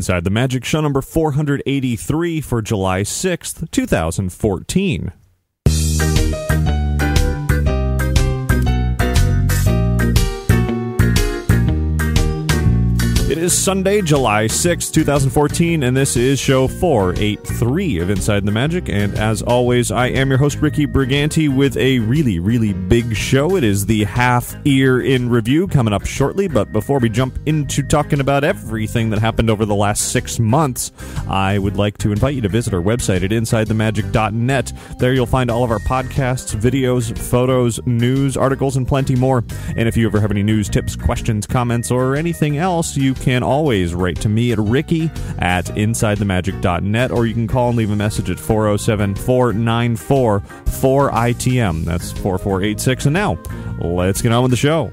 Inside the Magic, show number 483 for July 6th, 2014. It is Sunday, July 6, 2014, and this is show 483 of Inside the Magic. And as always, I am your host, Ricky Briganti, with a really, really big show. It is the Half Year in Review coming up shortly. But before we jump into talking about everything that happened over the last 6 months, I would like to invite you to visit our website at InsideTheMagic.net. There you'll find all of our podcasts, videos, photos, news, articles, and plenty more. And if you ever have any news, tips, questions, comments, or anything else, you can always write to me at ricky@InsideTheMagic.net, or you can call and leave a message at 407-494-4ITM. That's 4486. And now, let's get on with the show.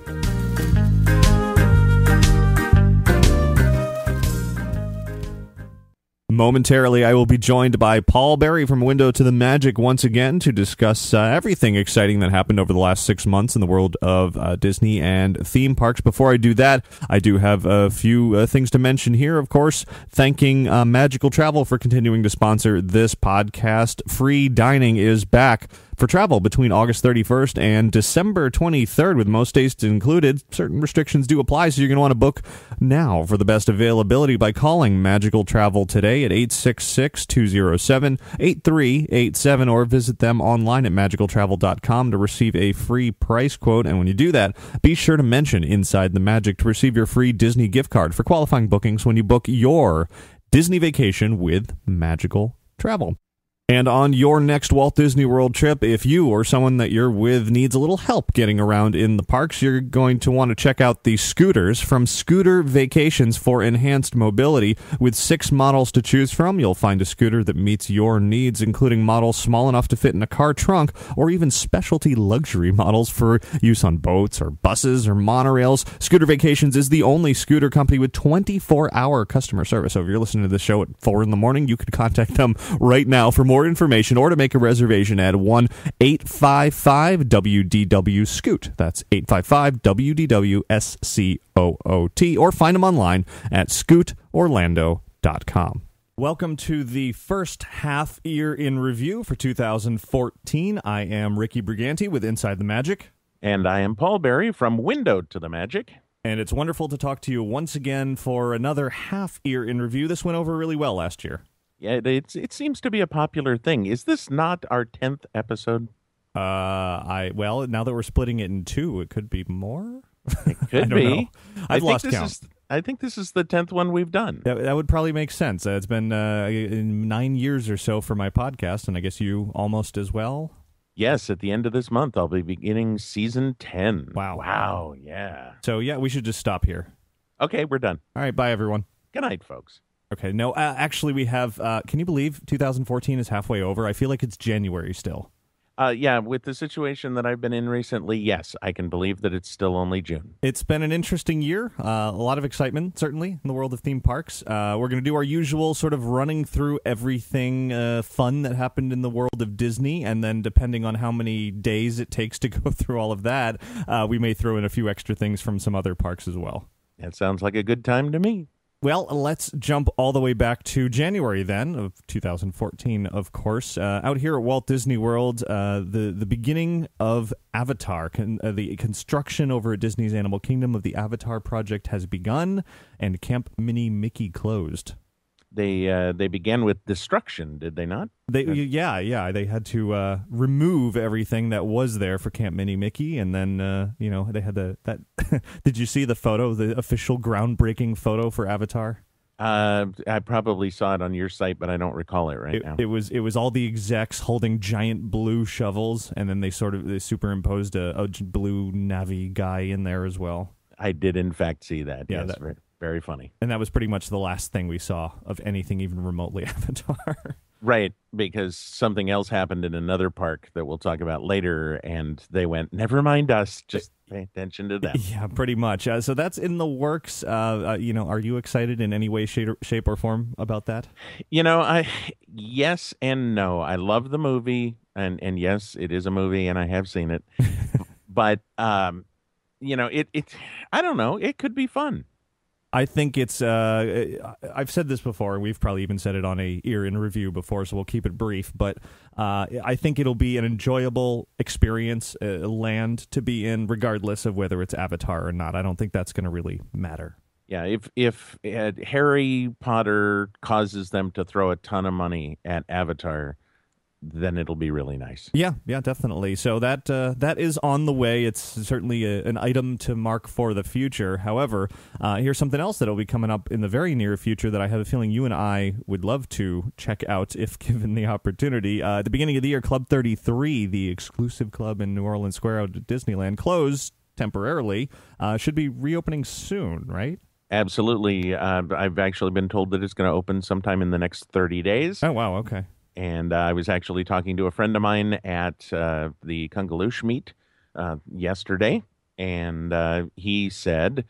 Momentarily, I will be joined by Paul Barrie from Window to the Magic once again to discuss everything exciting that happened over the last 6 months in the world of Disney and theme parks. Before I do that, I do have a few things to mention here. Of course, thanking Magical Travel for continuing to sponsor this podcast. Free dining is back for travel between August 31st and December 23rd, with most dates included. Certain restrictions do apply, so you're going to want to book now for the best availability by calling Magical Travel today at 866-207-8387, or visit them online at magicaltravel.com to receive a free price quote. And when you do that, be sure to mention Inside the Magic to receive your free Disney gift card for qualifying bookings when you book your Disney vacation with Magical Travel. And on your next Walt Disney World trip, if you or someone that you're with needs a little help getting around in the parks, you're going to want to check out the scooters from Scooter Vacations for enhanced mobility. With 6 models to choose from, you'll find a scooter that meets your needs, including models small enough to fit in a car trunk, or even specialty luxury models for use on boats or buses or monorails. Scooter Vacations is the only scooter company with 24-hour customer service. So if you're listening to this show at 4 in the morning, you could contact them right now for more information or to make a reservation at 1-855-WDW-SCOOT. That's 855-WDW-SCOOT, or find them online at scootorlando.com. Welcome to the first half year in review for 2014. I am Ricky Briganti with Inside the Magic. And I am Paul Barrie from Window to the Magic. And it's wonderful to talk to you once again for another half year in review. This went over really well last year. Yeah, it seems to be a popular thing. Is this not our 10th episode? Well, now that we're splitting it in 2, it could be more. It could be. I've lost count. I think this is the 10th one we've done. That would probably make sense. It's been 9 years or so for my podcast, and I guess you almost as well. Yes, at the end of this month, I'll be beginning season 10. Wow, yeah. So, yeah, we should just stop here. Okay, we're done. All right, bye, everyone. Good night, folks. Okay, no, actually we have, can you believe 2014 is halfway over? I feel like it's January still. Yeah, with the situation that I've been in recently, yes, I can believe that it's still only June. It's been an interesting year, a lot of excitement, certainly, in the world of theme parks. We're going to do our usual sort of running through everything fun that happened in the world of Disney, and then depending on how many days it takes to go through all of that, we may throw in a few extra things from some other parks as well. That sounds like a good time to me. Well, let's jump all the way back to January then of 2014, of course. Out here at Walt Disney World, the beginning of Avatar, the construction over at Disney's Animal Kingdom of the Avatar project has begun, and Camp Mini Mickey closed. They began with destruction, did they not? Yeah. They had to remove everything that was there for Camp Mini Mickey, and then they had that. Did you see the photo, the official groundbreaking photo for Avatar? I probably saw it on your site, but I don't recall it now. It was all the execs holding giant blue shovels, and then they superimposed a blue Na'vi guy in there as well. I did, in fact, see that. Yeah, yes, very funny. And that was pretty much the last thing we saw of anything even remotely Avatar. Right, because something else happened in another park that we'll talk about later, and they went, never mind us, just pay attention to that. Yeah, pretty much. So that's in the works. Are you excited in any way, shape, or form about that? Yes and no. I love the movie, and yes, it is a movie, and I have seen it. But, I don't know, it could be fun. I think it's. I've said this before. We've probably even said it on a Ear in Review before, so we'll keep it brief. But I think it'll be an enjoyable experience, land to be in, regardless of whether it's Avatar or not. I don't think that's going to really matter. Yeah, if Harry Potter causes them to throw a ton of money at Avatar, then it'll be really nice. Yeah, definitely. So that is on the way. It's certainly an item to mark for the future. However, here's something else that'll be coming up in the very near future that I have a feeling you and I would love to check out if given the opportunity. At the beginning of the year, Club 33, the exclusive club in New Orleans Square out at Disneyland, closed temporarily. Should be reopening soon, right? Absolutely. I've actually been told that it's going to open sometime in the next 30 days. Oh, wow. Okay. And I was actually talking to a friend of mine at the Kungaloosh meet yesterday, and he said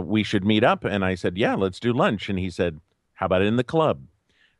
we should meet up. And I said, yeah, let's do lunch. And he said, how about in the club?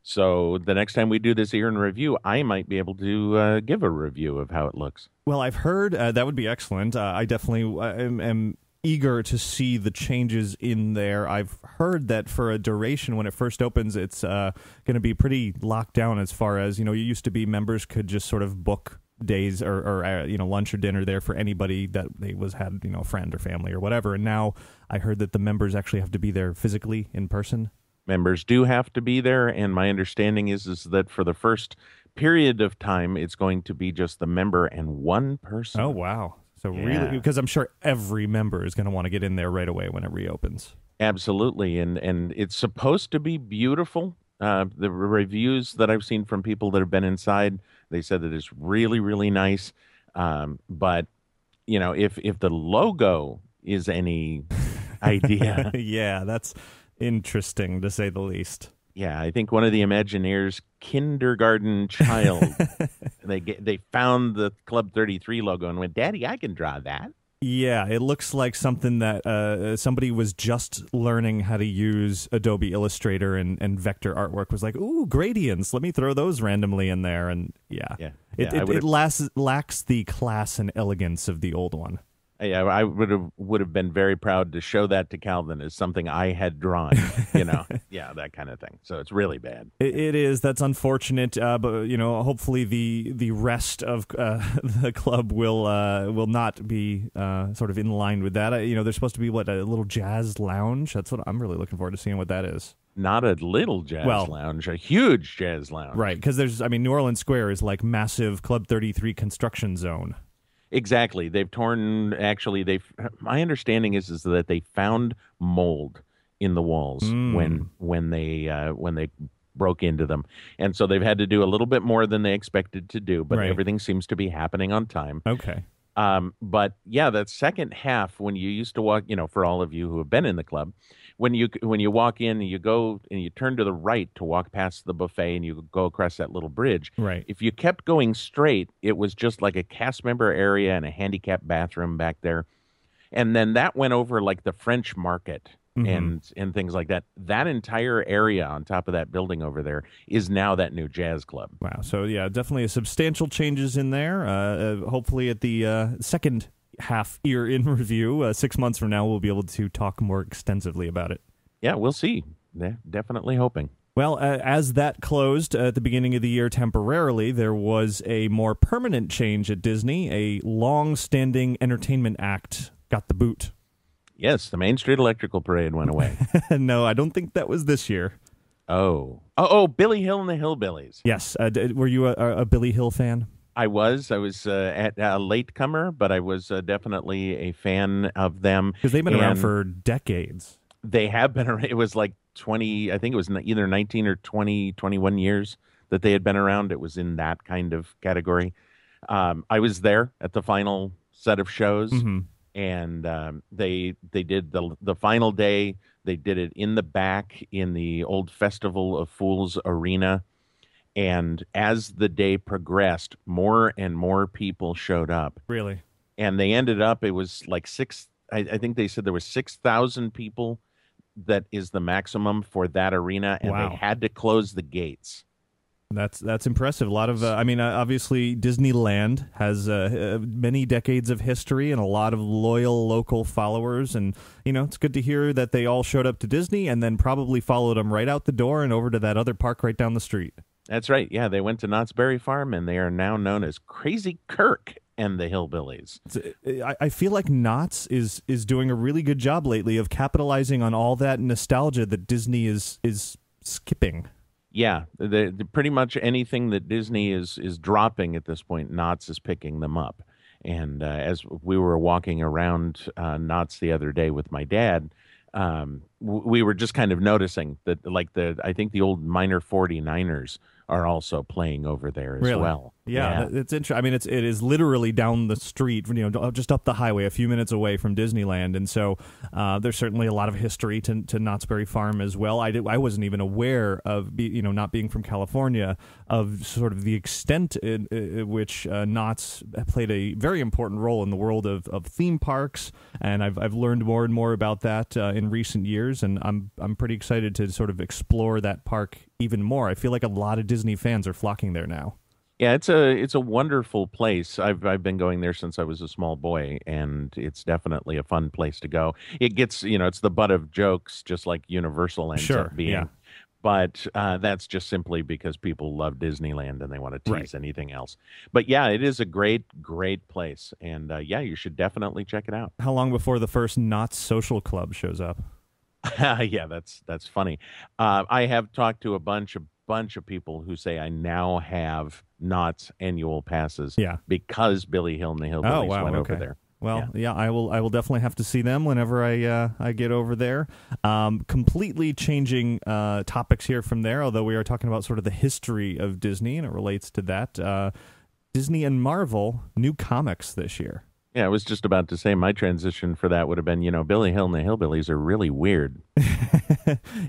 So the next time we do this Ear in Review, I might be able to give a review of how it looks. Well, I've heard that would be excellent. I definitely am eager to see the changes in there. I've heard that for a duration when it first opens, it's going to be pretty locked down as far as, you used to be members could just sort of book days or lunch or dinner there for anybody that they had, a friend or family or whatever. And now I heard that the members actually have to be there physically in person. Members do have to be there, and my understanding is that for the first period of time, it's going to be just the member and one person. Oh, wow. So really, because I'm sure every member is going to want to get in there right away when it reopens. Absolutely, and it's supposed to be beautiful. The reviews that I've seen from people that have been inside, they said that it's really, really nice. But if the logo is any idea, yeah, that's interesting to say the least. Yeah, I think one of the Imagineers' kindergarten child, they found the Club 33 logo and went, Daddy, I can draw that. Yeah, it looks like something that somebody was just learning how to use Adobe Illustrator and vector artwork, was like, ooh, gradients, let me throw those randomly in there. And it lacks the class and elegance of the old one. Yeah, I would have been very proud to show that to Calvin as something I had drawn, yeah, that kind of thing. So it's really bad. It is. That's unfortunate. But hopefully the rest of the club will not be sort of in line with that. There's supposed to be a little jazz lounge. That's what I'm really looking forward to seeing what that is. Not a little jazz lounge, a huge jazz lounge. Right, because New Orleans Square is like massive Club 33 construction zone. Exactly. My understanding is that they found mold in the walls when they broke into them. And so they've had to do a little bit more than they expected to do, but everything seems to be happening on time. Okay. But yeah, that second half, when you used to walk, for all of you who have been in the club, when you walk in and you go and you turn to the right to walk past the buffet and you go across that little bridge. Right. If you kept going straight, it was just like a cast member area and a handicapped bathroom back there. And then that went over like the French Market and things like that. That entire area on top of that building over there is now that new jazz club. Wow. So yeah, definitely substantial changes in there. Hopefully at the second half Ear in Review, 6 months from now, we'll be able to talk more extensively about it. Yeah, we'll see. Yeah, definitely hoping. Well, as that closed at the beginning of the year temporarily, there was a more permanent change at Disney. A long-standing entertainment act got the boot. Yes, the Main Street Electrical Parade went away. No, I don't think that was this year. Oh, Billy Hill and the Hillbillies. Yes. Were you a Billy Hill fan? I was a latecomer, but I was definitely a fan of them. Because they've been around for decades. They have been around. It was like 20, I think it was either 19 or 20, 21 years that they had been around. It was in that kind of category. I was there at the final set of shows, and they did the final day. They did it in the back in the old Festival of Fools Arena. And as the day progressed, more and more people showed up. Really? And they ended up, it was like I think they said there was 6,000 people. That is the maximum for that arena. And they had to close the gates That's impressive. A lot of, obviously Disneyland has many decades of history and a lot of loyal local followers, and it's good to hear that they all showed up to Disney and then probably followed them right out the door and over to that other park right down the street. That's right. Yeah, they went to Knott's Berry Farm, and they are now known as Crazy Kirk and the Hillbillies. I feel like Knott's is doing a really good job lately of capitalizing on all that nostalgia that Disney is skipping. Yeah, pretty much anything that Disney is dropping at this point, Knott's is picking them up. And as we were walking around Knott's the other day with my dad, we were just kind of noticing that, like, I think the old Minor 49ers are also playing over there as well. Yeah, it's interesting. I mean, it is literally down the street, just up the highway, a few minutes away from Disneyland, and so there's certainly a lot of history to Knott's Berry Farm as well. I wasn't even aware of not being from California of sort of the extent in which Knott's played a very important role in the world of theme parks, and I've learned more and more about that in recent years, and I'm pretty excited to sort of explore that park even more. I feel like a lot of Disney fans are flocking there now. Yeah, it's a wonderful place. I've been going there since I was a small boy, and it's definitely a fun place to go. It gets, it's the butt of jokes, just like Universal ends up being. Yeah. But that's just simply because people love Disneyland and they want to tease anything else. But yeah, it is a great, great place, and you should definitely check it out. How long before the first Knott's Social Club shows up? Yeah, that's funny. I have talked to a bunch of people who say I now have Knott's annual passes because Billy Hill and the Hillbillies went over there. Well, yeah, I will definitely have to see them whenever I get over there. Completely changing topics here from there, although we are talking about sort of the history of Disney, and it relates to that. Disney and Marvel, new comics this year. Yeah, I was just about to say my transition for that would have been, Billy Hill and the Hillbillies are really weird.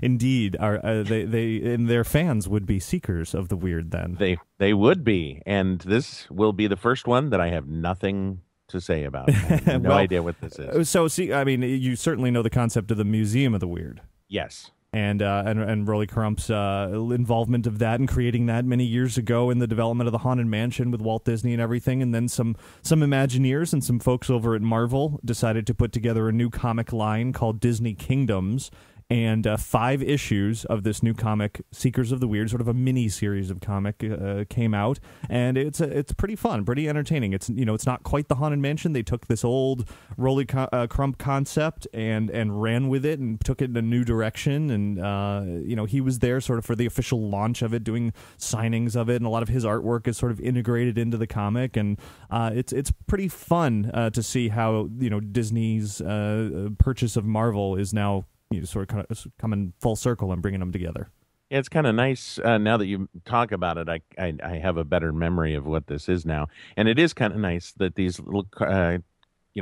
Indeed, they and their fans would be seekers of the weird. Then they would be, and this will be the first one that I have nothing to say about. I have no idea what this is. So, you certainly know the concept of the Museum of the Weird. Yes. And Rolly Crump's involvement of that and creating that many years ago in the development of the Haunted Mansion with Walt Disney and everything, and then some Imagineers and some folks over at Marvel decided to put together a new comic line called Disney Kingdoms, and 5 issues of this new comic, Seekers of the Weird, sort of a mini series of comic, came out, and it's pretty fun, pretty entertaining. It's it's not quite the Haunted Mansion. They took this old Rolly Crump concept and ran with it and took it in a new direction. And he was there sort of for the official launch of it, doing signings of it, and a lot of his artwork is sort of integrated into the comic. And it's pretty fun to see how Disney's purchase of Marvel is now sort of coming full circle and bringing them together. Yeah, it's kind of nice now that you talk about it. I have a better memory of what this is now, and it is kind of nice that these little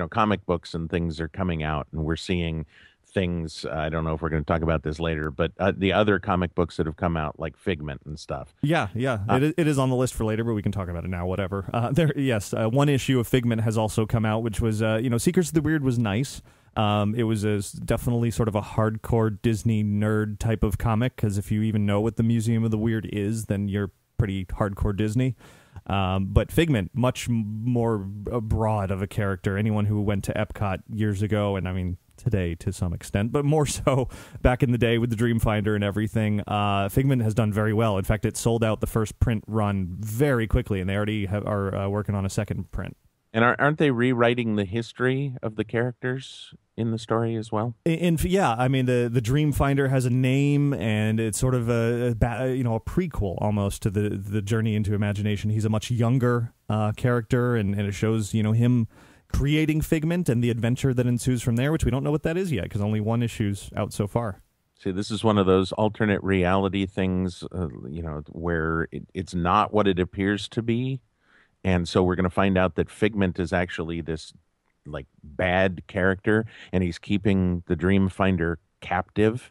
comic books and things are coming out, and we're seeing things. I don't know if we're going to talk about this later, but the other comic books that have come out, like Figment and stuff. Yeah. It is on the list for later, but we can talk about it now. Whatever. One issue of Figment has also come out, which was Seekers of the Weird was nice. It was definitely sort of a hardcore Disney nerd type of comic, because if you even know what the Museum of the Weird is, then you're pretty hardcore Disney. But Figment, much more broad of a character. Anyone who went to Epcot years ago, and I mean today to some extent, but more so back in the day with the Dreamfinder and everything, Figment has done very well. In fact, it sold out the first print run very quickly, and they already are working on a second print. And aren't they rewriting the history of the characters in the story as well? Yeah, I mean the Dreamfinder has a name, and it's sort of a prequel almost to the Journey into Imagination. He's a much younger character, and it shows him creating Figment and the adventure that ensues from there, which we don't know what that is yet because only one issue's out so far. See, this is one of those alternate reality things, where it's not what it appears to be. And so we're going to find out that Figment is actually this like bad character, and he's keeping the Dreamfinder captive.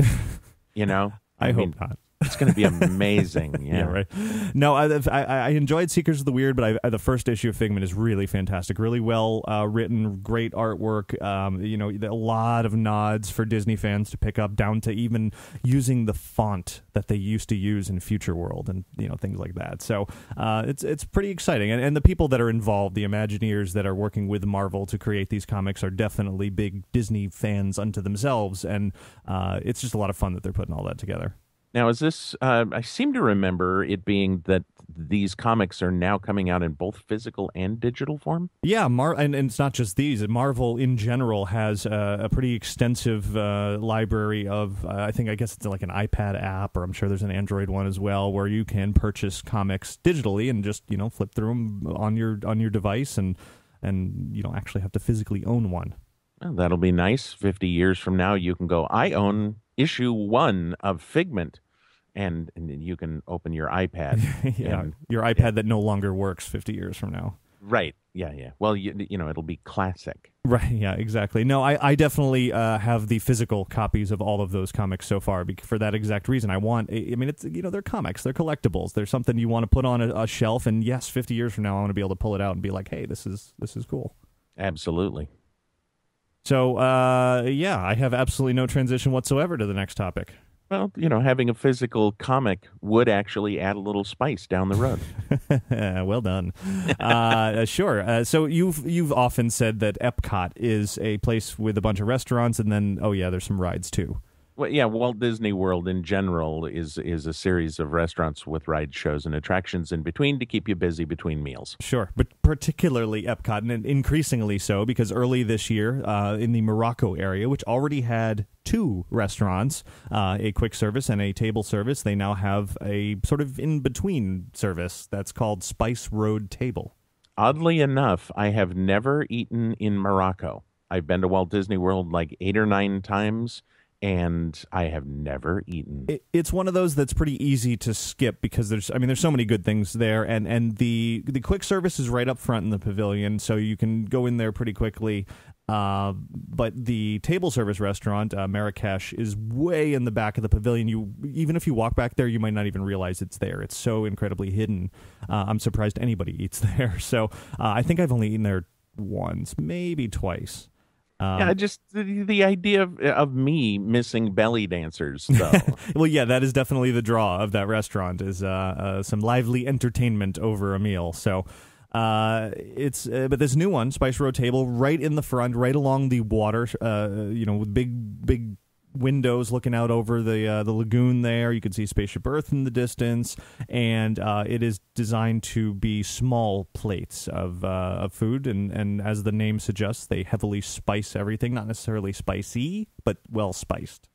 I hope not. It's going to be amazing. Yeah. Yeah, right. No, I enjoyed Seekers of the Weird, but the first issue of Figment is really fantastic, really well written, great artwork. A lot of nods for Disney fans to pick up, down to even using the font that they used to use in Future World, and things like that. So it's pretty exciting, and the people that are involved, the Imagineers that are working with Marvel to create these comics, are definitely big Disney fans unto themselves, and it's just a lot of fun that they're putting all that together. Now, is this? I seem to remember it being that these comics are now coming out in both physical and digital form. Yeah, and it's not just these. Marvel in general has a pretty extensive library of. I guess it's like an iPad app, or I'm sure there's an Android one as well, where you can purchase comics digitally and just flip through them on your device, and you don't actually have to physically own one. Well, that'll be nice. 50 years from now, you can go, I own issue 1 of Figment, and you can open your iPad. Your iPad that no longer works 50 years from now. Right. Yeah. Well, it'll be classic. Right. Yeah, exactly. No, I definitely have the physical copies of all of those comics so far for that exact reason. It's they're comics, they're collectibles. They're something you want to put on a shelf, and yes, 50 years from now, I want to be able to pull it out and be like, hey, this is cool. Absolutely. So, I have absolutely no transition whatsoever to the next topic. Well, having a physical comic would actually add a little spice down the road. Well done. Sure. So you've often said that Epcot is a place with a bunch of restaurants, and then, there's some rides too. Well, yeah, Walt Disney World in general is a series of restaurants with ride shows and attractions in between to keep you busy between meals. Sure, but particularly Epcot, and increasingly so, because early this year in the Morocco area, which already had 2 restaurants, a quick service and a table service, they now have a sort of in-between service that's called Spice Road Table. Oddly enough, I have never eaten in Morocco. I've been to Walt Disney World like 8 or 9 times, and I have never eaten. It's one of those that's pretty easy to skip because there's so many good things there, and the quick service is right up front in the pavilion, so you can go in there pretty quickly. But the table service restaurant, Marrakesh, is way in the back of the pavilion. Even if you walk back there, you might not even realize it's there. It's so incredibly hidden. I'm surprised anybody eats there. So I think I've only eaten there once, maybe twice. Just the idea of me missing belly dancers, though. Well, yeah, that is definitely the draw of that restaurant, is some lively entertainment over a meal. So but this new one, Spice Road Table, right in the front, right along the water, with big windows looking out over the lagoon there. You can see Spaceship Earth in the distance, and it is designed to be small plates of food, and as the name suggests, they heavily spice everything. Not necessarily spicy, but well spiced.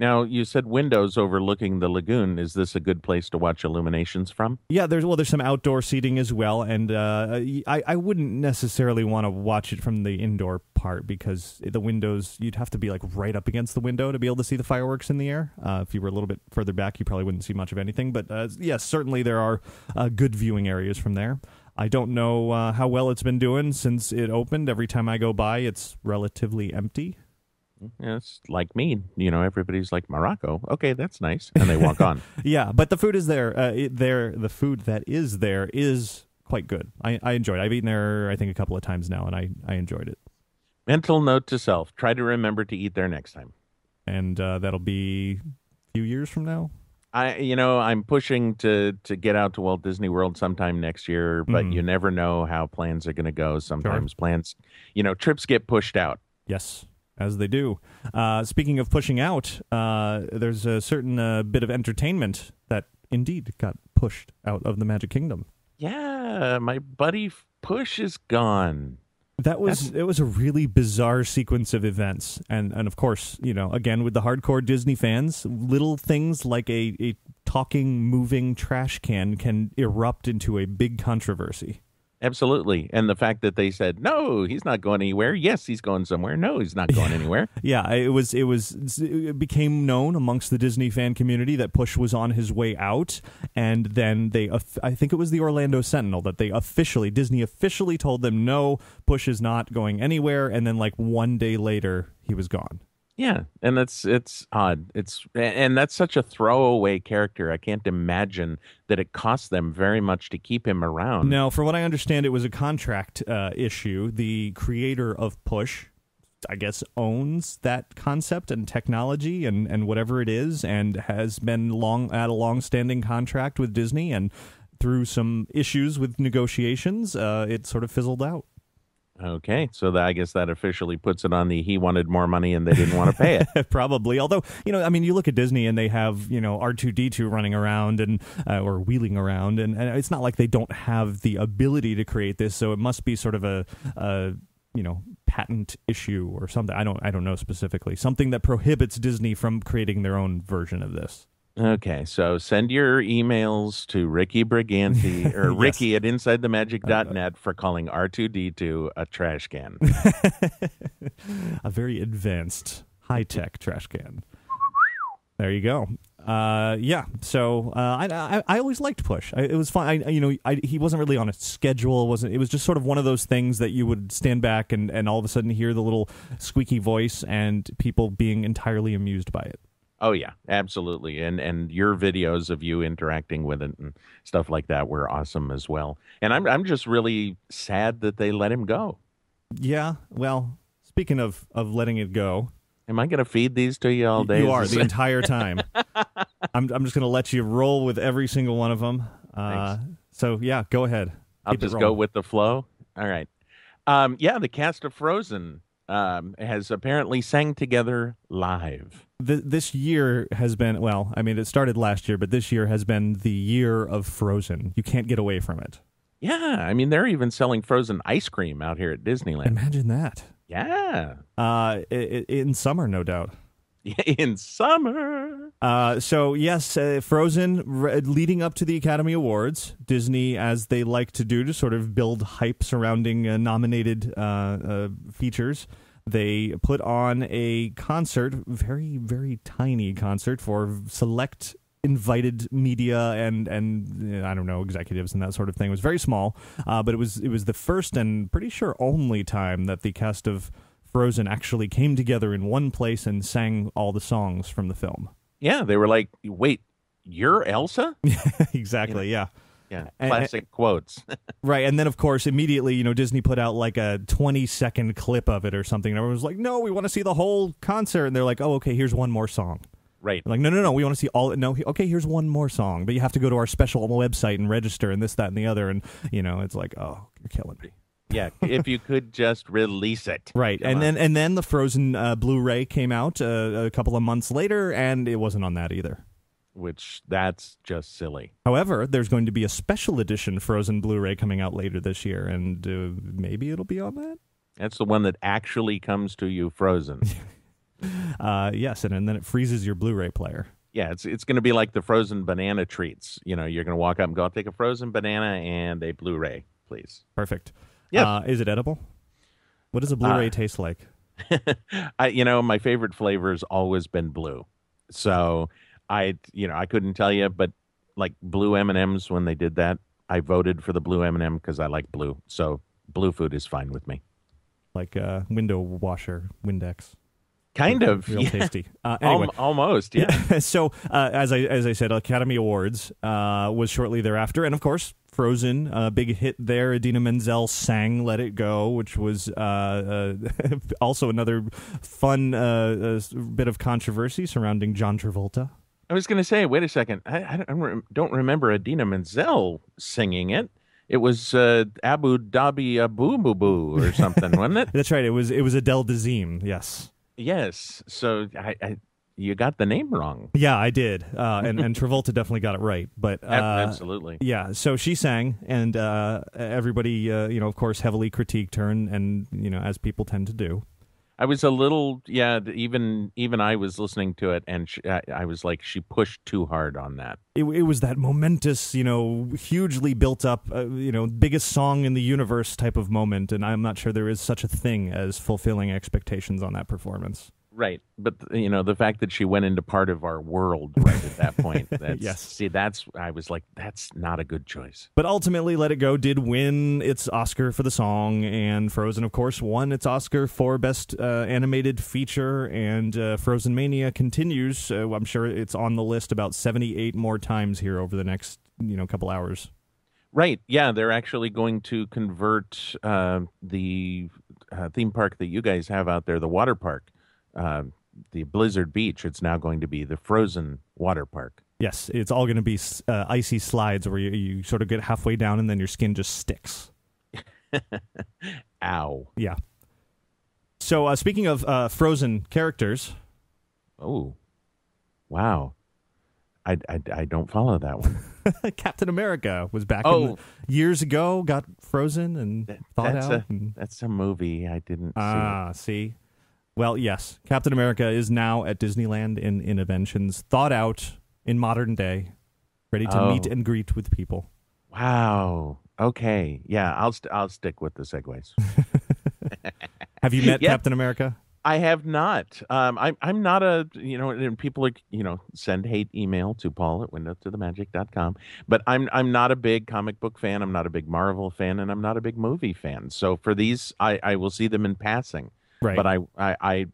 Now, you said windows overlooking the lagoon. Is this a good place to watch Illuminations from? Yeah, there's some outdoor seating as well, and I wouldn't necessarily want to watch it from the indoor part because the windows, you'd have to be like right up against the window to be able to see the fireworks in the air. If you were a little bit further back, you probably wouldn't see much of anything, but yes, certainly there are good viewing areas from there. I don't know how well it's been doing since it opened. Every time I go by, it's relatively empty. Yeah, it's like me. Everybody's like, Morocco. Okay, that's nice. And they walk on. Yeah, but the food is there. The food that is there is quite good. I enjoyed it. I've eaten there, I think, a couple of times now, and I enjoyed it. Mental note to self. Try to remember to eat there next time. And that'll be a few years from now? I'm pushing to get out to Walt Disney World sometime next year, but you never know how plans are going to go. Sometimes plans, trips get pushed out. Yes. As they do. Speaking of pushing out, there's a certain bit of entertainment that indeed got pushed out of the Magic Kingdom. Yeah, my buddy Push is gone. It was a really bizarre sequence of events, and of course, again with the hardcore Disney fans, little things like a talking, moving trash can erupt into a big controversy. Absolutely. And the fact that they said, no, he's not going anywhere. Yes, he's going somewhere. No, he's not going anywhere. Yeah, it became known amongst the Disney fan community that Push was on his way out. And then I think it was the Orlando Sentinel that Disney officially told them, no, Push is not going anywhere. And then like one day later, he was gone. Yeah, and it's odd. And that's such a throwaway character. I can't imagine that it cost them very much to keep him around. No, for what I understand, it was a contract issue. The creator of Push, I guess, owns that concept and technology and whatever it is, and has been at a long-standing contract with Disney, and through some issues with negotiations, it sort of fizzled out. Okay, so I guess that officially puts it on the he wanted more money and they didn't want to pay it. Probably. Although, I mean, you look at Disney and they have, R2-D2 running around and or wheeling around, and it's not like they don't have the ability to create this, so it must be sort of a patent issue or something. I don't know specifically. Something that prohibits Disney from creating their own version of this. Okay, so send your emails to Ricky Briganti or Yes. Ricky at InsideTheMagic.net for calling R2D2 a trash can. A very advanced, high-tech trash can. There you go. Yeah. So I always liked Push. It was fun. He wasn't really on a schedule. It was just sort of one of those things that you would stand back and all of a sudden hear the little squeaky voice and people being entirely amused by it. Oh yeah, absolutely. And your videos of you interacting with it and stuff like that were awesome as well. And I'm just really sad that they let him go. Yeah. Well, speaking of letting it go. Am I going to feed these to you all day? You are the entire time. I'm just going to let you roll with every single one of them. So yeah, go ahead. I'll just go with the flow. All right. Yeah, the cast of Frozen has apparently sang together live. This year has been, well, I mean, it started last year, but this year has been the year of Frozen. You can't get away from it. Yeah, I mean, they're even selling frozen ice cream out here at Disneyland. Imagine that. Yeah. In summer, no doubt. In summer. So, yes, Frozen, leading up to the Academy Awards, Disney, as they like to do to sort of build hype surrounding nominated features, they put on a concert, very, very tiny concert for select invited media and I don't know, executives and that sort of thing. It was very small, but it was the first and pretty sure only time that the cast of Frozen actually came together in one place and sang all the songs from the film. Yeah, they were like, wait, you're Elsa? Exactly, yeah. Yeah, classic quotes. Right, and then, of course, immediately, Disney put out like a 20-second clip of it or something, and everyone was like, no, we want to see the whole concert, and they're like, oh, okay, here's one more song. Right. Like, no, we want to see all. No, okay, here's one more song, but you have to go to our special website and register and this, that, and the other, and it's like, oh, you're killing me. Yeah, if you could just release it. Right, and then the Frozen Blu-ray came out a couple of months later, and it wasn't on that either. Which, that's just silly. However, there's going to be a special edition Frozen Blu-ray coming out later this year, and maybe it'll be on that? That's the one that actually comes to you frozen. Yes, and then it freezes your Blu-ray player. Yeah, it's going to be like the frozen banana treats. You're going to walk up and go, I'll take a frozen banana and a Blu-ray, please. Perfect. Yes. Is it edible? What does a Blu-ray taste like? My favorite flavor has always been blue. So I couldn't tell you, but like blue M&Ms when they did that, I voted for the blue M&M because I like blue. So blue food is fine with me. Like window washer, Windex. Kind of. Real yeah. tasty. Anyway. Almost, yeah. So, as I said, Academy Awards was shortly thereafter. And, of course, Frozen, big hit there. Idina Menzel sang Let It Go, which was also another fun bit of controversy surrounding John Travolta. I was going to say, wait a second. I don't remember Idina Menzel singing it. It was Abu Dhabi Abu Boo Boo or something, wasn't it? That's right. It was Adele Dazeem, yes. Yes, so you got the name wrong. Yeah, I did, and Travolta definitely got it right. But absolutely, yeah. So she sang, and everybody, of course, heavily critiqued her, and as people tend to do. I was a little, even I was listening to it, and I was like, she pushed too hard on that. It was that momentous, hugely built up, biggest song in the universe type of moment, and I'm not sure there is such a thing as fulfilling expectations on that performance. Right. But, the fact that she went into part of our world right at that point, Yes. See, I was like, that's not a good choice. But ultimately, Let It Go did win its Oscar for the song, and Frozen, of course, won its Oscar for Best Animated Feature, and Frozen Mania continues. I'm sure it's on the list about 78 more times here over the next, couple hours. Right. Yeah, they're actually going to convert the theme park that you guys have out there, the water park, the Blizzard Beach. It's now going to be the Frozen Water Park. Yes, it's all going to be icy slides where you sort of get halfway down and then your skin just sticks. Ow. Yeah. So speaking of Frozen characters. Oh, wow. I don't follow that one. Captain America was back years ago, got frozen and thawed out. That's a movie I didn't see. See? Well, yes. Captain America is now at Disneyland in Innoventions, thawed out in modern day, ready to meet and greet with people. Wow. Okay. Yeah, I'll stick with the segues. Have you met Captain America? I have not. I'm not and people are, send hate email to Paul at windowtothemagic.com. But I'm not a big comic book fan. I'm not a big Marvel fan, and I'm not a big movie fan. So for these, I will see them in passing. Right. But I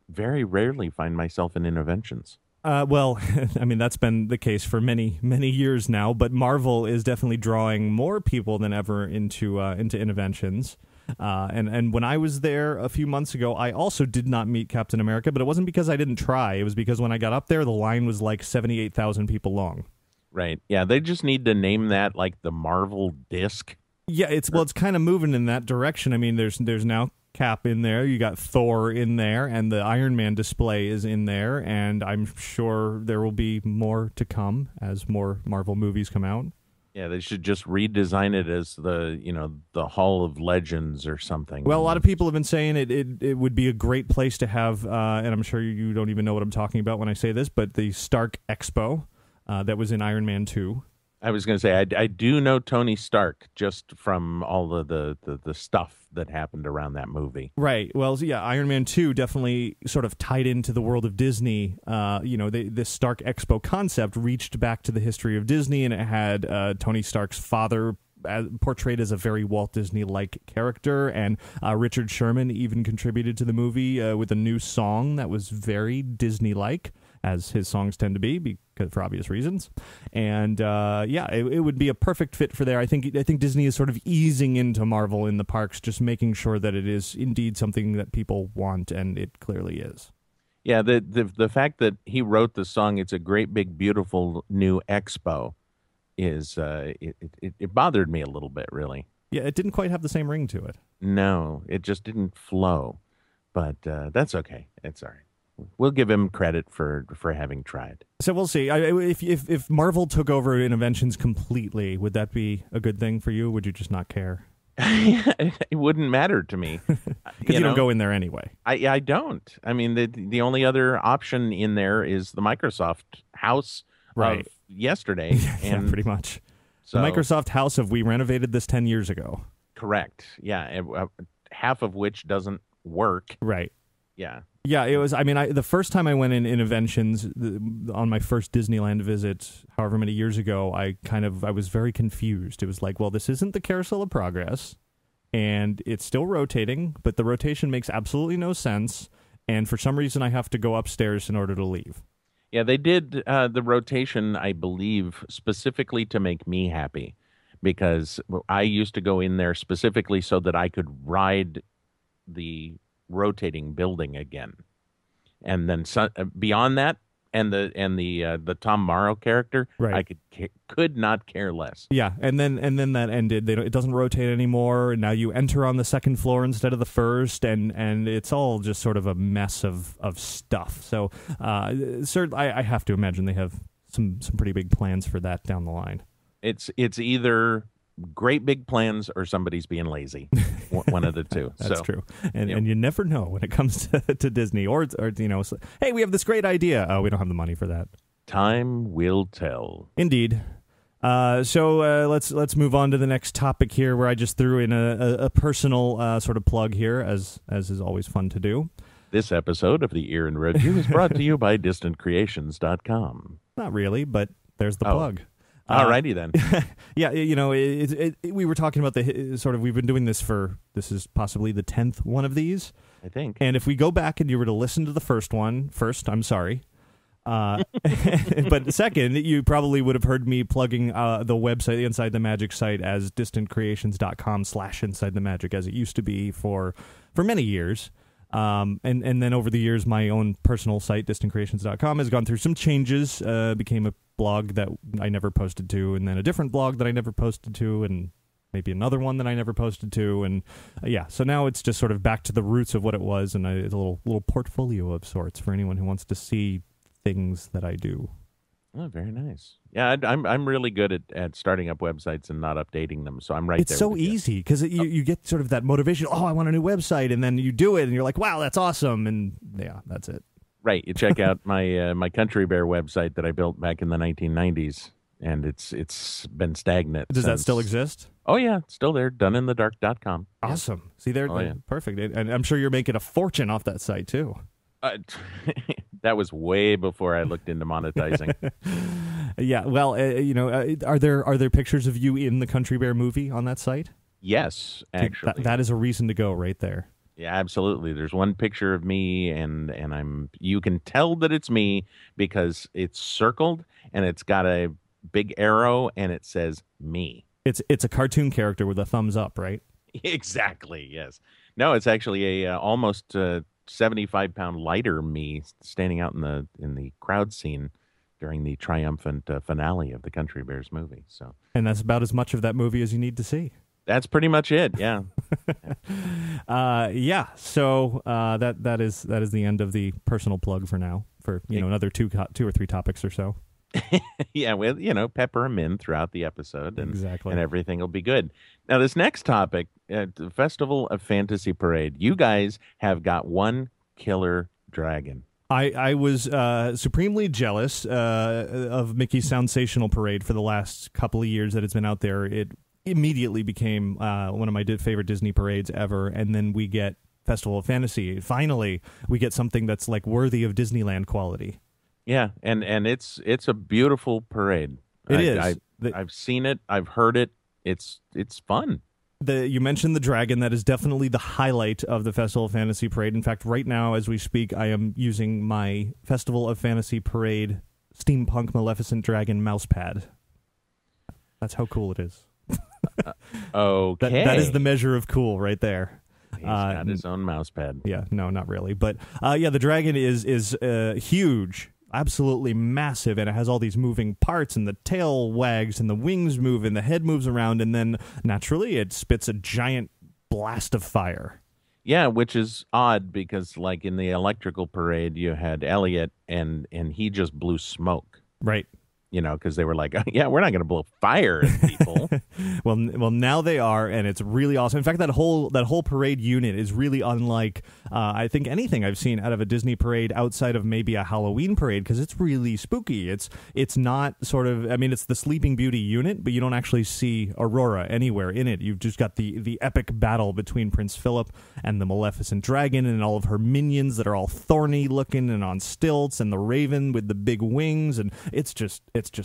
very rarely find myself in Interventions. Well, I mean, that's been the case for many, many years now, but Marvel is definitely drawing more people than ever into Interventions. And when I was there a few months ago, I also did not meet Captain America, but it wasn't because I didn't try. It was because when I got up there, the line was like 78,000 people long. Right. Yeah, they just need to name that like the Marvel disc. Yeah, it's kind of moving in that direction. I mean, there's now Cap in there, you got Thor in there, and the Iron Man display is in there, and I'm sure there will be more to come as more Marvel movies come out. Yeah, they should just redesign it as the Hall of Legends or something. Well, a lot of people have been saying it would be a great place to have, and I'm sure you don't even know what I'm talking about when I say this, but the Stark Expo that was in Iron Man 2. I was going to say, I do know Tony Stark just from all of the stuff that happened around that movie. Right. Well, yeah, Iron Man 2 definitely sort of tied into the world of Disney. This Stark Expo concept reached back to the history of Disney, and it had Tony Stark's father portrayed as a very Walt Disney-like character, and Richard Sherman even contributed to the movie with a new song that was very Disney-like, as his songs tend to be, because for obvious reasons. And it would be a perfect fit for there. I think Disney is sort of easing into Marvel in the parks, just making sure that it is indeed something that people want, and it clearly is. Yeah, the fact that he wrote the song, "It's a Great Big Beautiful New Expo," is it bothered me a little bit, really. Yeah, it didn't quite have the same ring to it. No, it just didn't flow. But that's okay. It's all right. We'll give him credit for having tried. So we'll see. If Marvel took over Interventions completely, would that be a good thing for you? Or would you just not care? It wouldn't matter to me because you don't go in there anyway. I don't. I mean, the only other option in there is the Microsoft house of yesterday. Yeah, pretty much. So, the Microsoft house of we renovated this 10 years ago. Correct. Yeah, half of which doesn't work. Right. Yeah. Yeah, it was. I mean, the first time I went in Interventions on my first Disneyland visit, however many years ago, I was very confused. It was like, well, this isn't the Carousel of Progress, and it's still rotating, but the rotation makes absolutely no sense, and for some reason I have to go upstairs in order to leave. Yeah, they did the rotation, I believe, specifically to make me happy, because I used to go in there specifically so that I could ride the rotating building again, and then beyond that, and the Tom Morrow character, I could not care less. Yeah, and then that ended. It doesn't rotate anymore, and now you enter on the second floor instead of the first, and it's all just sort of a mess of stuff. So, I have to imagine they have some pretty big plans for that down the line. It's either great big plans or somebody's being lazy. One of the two. That's true. And you never know when it comes to Disney or hey, we have this great idea. Oh, we don't have the money for that. Time will tell. Indeed. So let's move on to the next topic here, where I just threw in a personal sort of plug here, as is always fun to do. This episode of the Ear and Review is brought to you by DistantCreations.com. Not really, but there's the plug. Alrighty then. Yeah, we were talking about we've been doing this this is possibly the 10th one of these, I think. And if we go back and you were to listen to the first, I'm sorry. But second, you probably would have heard me plugging the website, the Inside the Magic site, as distantcreations.com/Inside the Magic, as it used to be for many years. And then over the years, my own personal site, distantcreations.com, has gone through some changes, became a blog that I never posted to, and then a different blog that I never posted to, and maybe another one that I never posted to, and so now it's just sort of back to the roots of what it was, and it's a little portfolio of sorts for anyone who wants to see things that I do. Oh, very nice. Yeah, I'm really good at starting up websites and not updating them, so I'm right it's there. It's so easy because you get sort of that motivation. Oh, I want a new website, and then you do it, and you're like, wow, that's awesome, and yeah, that's it. Right. You check out my Country Bear website that I built back in the 1990s, and it's been stagnant. Does that still exist? Oh yeah, it's still there. Doneinthedark.com. Awesome. Yeah. See, there, yeah. Perfect. And I'm sure you're making a fortune off that site too. That was way before I looked into monetizing. Yeah, well, are there pictures of you in the Country Bear movie on that site? Yes, actually. That is a reason to go right there. Yeah, absolutely. There's one picture of me, and you can tell that it's me because it's circled and it's got a big arrow and it says me. It's a cartoon character with a thumbs up, right? Exactly. Yes. No, it's actually a almost 75-pound lighter me standing out in the crowd scene during the triumphant finale of the Country Bears movie. So, and that's about as much of that movie as you need to see. That's pretty much it. Yeah. So that is the end of the personal plug for now. For another two or three topics or so. Yeah, with pepper them in throughout the episode, and exactly, and everything will be good. Now, this next topic, the Festival of Fantasy Parade. You guys have got one killer dragon. I was supremely jealous of Mickey's Sensational Parade for the last couple of years that it's been out there. It immediately became one of my favorite Disney parades ever, and then we get Festival of Fantasy. Finally, we get something that's like worthy of Disneyland quality. Yeah, and it's a beautiful parade. It is. I've seen it. I've heard it. It's fun. You mentioned the dragon. That is definitely the highlight of the Festival of Fantasy Parade. In fact, right now, as we speak, I am using my Festival of Fantasy Parade Steampunk Maleficent Dragon mousepad. That's how cool it is. Okay. That is the measure of cool right there. He's got his own mousepad. Yeah, no, not really. But the dragon is huge. Absolutely massive, and it has all these moving parts, and the tail wags, and the wings move, and the head moves around, and then naturally it spits a giant blast of fire. Yeah, which is odd because, like in the electrical parade, you had Elliot, and he just blew smoke. Right. Because they were like, yeah, we're not going to blow fire at people. well, now they are, and it's really awesome. In fact, that whole parade unit is really unlike, I think, anything I've seen out of a Disney parade outside of maybe a Halloween parade, because it's really spooky. It's not sort of, I mean, it's the Sleeping Beauty unit, but you don't actually see Aurora anywhere in it. You've just got the epic battle between Prince Philip and the Maleficent Dragon and all of her minions that are all thorny looking and on stilts, and the Raven with the big wings, and it's just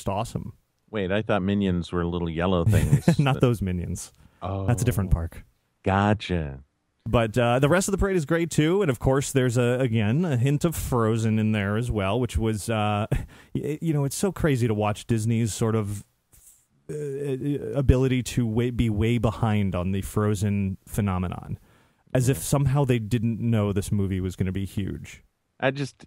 awesome. Wait, I thought minions were little yellow things. Not those minions. Oh. That's a different park. Gotcha. But the rest of the parade is great, too. And, of course, there's, a hint of Frozen in there as well, which was, it's so crazy to watch Disney's sort of ability to be way behind on the Frozen phenomenon, as if somehow they didn't know this movie was going to be huge. I just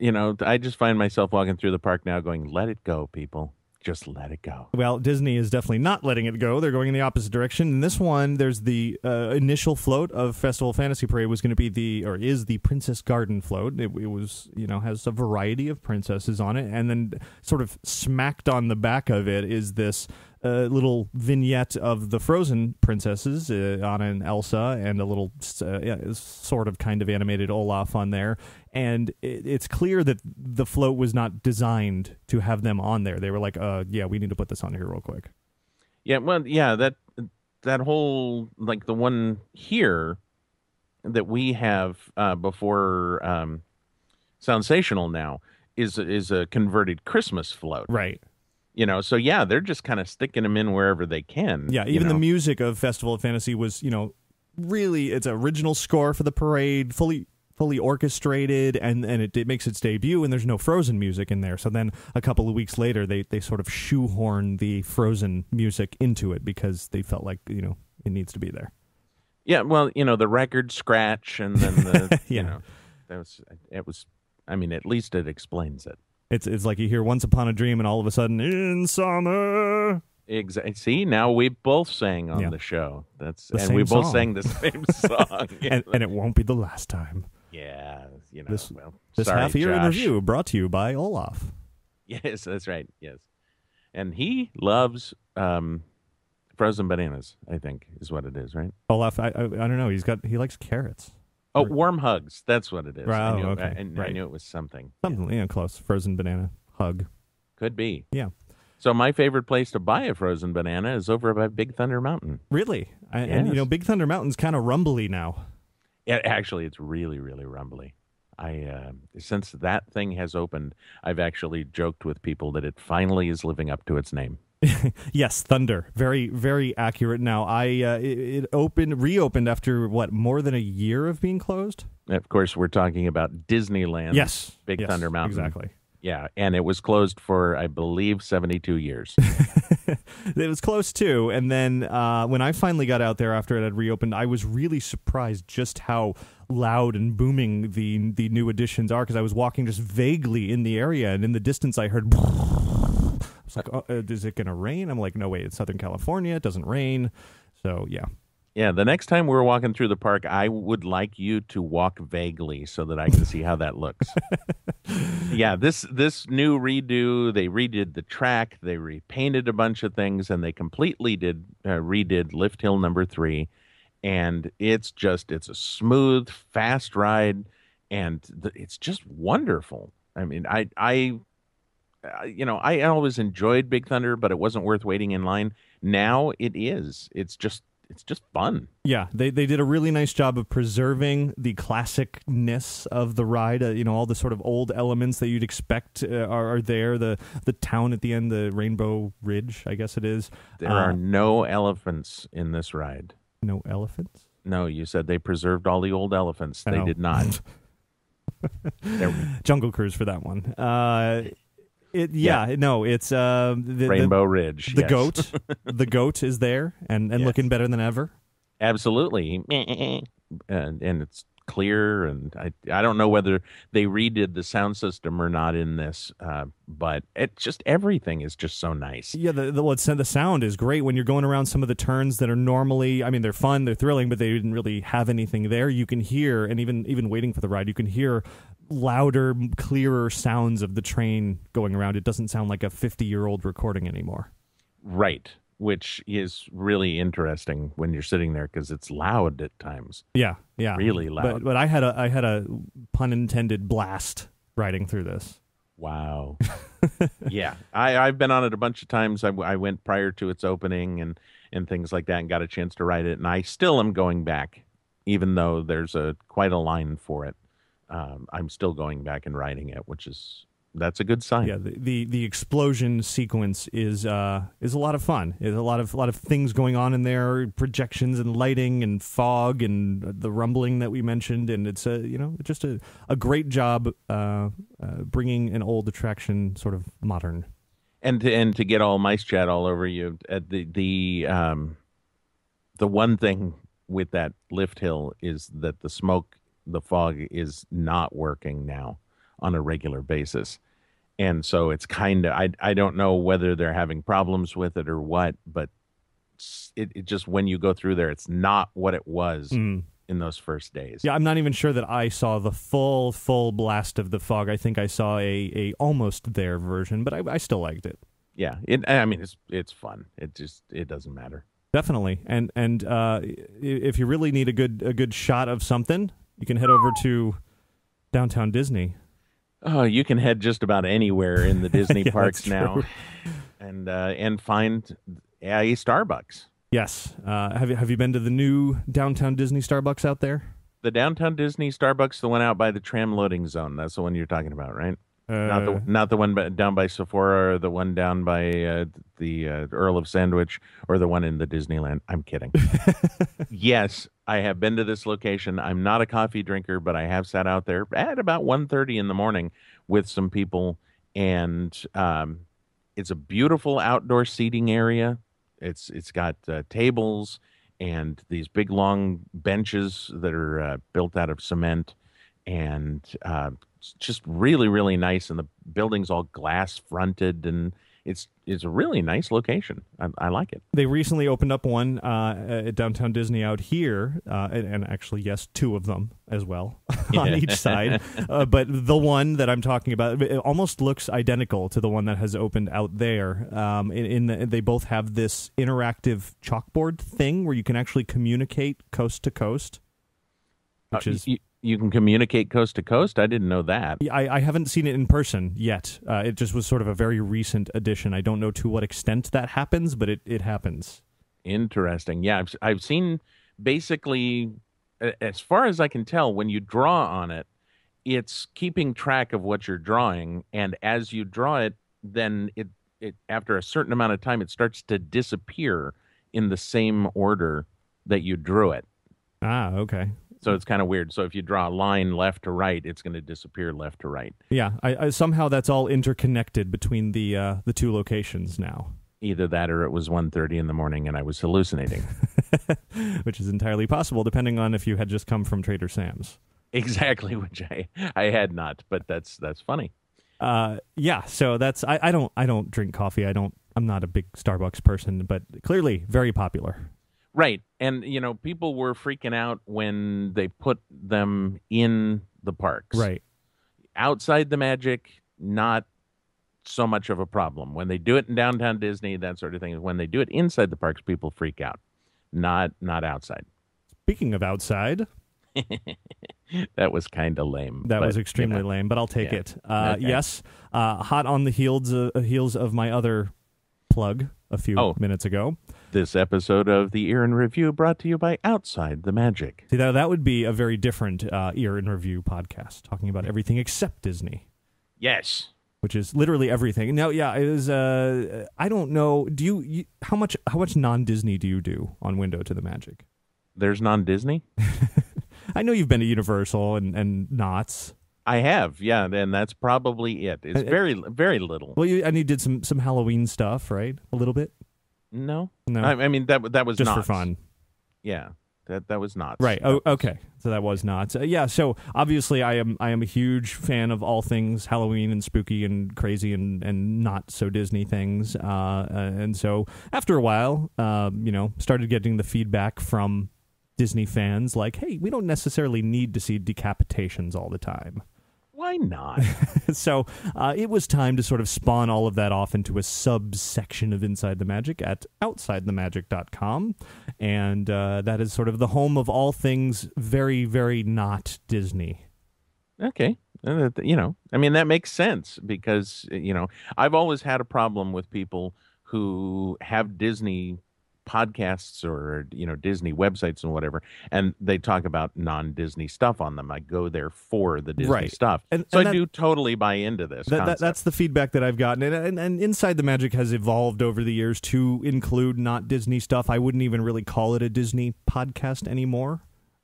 find myself walking through the park now going, let it go, people. Just let it go. Well, Disney is definitely not letting it go. They're going in the opposite direction. In this one, there's the initial float of Festival Fantasy Parade was going to be is the Princess Garden float. It was, has a variety of princesses on it. And then sort of smacked on the back of it is this little vignette of the Frozen princesses, Anna and Elsa, and a little sort of kind of animated Olaf on there. And it's clear that the float was not designed to have them on there. They were like, we need to put this on here real quick. Yeah, well, yeah, that whole, like the one here that we have before Sensational now is a converted Christmas float. Right. So yeah, they're just kind of sticking them in wherever they can. Yeah, even the music of Festival of Fantasy was, really, it's an original score for the parade, fully orchestrated, and it makes its debut, and there's no Frozen music in there. So then a couple of weeks later, they sort of shoehorn the Frozen music into it because they felt like, it needs to be there. Yeah, well, the record scratch, and then the, yeah. It was, I mean, at least it explains it. It's like you hear Once Upon a Dream, and all of a sudden, in summer. Exactly. See, now we both sang on the show. And we both sang the same song. and it won't be the last time. Yeah, This sorry, half year in Josh. review brought to you by Olaf. Yes, that's right. Yes, and he loves frozen bananas. I think is what it is, right? Olaf, I don't know. He likes carrots. Oh, warm hugs. That's what it is. Right, I knew, okay. I knew it was something. Something, close. Frozen banana hug. Could be. Yeah. So my favorite place to buy a frozen banana is over by Big Thunder Mountain. Really? Yes. And Big Thunder Mountain's kind of rumbly now. Yeah, actually, it's really, really rumbly. Since that thing has opened, I've actually joked with people that it finally is living up to its name. Yes, Thunder. Very, very accurate. Now, it reopened after more than a year of being closed? Of course, we're talking about Disneyland. Yes, Big Thunder Mountain. Exactly. Yeah, and it was closed for, I believe, 72 years. It was close too. And then when I finally got out there after it had reopened, I was really surprised just how loud and booming the new additions are, because I was walking just vaguely in the area, and in the distance I heard. I was like, oh, is it going to rain? I'm like, no, wait, it's Southern California. It doesn't rain. So, yeah. Yeah, the next time we're walking through the park, I would like you to walk vaguely so that I can see how that looks. Yeah, this new redo, they redid the track, they repainted a bunch of things, and they completely redid Lift Hill number 3. And it's a smooth, fast ride, and it's just wonderful. I mean, I always enjoyed Big Thunder, but it wasn't worth waiting in line. Now it is. It's just fun. Yeah, they did a really nice job of preserving the classicness of the ride. All the sort of old elements that you'd expect are there. The town at the end, the Rainbow Ridge, I guess it is. There are no elephants in this ride. No elephants? No, you said they preserved all the old elephants. They did not. Jungle Cruise for that one. It's Rainbow Ridge. The goat. The goat is there and Yes. looking better than ever. Absolutely. And it's clear, and I don't know whether they redid the sound system or not in this, but everything is just so nice. Yeah, the sound is great when you're going around some of the turns that are normally, I mean, they're fun, they're thrilling, but they didn't really have anything there. You can hear, and even waiting for the ride, you can hear louder, clearer sounds of the train going around. It doesn't sound like a 50-year-old recording anymore. Right, which is really interesting when you're sitting there because it's loud at times. Yeah, really loud. But I had a pun intended blast riding through this. Wow. Yeah, I've been on it a bunch of times. I went prior to its opening and things like that, and got a chance to ride it. And I still am going back, even though there's quite a line for it. I'm still going back and riding it, that's a good sign. Yeah, the explosion sequence is a lot of fun. There's a lot of things going on in there, projections and lighting and fog and the rumbling that we mentioned, and it's just a great job bringing an old attraction sort of modern. And to get all mice chat all over you, the one thing with that lift hill is that the fog is not working now on a regular basis. And so it's kind of, I don't know whether they're having problems with it or what, but it just, when you go through there, it's not what it was in those first days. Yeah, I'm not even sure that I saw the full blast of the fog. I think I saw a almost there version, but I still liked it. Yeah, it's fun. It doesn't matter. Definitely. And if you really need a good shot of something, you can head over to Downtown Disney. Oh, you can head just about anywhere in the Disney Yeah, parks that's now, true. and find a Starbucks. Yes. Have you been to the new Downtown Disney Starbucks out there? the downtown Disney Starbucks, the one out by the tram loading zone. That's the one you're talking about, right? Not the one down by Sephora, or the one down by the Earl of Sandwich, or the one in the Disneyland. I'm kidding. Yes, I have been to this location. I'm not a coffee drinker, but I have sat out there at about 1:30 in the morning with some people, and it's a beautiful outdoor seating area. It's got tables and these big long benches that are built out of cement, and it's just really, really nice. And the building's all glass fronted, and it's a really nice location. I like it. They recently opened up one at Downtown Disney out here, and actually, yes, two of them as well on each side. But the one that I'm talking about, it almost looks identical to the one that has opened out there. They both have this interactive chalkboard thing where you can actually communicate coast to coast, which is... You can communicate coast to coast? I didn't know that. I haven't seen it in person yet. It just was sort of a very recent addition. I don't know to what extent that happens, but it happens. Interesting. Yeah, I've seen basically, as far as I can tell, when you draw on it, it's keeping track of what you're drawing. And as you draw it, then it after a certain amount of time, it starts to disappear in the same order that you drew it. Ah, okay. So it's kind of weird. So if you draw a line left to right, it's going to disappear left to right. Yeah, I somehow that's all interconnected between the two locations now. Either that, or it was 1:30 in the morning and I was hallucinating. Which is entirely possible, depending on if you had just come from Trader Sam's. Exactly, which I had not, but that's funny. Yeah. So that's I don't drink coffee. I'm not a big Starbucks person, but clearly very popular. Right. And, people were freaking out when they put them in the parks. Right. Outside the Magic, not so much of a problem. When they do it in downtown Disney, that sort of thing. When they do it inside the parks, people freak out. Not outside. Speaking of outside... That was kind of lame. That was extremely lame, but I'll take it. Okay. Yes. Hot on the heels of my other plug a few minutes ago. This episode of the Ear in Review brought to you by Outside the Magic. See, that would be a very different Ear in Review podcast, talking about everything except Disney. Yes. Which is literally everything. Now, yeah, it was, I don't know, do you how much non-Disney do you do on Window to the Magic? There's non-Disney? I know you've been to Universal and Knott's. I have, yeah, and that's probably it. It's very, very little. Well, you did some Halloween stuff, right? A little bit? No. I mean, that was just Knott's. for fun. Yeah, that was Knott's. Right. Oh, okay. So that was Knott's. Yeah. So obviously, I am a huge fan of all things Halloween and spooky and crazy and not so Disney things. And so after a while, started getting the feedback from Disney fans like, hey, we don't necessarily need to see decapitations all the time. Why not? So it was time to sort of spawn all of that off into a subsection of Inside the Magic at OutsideTheMagic.com. And that is sort of the home of all things very, very not Disney. Okay. I mean, that makes sense because, I've always had a problem with people who have Disney podcasts or Disney websites and whatever, and they talk about non-Disney stuff on them. I go there for the Disney stuff, so I do totally buy into this. That's the feedback that I've gotten, and Inside the Magic has evolved over the years to include not Disney stuff. I wouldn't even really call it a Disney podcast anymore,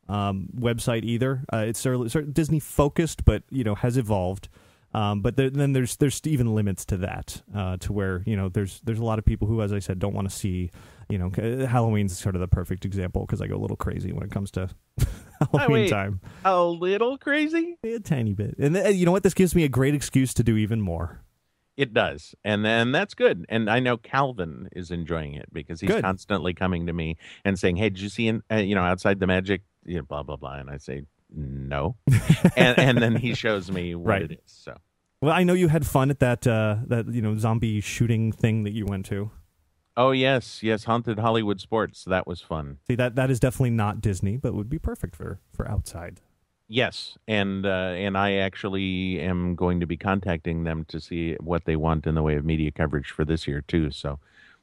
website either. It's certainly Disney focused, but has evolved. But then there's even limits to that, to where there's a lot of people who, as I said, don't want to see. Halloween's sort of the perfect example because I go a little crazy when it comes to Halloween time. A little crazy, a tiny bit, and you know what? This gives me a great excuse to do even more. It does, and then that's good. And I know Calvin is enjoying it because he's constantly coming to me and saying, "Hey, did you see Outside the Magic? Blah blah blah," and I say, no, and then he shows me what it is. So, well, I know you had fun at that zombie shooting thing that you went to. Oh yes, Haunted Hollywood Sports. That was fun. See, that is definitely not Disney, but would be perfect for Outside. Yes, and I actually am going to be contacting them to see what they want in the way of media coverage for this year too. So.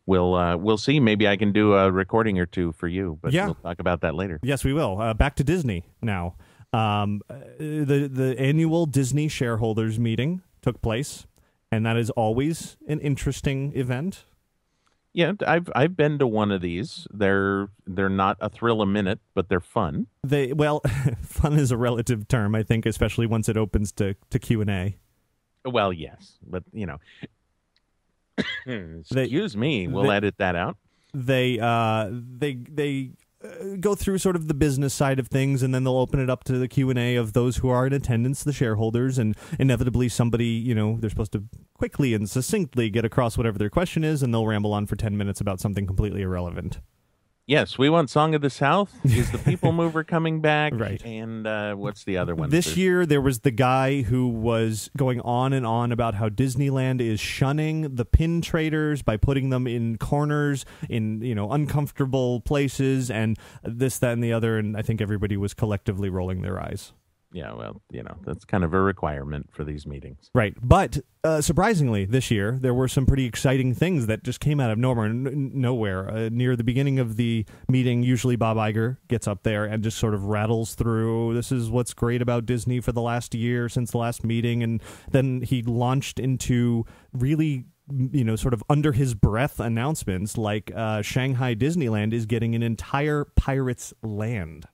We'll see. Maybe I can do a recording or two for you, but we'll talk about that later. Yes, we will. Back to Disney now. The annual Disney shareholders meeting took place, and that is always an interesting event. Yeah, I've been to one of these. They're not a thrill a minute, but they're fun. Fun is a relative term, I think, especially once it opens to Q&A. Well, yes, but excuse me, we'll edit that out. They go through sort of the business side of things, and then they'll open it up to the Q&A of those who are in attendance, the shareholders, and inevitably somebody, they're supposed to quickly and succinctly get across whatever their question is, and they'll ramble on for 10 minutes about something completely irrelevant. Yes, we want Song of the South. Is the People Mover coming back? Right. And what's the other one? This year, there was the guy who was going on and on about how Disneyland is shunning the pin traders by putting them in corners, in uncomfortable places, and this, that, and the other. And I think everybody was collectively rolling their eyes. Yeah, well, that's kind of a requirement for these meetings. Right. But surprisingly, this year, there were some pretty exciting things that just came out of nowhere. Near the beginning of the meeting, usually Bob Iger gets up there and just sort of rattles through, this is what's great about Disney for the last year since the last meeting. And then he launched into really sort of under his breath announcements like Shanghai Disneyland is getting an entire Pirates land.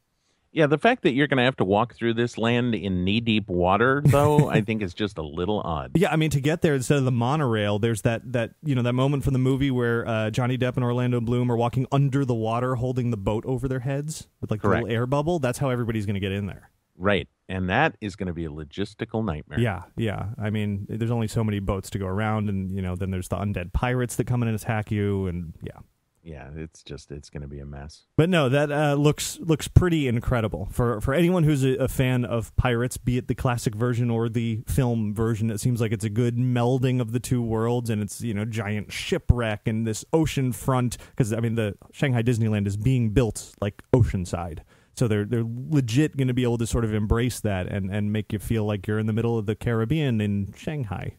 Yeah, the fact that you're going to have to walk through this land in knee-deep water, though, I think is just a little odd. Yeah, I mean, to get there, instead of the monorail, there's that moment from the movie where Johnny Depp and Orlando Bloom are walking under the water holding the boat over their heads with like the little air bubble. That's how everybody's going to get in there. Right, and that is going to be a logistical nightmare. Yeah. I mean, there's only so many boats to go around, and, then there's the undead pirates that come in and attack you, and yeah. Yeah, it's going to be a mess. But no, that looks pretty incredible. For anyone who's a fan of pirates, be it the classic version or the film version, it seems like it's a good melding of the two worlds, and it's, giant shipwreck and this ocean front, because, I mean, the Shanghai Disneyland is being built like oceanside. So they're legit going to be able to sort of embrace that and make you feel like you're in the middle of the Caribbean in Shanghai.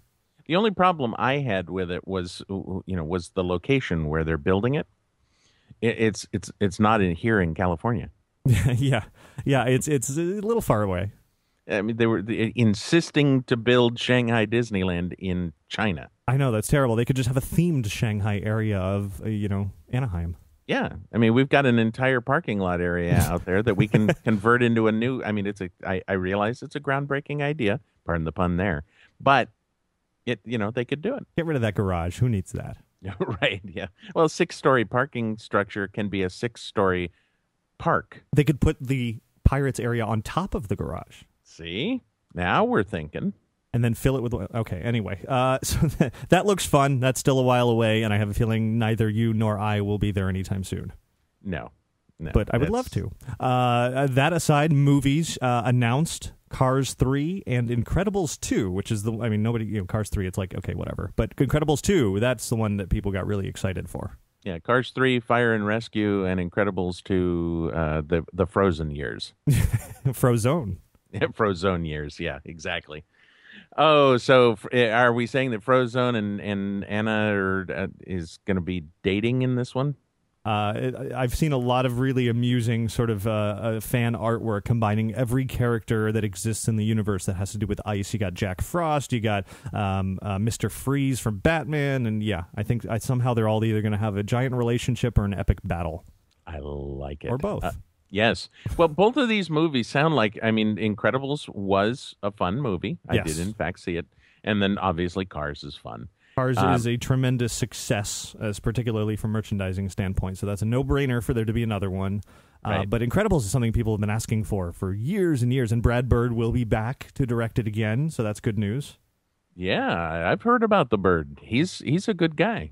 The only problem I had with it was the location where they're building it. It's not here in California. yeah, it's a little far away. I mean, they were insisting to build Shanghai Disneyland in China. I know, that's terrible. They could just have a themed Shanghai area of Anaheim. Yeah, I mean, we've got an entire parking lot area out there that we can convert into a new. I mean, I realize it's a groundbreaking idea. Pardon the pun there, but they could do it. Get rid of that garage. Who needs that? Right, yeah. Well, a 6-story parking structure can be a 6-story park. They could put the Pirates area on top of the garage. See? Now we're thinking. And then fill it with... Okay, anyway. So that looks fun. That's still a while away, and I have a feeling neither you nor I will be there anytime soon. No. But I would love to. That aside, movies announced... Cars 3 and Incredibles 2, which is nobody, Cars 3, it's like, okay, whatever. But Incredibles 2, that's the one that people got really excited for. Yeah, Cars 3, Fire and Rescue, and Incredibles 2, the Frozen years. Frozone. Yeah, Frozone years, yeah, exactly. Oh, so are we saying that Frozone and Anna is going to be dating in this one? I've seen a lot of really amusing sort of fan artwork combining every character that exists in the universe that has to do with ice. You got Jack Frost, you got Mr. Freeze from Batman, and yeah, I think somehow they're all either going to have a giant relationship or an epic battle. I like it. Or both. Yes. Well, both of these movies sound like, Incredibles was a fun movie. I did, in fact, see it. And then, obviously, Cars is fun. Cars is a tremendous success, particularly from merchandising standpoint. So that's a no-brainer for there to be another one. Right. But Incredibles is something people have been asking for years and years. And Brad Bird will be back to direct it again. So that's good news. Yeah, I've heard about the Bird. He's a good guy.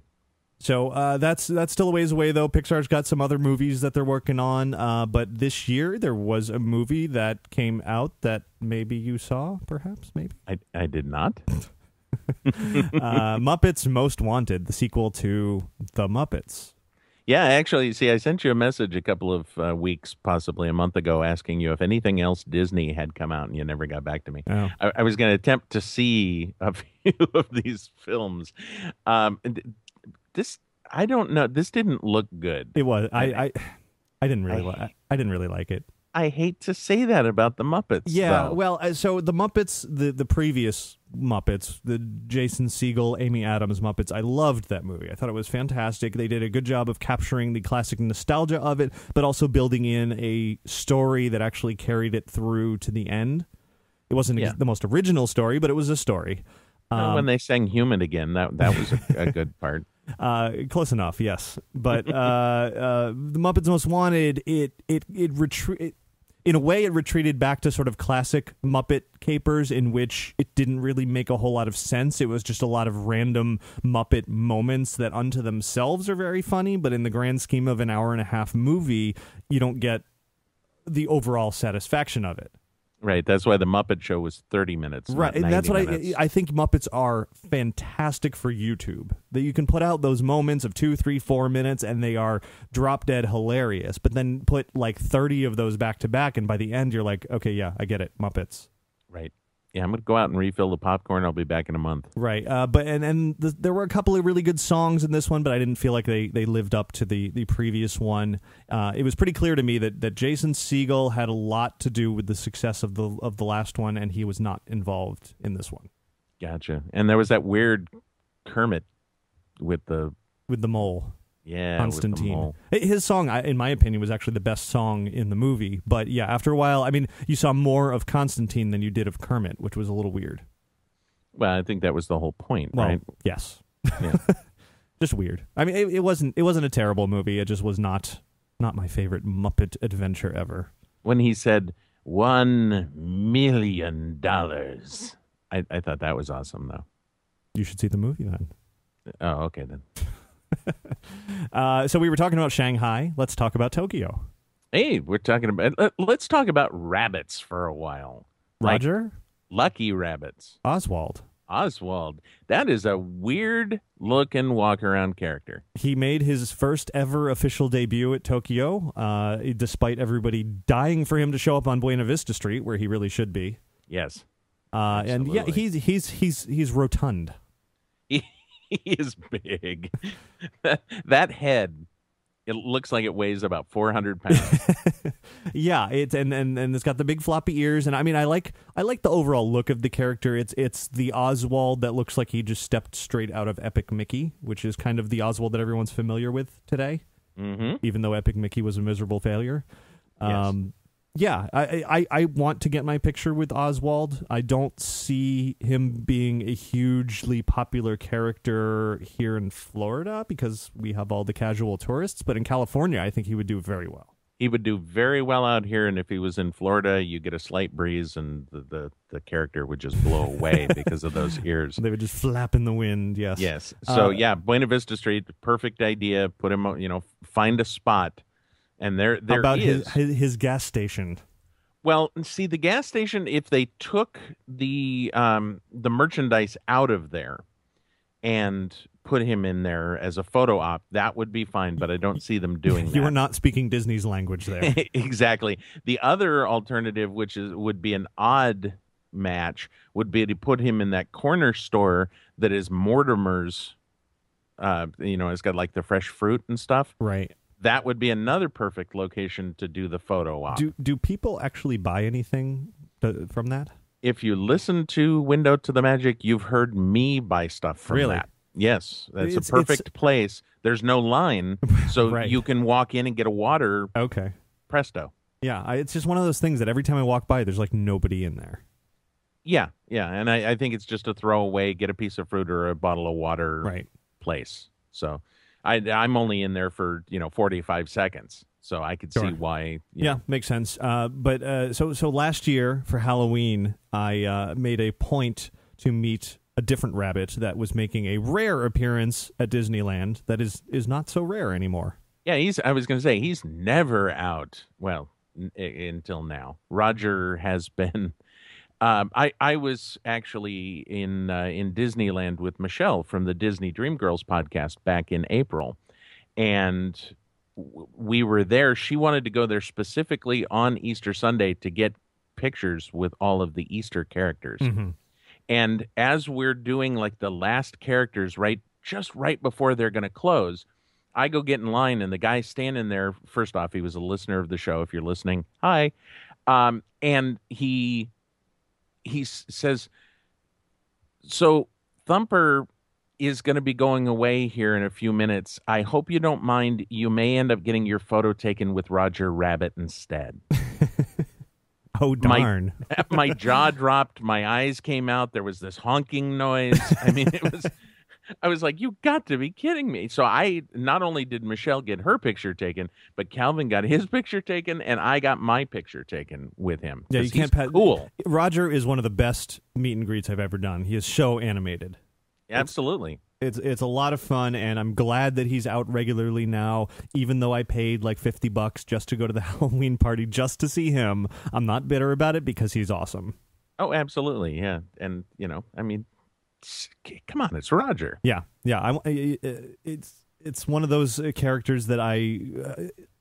So that's still a ways away, though. Pixar's got some other movies that they're working on. But this year, there was a movie that came out that maybe you saw, perhaps, maybe? I did not. Muppets Most Wanted, the sequel to The Muppets. Yeah, actually, see, I sent you a message a couple of weeks, possibly a month ago, asking you if anything else Disney had come out, and you never got back to me. Oh. I was going to attempt to see a few of these films. I don't know. This didn't look good. It was. I didn't really like it. I hate to say that about the Muppets. Yeah, though. well, so the Muppets, the previous Muppets, the Jason Segel, Amy Adams Muppets, I loved that movie. I thought it was fantastic. They did a good job of capturing the classic nostalgia of it, but also building in a story that actually carried it through to the end. It wasn't the most original story, but it was a story. When they sang "Human" again, that was a good part. Close enough, yes. But the Muppets Most Wanted, in a way, it retreated back to sort of classic Muppet capers, in which it didn't really make a whole lot of sense. It was just a lot of random Muppet moments that unto themselves are very funny, but in the grand scheme of an hour-and-a-half movie, you don't get the overall satisfaction of it. Right, that's why the Muppet Show was 30 minutes. Right, and that's what I think Muppets are fantastic for YouTube. That you can put out those moments of 2, 3, 4 minutes, and they are drop dead hilarious. But then put like 30 of those back to back, and by the end, you're like, okay, yeah, I get it, Muppets. Right. Yeah, I'm going to go out and refill the popcorn. I'll be back in a month. Right. There were a couple of really good songs in this one, but I didn't feel like they lived up to the previous one. It was pretty clear to me that Jason Segel had a lot to do with the success of the last one, and he was not involved in this one. Gotcha. And there was that weird Kermit with the mole. Yeah, Constantine. His song, in my opinion, was actually the best song in the movie. But yeah, after a while, I mean, you saw more of Constantine than you did of Kermit, which was a little weird. Well, I think that was the whole point, right? Yes. Yeah. Just weird. I mean, it wasn't a terrible movie. It just was not my favorite Muppet adventure ever. When he said $1 million, I thought that was awesome, though. You should see the movie then. Oh, okay then. So we were talking about Shanghai. Let's talk about Tokyo. Hey, let's talk about rabbits for a while. Roger? Like lucky rabbits. Oswald. That is a weird looking walk around character. He made his first ever official debut at Tokyo, despite everybody dying for him to show up on Buena Vista Street, where he really should be. Yes. And yeah, he's rotund. He is big. That head, it looks like it weighs about 400 pounds. Yeah, and it's got the big floppy ears, and I mean, I like the overall look of the character. It's the Oswald that looks like he just stepped straight out of Epic Mickey, which is kind of the Oswald that everyone's familiar with today. Mm-hmm. Even though Epic Mickey was a miserable failure. Yes. Yeah, I want to get my picture with Oswald. I don't see him being a hugely popular character here in Florida because we have all the casual tourists, but in California, I think he would do very well. He would do very well out here, and if he was in Florida, you get a slight breeze, and the character would just blow away because of those ears. They would just flap in the wind, yes. Yes. So, Buena Vista Street, perfect idea. Put him, find a spot. And there about is his gas station. Well, see, the gas station, if they took the merchandise out of there and put him in there as a photo op, that would be fine. But I don't see them doing that. You are not speaking Disney's language there. Exactly. The other alternative, would be an odd match, would be to put him in that corner store that is Mortimer's. It's got like the fresh fruit and stuff. Right. That would be another perfect location to do the photo op. Do people actually buy anything from that? If you listen to Window to the Magic, you've heard me buy stuff from that. Yes, that's a perfect place. There's no line, so right. You can walk in and get a water. Okay. Presto. Yeah, it's just one of those things that every time I walk by, there's like nobody in there. Yeah, and I think it's just a throwaway, get a piece of fruit or a bottle of water place. So I'm only in there for 45 seconds, so I could see why. Yeah, makes sense. But so last year for Halloween, I made a point to meet a different rabbit that was making a rare appearance at Disneyland. That is not so rare anymore. Yeah, I was going to say he's never out. Well, until now, Roger has been. I was actually in Disneyland with Michelle from the Disney Dreamgirls podcast back in April, and we were there. She wanted to go there specifically on Easter Sunday to get pictures with all of the Easter characters. Mm-hmm. And as we're doing like the last characters, just right before they're going to close, I go get in line, and the guy standing there, first off, he was a listener of the show. If you're listening, hi. And says, so Thumper is going to be going away here in a few minutes. I hope you don't mind. You may end up getting your photo taken with Roger Rabbit instead. Oh, darn. My jaw dropped. My eyes came out. There was this honking noise. I mean, I was like, you got to be kidding me. So I not only did Michelle get her picture taken, but Calvin got his picture taken, and I got my picture taken with him. Yeah, you can't cool. Roger is one of the best meet and greets I've ever done. He is so animated. Absolutely. It's a lot of fun, and I'm glad that he's out regularly now, even though I paid like $50 just to go to the Halloween party just to see him. I'm not bitter about it because he's awesome. Oh, absolutely, yeah. And, I mean, come on, it's Roger. Yeah. It's one of those characters that I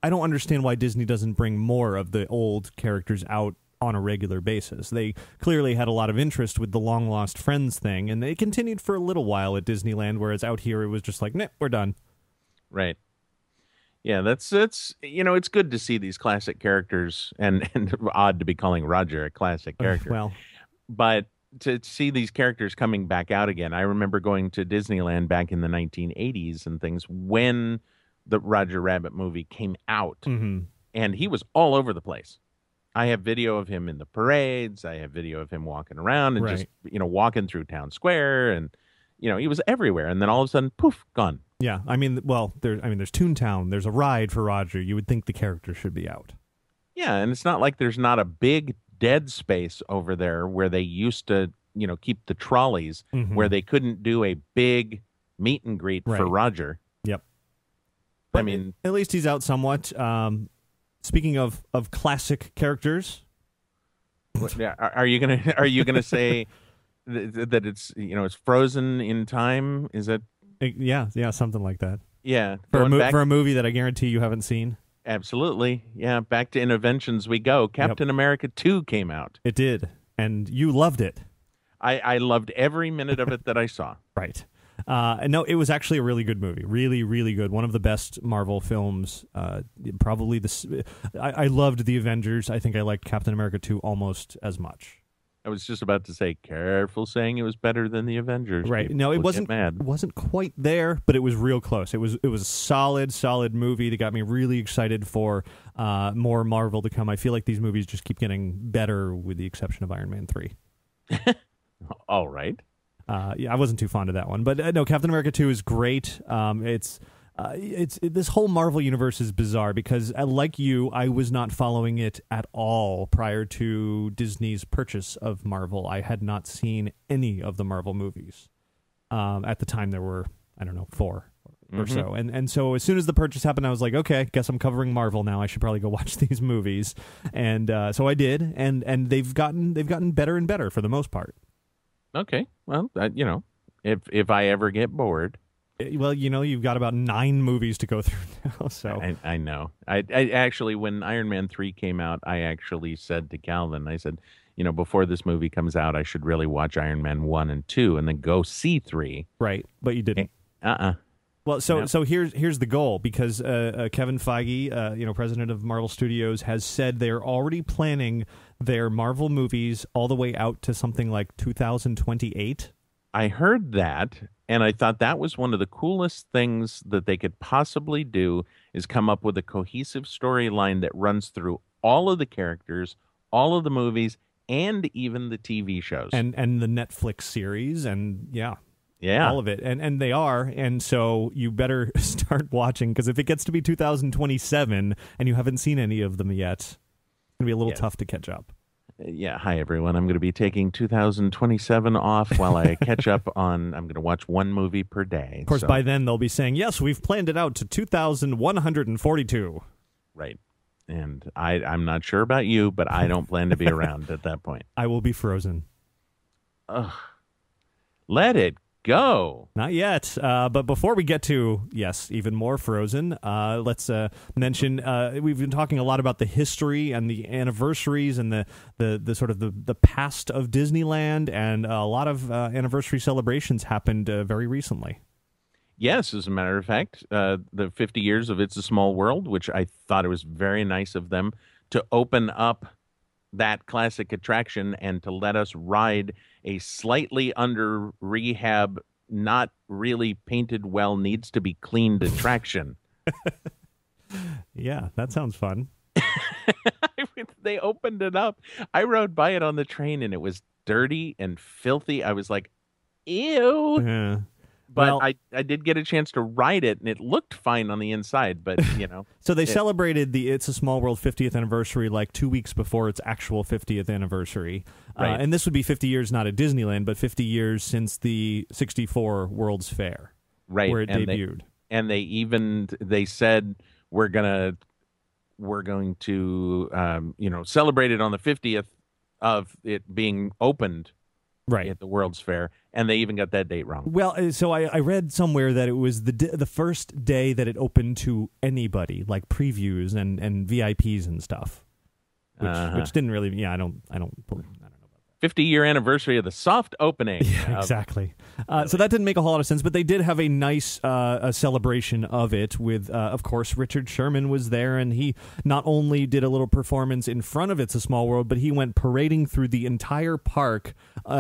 don't understand why Disney doesn't bring more of the old characters out on a regular basis. They clearly had a lot of interest with the Long Lost Friends thing, and they continued for a little while at Disneyland, whereas out here it was just like, nah, we're done. Right. Yeah, it's good to see these classic characters, and odd to be calling Roger a classic character. Well, but to see these characters coming back out again. I remember going to Disneyland back in the 1980s and things when the Roger Rabbit movie came out, and he was all over the place. I have video of him in the parades. I have video of him walking around and just, walking through town square, and, he was everywhere. And then all of a sudden, poof, gone. Yeah. I mean, there's Toontown. There's a ride for Roger. You would think the character should be out. Yeah. And it's not like there's not a big dead space over there where they used to, keep the trolleys where they couldn't do a big meet and greet for Roger. Yep. But I mean, at least he's out somewhat. Speaking of classic characters, are you gonna say that it's it's frozen in time? Is it? Yeah, something like that. Yeah, for a movie that I guarantee you haven't seen. Absolutely, yeah. Back to Interventions we go. Captain America 2 came out. It did, and you loved it. I loved every minute of it that I saw. Right. No, it was actually a really good movie. Really, really good. One of the best Marvel films. Probably I loved the Avengers. I think I liked Captain America 2 almost as much. I was just about to say, careful saying it was better than the Avengers. Right. People no, it wasn't mad. It wasn't quite there, but it was real close. It was a solid movie that got me really excited for more Marvel to come. I feel like these movies just keep getting better with the exception of Iron Man 3. All right. Yeah, I wasn't too fond of that one, but no, Captain America 2 is great. It's this whole Marvel universe is bizarre because, like you, I was not following it at all prior to Disney's purchase of Marvel. I had not seen any of the Marvel movies. At the time, there were, I don't know, 4 or so, and so as soon as the purchase happened, I was like, okay, guess I'm covering Marvel now. I should probably go watch these movies, and so I did, and they've gotten better and better for the most part. Okay, well, if I ever get bored. Well, you've got about 9 movies to go through now, so. I know. I actually, when Iron Man 3 came out, I actually said to Calvin, I said, before this movie comes out, I should really watch Iron Man 1 and 2 and then go see 3. Right, but you didn't. Well, so here's the goal, because Kevin Feige, president of Marvel Studios, has said they're already planning their Marvel movies all the way out to something like 2028. I heard that, and I thought that was one of the coolest things that they could possibly do, is come up with a cohesive storyline that runs through all of the characters, all of the movies, and even the TV shows. And the Netflix series, and yeah, all of it. And they are, and so you better start watching, because if it gets to be 2027 and you haven't seen any of them yet, it's going to be a little tough to catch up. Yeah, hi everyone. I'm going to be taking 2027 off while I catch up on. I'm going to watch one movie per day. Of course, by then they'll be saying, yes, we've planned it out to 2,142. Right. And I'm not sure about you, but I don't plan to be around at that point. I will be frozen. Ugh. Let it go. Not yet. But before we get to, yes, even more Frozen, let's mention we've been talking a lot about the history and the anniversaries and the sort of the past of Disneyland, and a lot of anniversary celebrations happened very recently. Yes, as a matter of fact, the 50 years of It's a Small World, which I thought it was very nice of them to open up that classic attraction and to let us ride a slightly under rehab, not really painted well, needs to be cleaned attraction. Yeah, that sounds fun. They opened it up. I rode by it on the train and it was dirty and filthy. I was like, ew. Yeah. But Well, I did get a chance to ride it, and it looked fine on the inside. But so they celebrated the It's a Small World 50th anniversary like 2 weeks before its actual 50th anniversary. Right. And this would be 50 years not at Disneyland, but 50 years since the 64 World's Fair, right, where it and debuted. they said we're going to celebrate it on the 50th of it being opened Right. at the World's Fair, and they even got that date wrong. Well, so I read somewhere that it was the first day that it opened to anybody, like previews and VIPs and stuff, which didn't really. Yeah, I don't know about that. 50-year anniversary of the soft opening. Yeah, exactly. So that didn't make a whole lot of sense, but they did have a nice a celebration of it with, of course, Richard Sherman was there, and he not only did a little performance in front of It's a Small World, but he went parading through the entire park,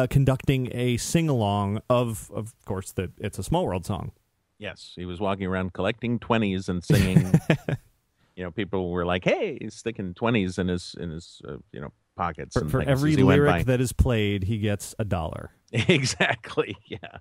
conducting a sing-along of course, the It's a Small World song. Yes, he was walking around collecting 20s and singing. People were like, "Hey, he's sticking 20s in his pockets." For every lyric that is played, he gets $1. Exactly. Yeah.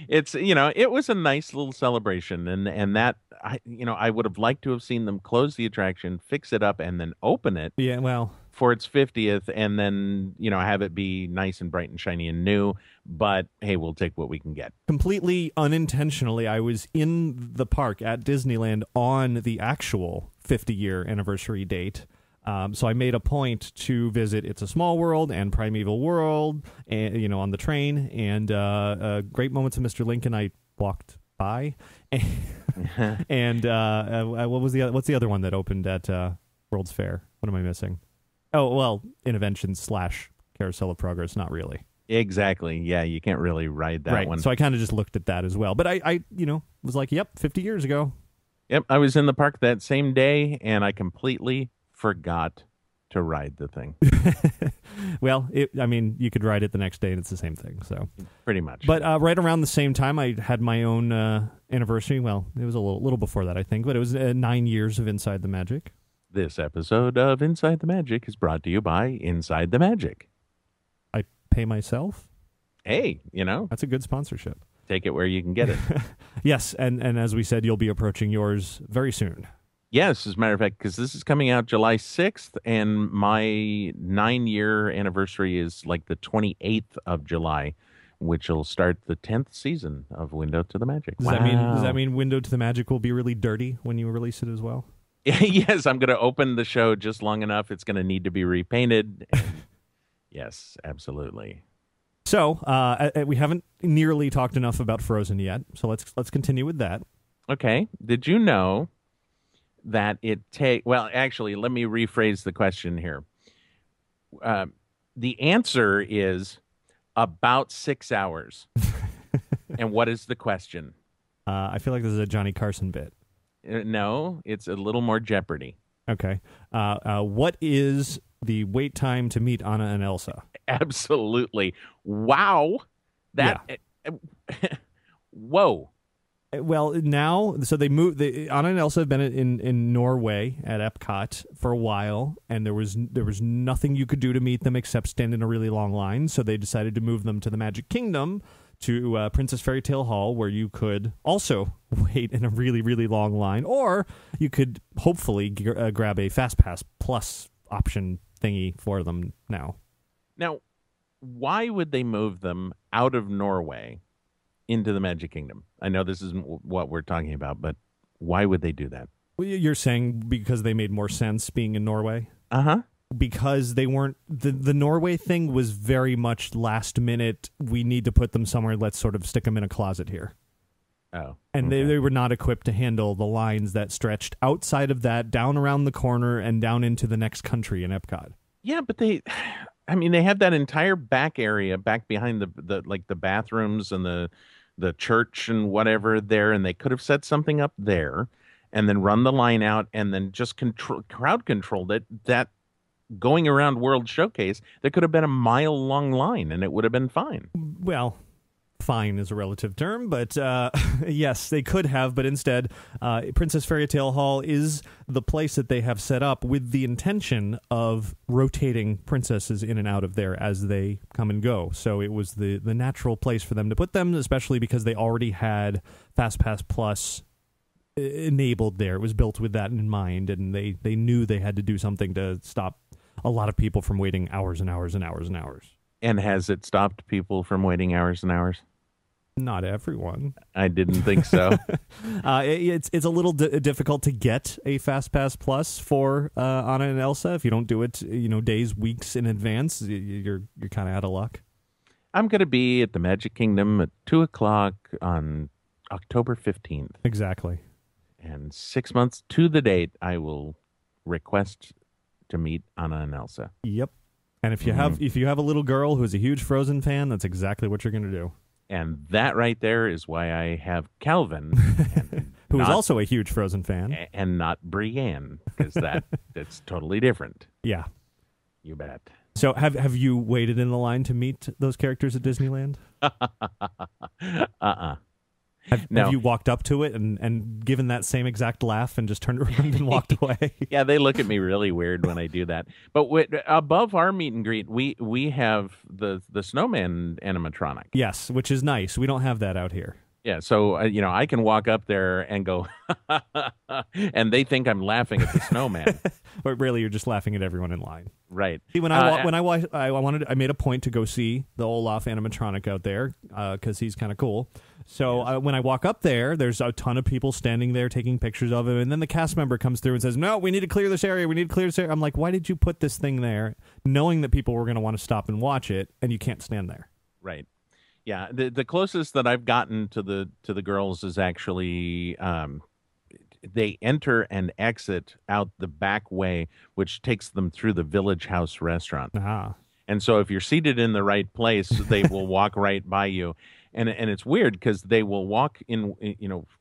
It was a nice little celebration, and that I would have liked to have seen them close the attraction, fix it up, and then open it. Yeah, well, for its 50th, and then have it be nice and bright and shiny and new. But hey, we'll take what we can get. Completely unintentionally, I was in the park at Disneyland on the actual 50-year anniversary date. So I made a point to visit It's a Small World and Primeval World, and on the train. And great moments of Mr. Lincoln I walked by. And what's the other one that opened at World's Fair? What am I missing? Oh, well, Interventions / Carousel of Progress, not really. Exactly. Yeah, you can't really ride that one. So I kind of just looked at that as well. But I was like, yep, 50 years ago. Yep, I was in the park that same day, and I completely forgot to ride the thing. Well, you could ride it the next day, and it's the same thing. So pretty much. But right around the same time, I had my own anniversary. Well, it was a little before that, I think, but it was 9 years of Inside the Magic. This episode of Inside the Magic is brought to you by Inside the Magic. I pay myself? Hey, That's a good sponsorship. Take it where you can get it. Yes, and as we said, you'll be approaching yours very soon. Yes, as a matter of fact, because this is coming out July 6th, and my 9-year anniversary is like the 28th of July, which will start the 10th season of Window to the Magic. Does that mean Window to the Magic will be really dirty when you release it as well? Yes, I'm going to open the show just long enough. It's going to need to be repainted. Yes, absolutely. So we haven't nearly talked enough about Frozen yet, so let's continue with that. Okay. Did you know that well, actually, let me rephrase the question here. The answer is about 6 hours. And what is the question? I feel like this is a Johnny Carson bit. No, it's a little more Jeopardy. Okay. What is the wait time to meet Anna and Elsa? Absolutely. Wow. Whoa. Well, now, so they moved. Anna and Elsa have been in Norway at Epcot for a while, and there was nothing you could do to meet them except stand in a really long line. So they decided to move them to the Magic Kingdom, to Princess Fairy Tale Hall, where you could also wait in a really, really long line, or you could hopefully grab a Fast Pass Plus option thingy for them now. Now, why would they move them out of Norway into the Magic Kingdom? I know this isn't what we're talking about, but why would they do that? Well, you're saying because they made more sense being in Norway? Uh-huh. Because they weren't... The Norway thing was very much last minute, we need to put them somewhere, let's sort of stick them in a closet here. Oh. And okay. they were not equipped to handle the lines that stretched outside of that, down around the corner, and down into the next country in Epcot. Yeah, but they have that entire back area back behind the bathrooms and the the church and whatever there, and they could have set something up there, and then run the line out, and then just crowd controlled it. That going around World Showcase, there could have been a mile-long line, and it would have been fine. Well, fine is a relative term, but yes, they could have, but instead, Princess Fairy Tale Hall is the place that they have set up with the intention of rotating princesses in and out of there as they come and go. So it was the natural place for them to put them, especially because they already had FastPass Plus enabled there. It was built with that in mind, and they knew they had to do something to stop a lot of people from waiting hours and hours and hours and hours. And has it stopped people from waiting hours and hours? Not everyone. I didn't think so. It's a little difficult to get a FastPass Plus for Anna and Elsa. If you don't do it, days, weeks in advance, you're kind of out of luck. I'm going to be at the Magic Kingdom at 2:00 on October 15th. Exactly. And 6 months to the date, I will request to meet Anna and Elsa. Yep. And if you have a little girl who's a huge Frozen fan, that's exactly what you're going to do. And that right there is why I have Calvin, who is also a huge Frozen fan, and not Brienne, because that's totally different. Yeah, you bet. So have you waited in the line to meet those characters at Disneyland? Have you walked up to it and given that same exact laugh and just turned around and walked away? Yeah, they look at me really weird when I do that. But above our meet and greet, we have the snowman animatronic. Yes, which is nice. We don't have that out here. Yeah, so I can walk up there and go, and they think I'm laughing at the snowman. But really, you're just laughing at everyone in line. Right. See, when I made a point to go see the Olaf animatronic out there because he's kind of cool. So yes. When I walk up there, there's a ton of people standing there taking pictures of him, and then the cast member comes through and says, "No, we need to clear this area. We need to clear this area." I'm like, "Why did you put this thing there, knowing that people were going to want to stop and watch it, and you can't stand there?" Right. Yeah, the closest that I've gotten to the girls is actually they enter and exit out the back way, which takes them through the Village House restaurant. Ah. And so if you're seated in the right place, they will walk right by you. And it's weird because they will walk in,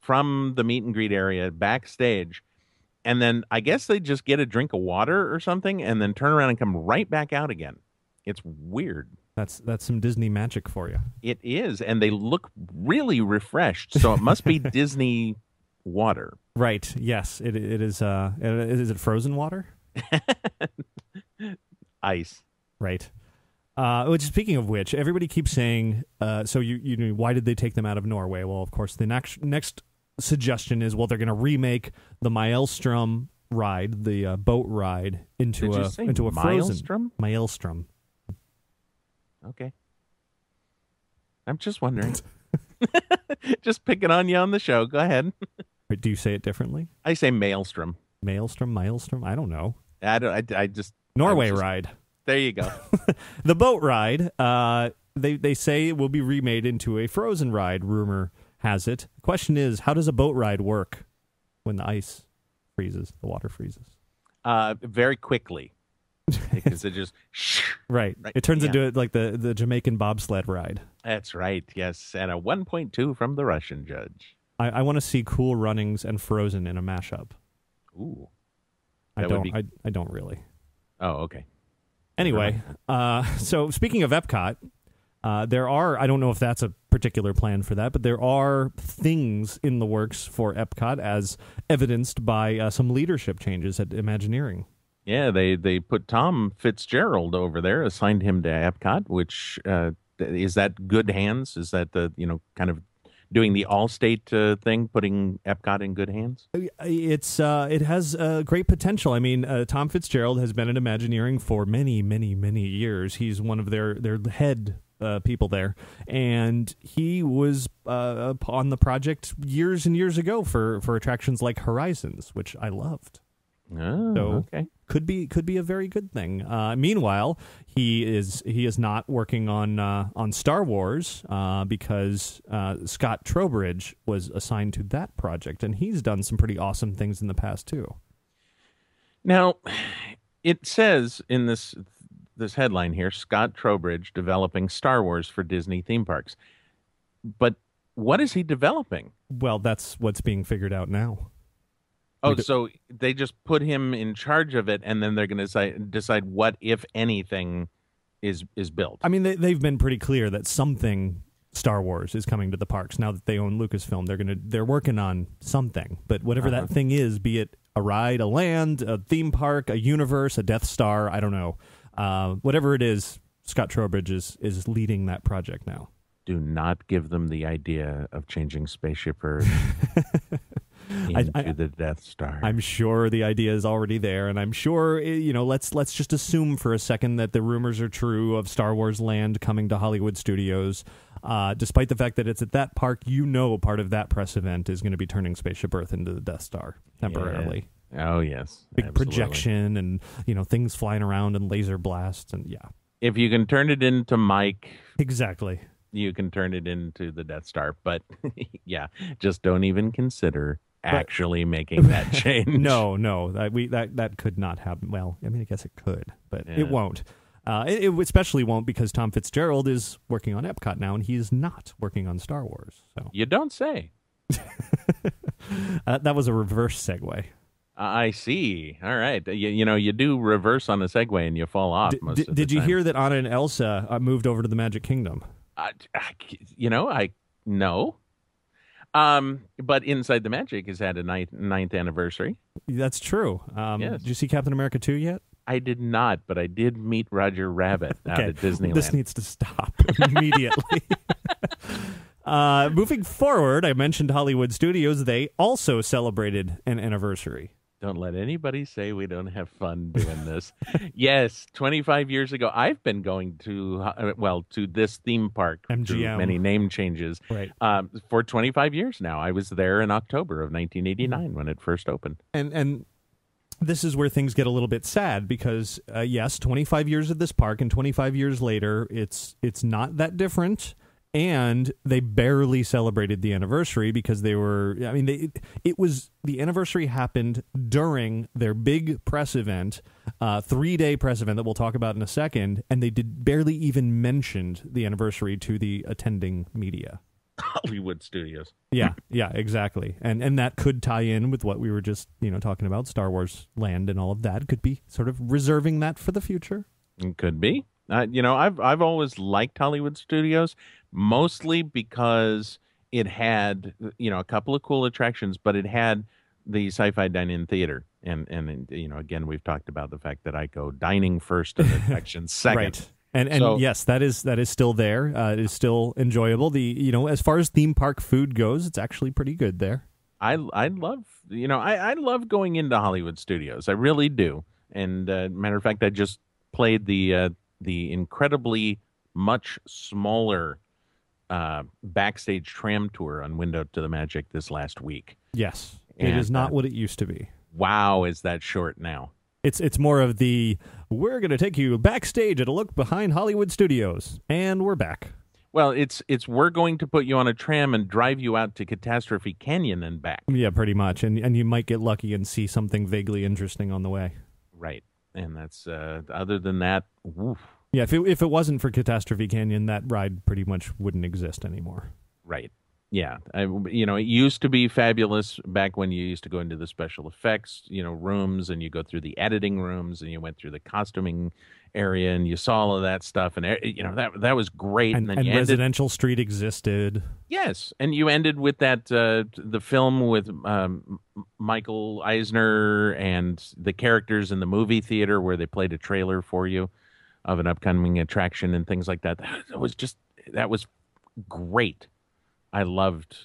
from the meet and greet area backstage, and then I guess they just get a drink of water or something, and then turn around and come right back out again. It's weird. That's some Disney magic for you. It is, and they look really refreshed. So it must be Disney water. Right. Yes. It is. Is it frozen water? Ice. Right. Which, speaking of which, everybody keeps saying, so why did they take them out of Norway? Well, of course, the next suggestion is, well, they're going to remake the Maelstrom ride, the boat ride, into a frozen Maelstrom. Okay. I'm just wondering. Just picking on you on the show. Go ahead. Wait, do you say it differently? I say Maelstrom. Maelstrom? I don't know. I just Norway ride. There you go. The boat ride, they say it will be remade into a frozen ride, rumor has it. The question is, how does a boat ride work when the ice freezes, the water freezes? Very quickly. Because it just... Right. It turns into like the Jamaican bobsled ride. That's right, yes. And a 1.2 from the Russian judge. I want to see Cool Runnings and Frozen in a mashup. Ooh. I don't really. Oh, okay. Anyway, so speaking of Epcot, there are, I don't know if that's a particular plan for that, but there are things in the works for Epcot as evidenced by some leadership changes at Imagineering. Yeah, they put Tom Fitzgerald over there, assigned him to Epcot, which is that good hands? Is that the, kind of doing the Allstate thing, putting Epcot in good hands? It has great potential. I mean, Tom Fitzgerald has been at Imagineering for many, many, many years. He's one of their head people there, and he was on the project years and years ago for attractions like Horizons, which I loved. Oh, so okay. Could be a very good thing. Meanwhile, he is not working on Star Wars because Scott Trowbridge was assigned to that project, and he's done some pretty awesome things in the past too. Now, it says in this headline here, Scott Trowbridge developing Star Wars for Disney theme parks, but What is he developing? Well, that's what's being figured out now. Oh, so they just put him in charge of it, and then they're going to decide what, if anything, is built. I mean, they've been pretty clear that something Star Wars is coming to the parks now that they own Lucasfilm. They're working on something, but whatever that thing is, be it a ride, a land, a theme park, a universe, a Death Star, I don't know. Whatever it is, Scott Trowbridge is leading that project now. Do not give them the idea of changing Spaceship Earth into the Death Star. I'm sure the idea is already there, and I'm sure, let's just assume for a second that the rumors are true of Star Wars Land coming to Hollywood Studios. Despite the fact that it's at that park, part of that press event is going to be turning Spaceship Earth into the Death Star temporarily. Yeah. Oh, yes. Big absolutely. Projection and, things flying around and laser blasts and, yeah. If you can turn it into Mike... Exactly. You can turn it into the Death Star, but yeah, just don't even consider actually making that change. No, that could not happen. Well, I mean, I guess it could, but it won't. It especially won't because Tom Fitzgerald is working on Epcot now, and he is not working on Star Wars. So you don't say. That was a reverse segue. I see. All right. You do reverse on a segue and you fall off most of the time. Did you hear that Anna and Elsa moved over to the Magic Kingdom? No. But Inside the Magic has had a ninth anniversary. That's true. Yes. Did you see Captain America 2 yet? I did not, but I did meet Roger Rabbit out at Disneyland. This needs to stop immediately. Moving forward, I mentioned Hollywood Studios. They also celebrated an anniversary. Don't let anybody say we don't have fun doing this. Yes, 25 years ago, I've been going to this theme park MGM. through many name changes. Right. For 25 years now. I was there in October of 1989 when it first opened. And this is where things get a little bit sad because, yes, 25 years of this park, and 25 years later, it's not that different. And they barely celebrated the anniversary because the anniversary happened during their big press event, 3-day press event that we'll talk about in a second, and they barely even mentioned the anniversary to the attending media. Hollywood Studios. Yeah, exactly. And that could tie in with what we were just, talking about, Star Wars Land and all of that. Could be sort of reserving that for the future. It could be. I've always liked Hollywood Studios, mostly because it had, a couple of cool attractions, but it had the Sci-Fi Dine-In Theater. And again, we've talked about the fact that I go dining first and attractions second. Right. And yes, that is still there. It is still enjoyable. As far as theme park food goes, it's actually pretty good there. I love going into Hollywood Studios. I really do. And matter of fact, I just played the incredibly much smaller backstage tram tour on Window to the Magic this last week. Yes, it is not what it used to be. Wow, is that short now? It's more of we're going to take you backstage at a look behind Hollywood Studios, and we're back. Well, it's we're going to put you on a tram and drive you out to Catastrophe Canyon and back. Yeah, pretty much, and you might get lucky and see something vaguely interesting on the way. Right, and that's other than that, woof. Yeah, if it wasn't for Catastrophe Canyon, that ride pretty much wouldn't exist anymore. Right. Yeah. It used to be fabulous back when you used to go into the special effects, rooms, and you go through the editing rooms, and you went through the costuming area, and you saw all of that stuff, and that was great. And then Residential Street existed. Yes, and you ended with that the film with Michael Eisner and the characters in the movie theater where they played a trailer for you of an upcoming attraction and things like that. That was great. I loved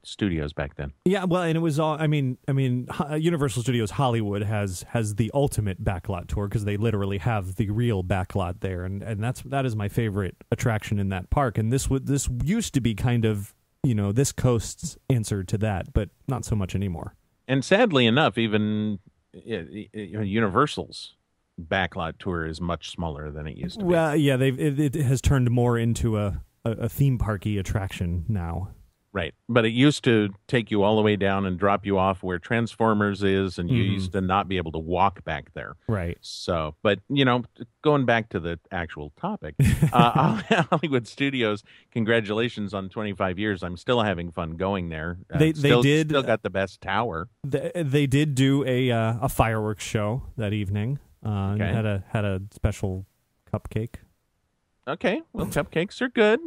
studios back then. Yeah, well, and it was all. I mean, Universal Studios Hollywood has the ultimate backlot tour because they literally have the real backlot there, and that is my favorite attraction in that park. And this used to be kind of this coast's answer to that, but not so much anymore. And sadly enough, even Universal's backlot tour is much smaller than it used to be. Well, yeah, it has turned more into a theme parky attraction now. Right. But it used to take you all the way down and drop you off where Transformers is, and you used to not be able to walk back there. Right. So, but, going back to the actual topic, Hollywood Studios, congratulations on 25 years. I'm still having fun going there. They did still got the best tower. They did do a fireworks show that evening. Okay. Had a special cupcake. Okay, well, cupcakes are good.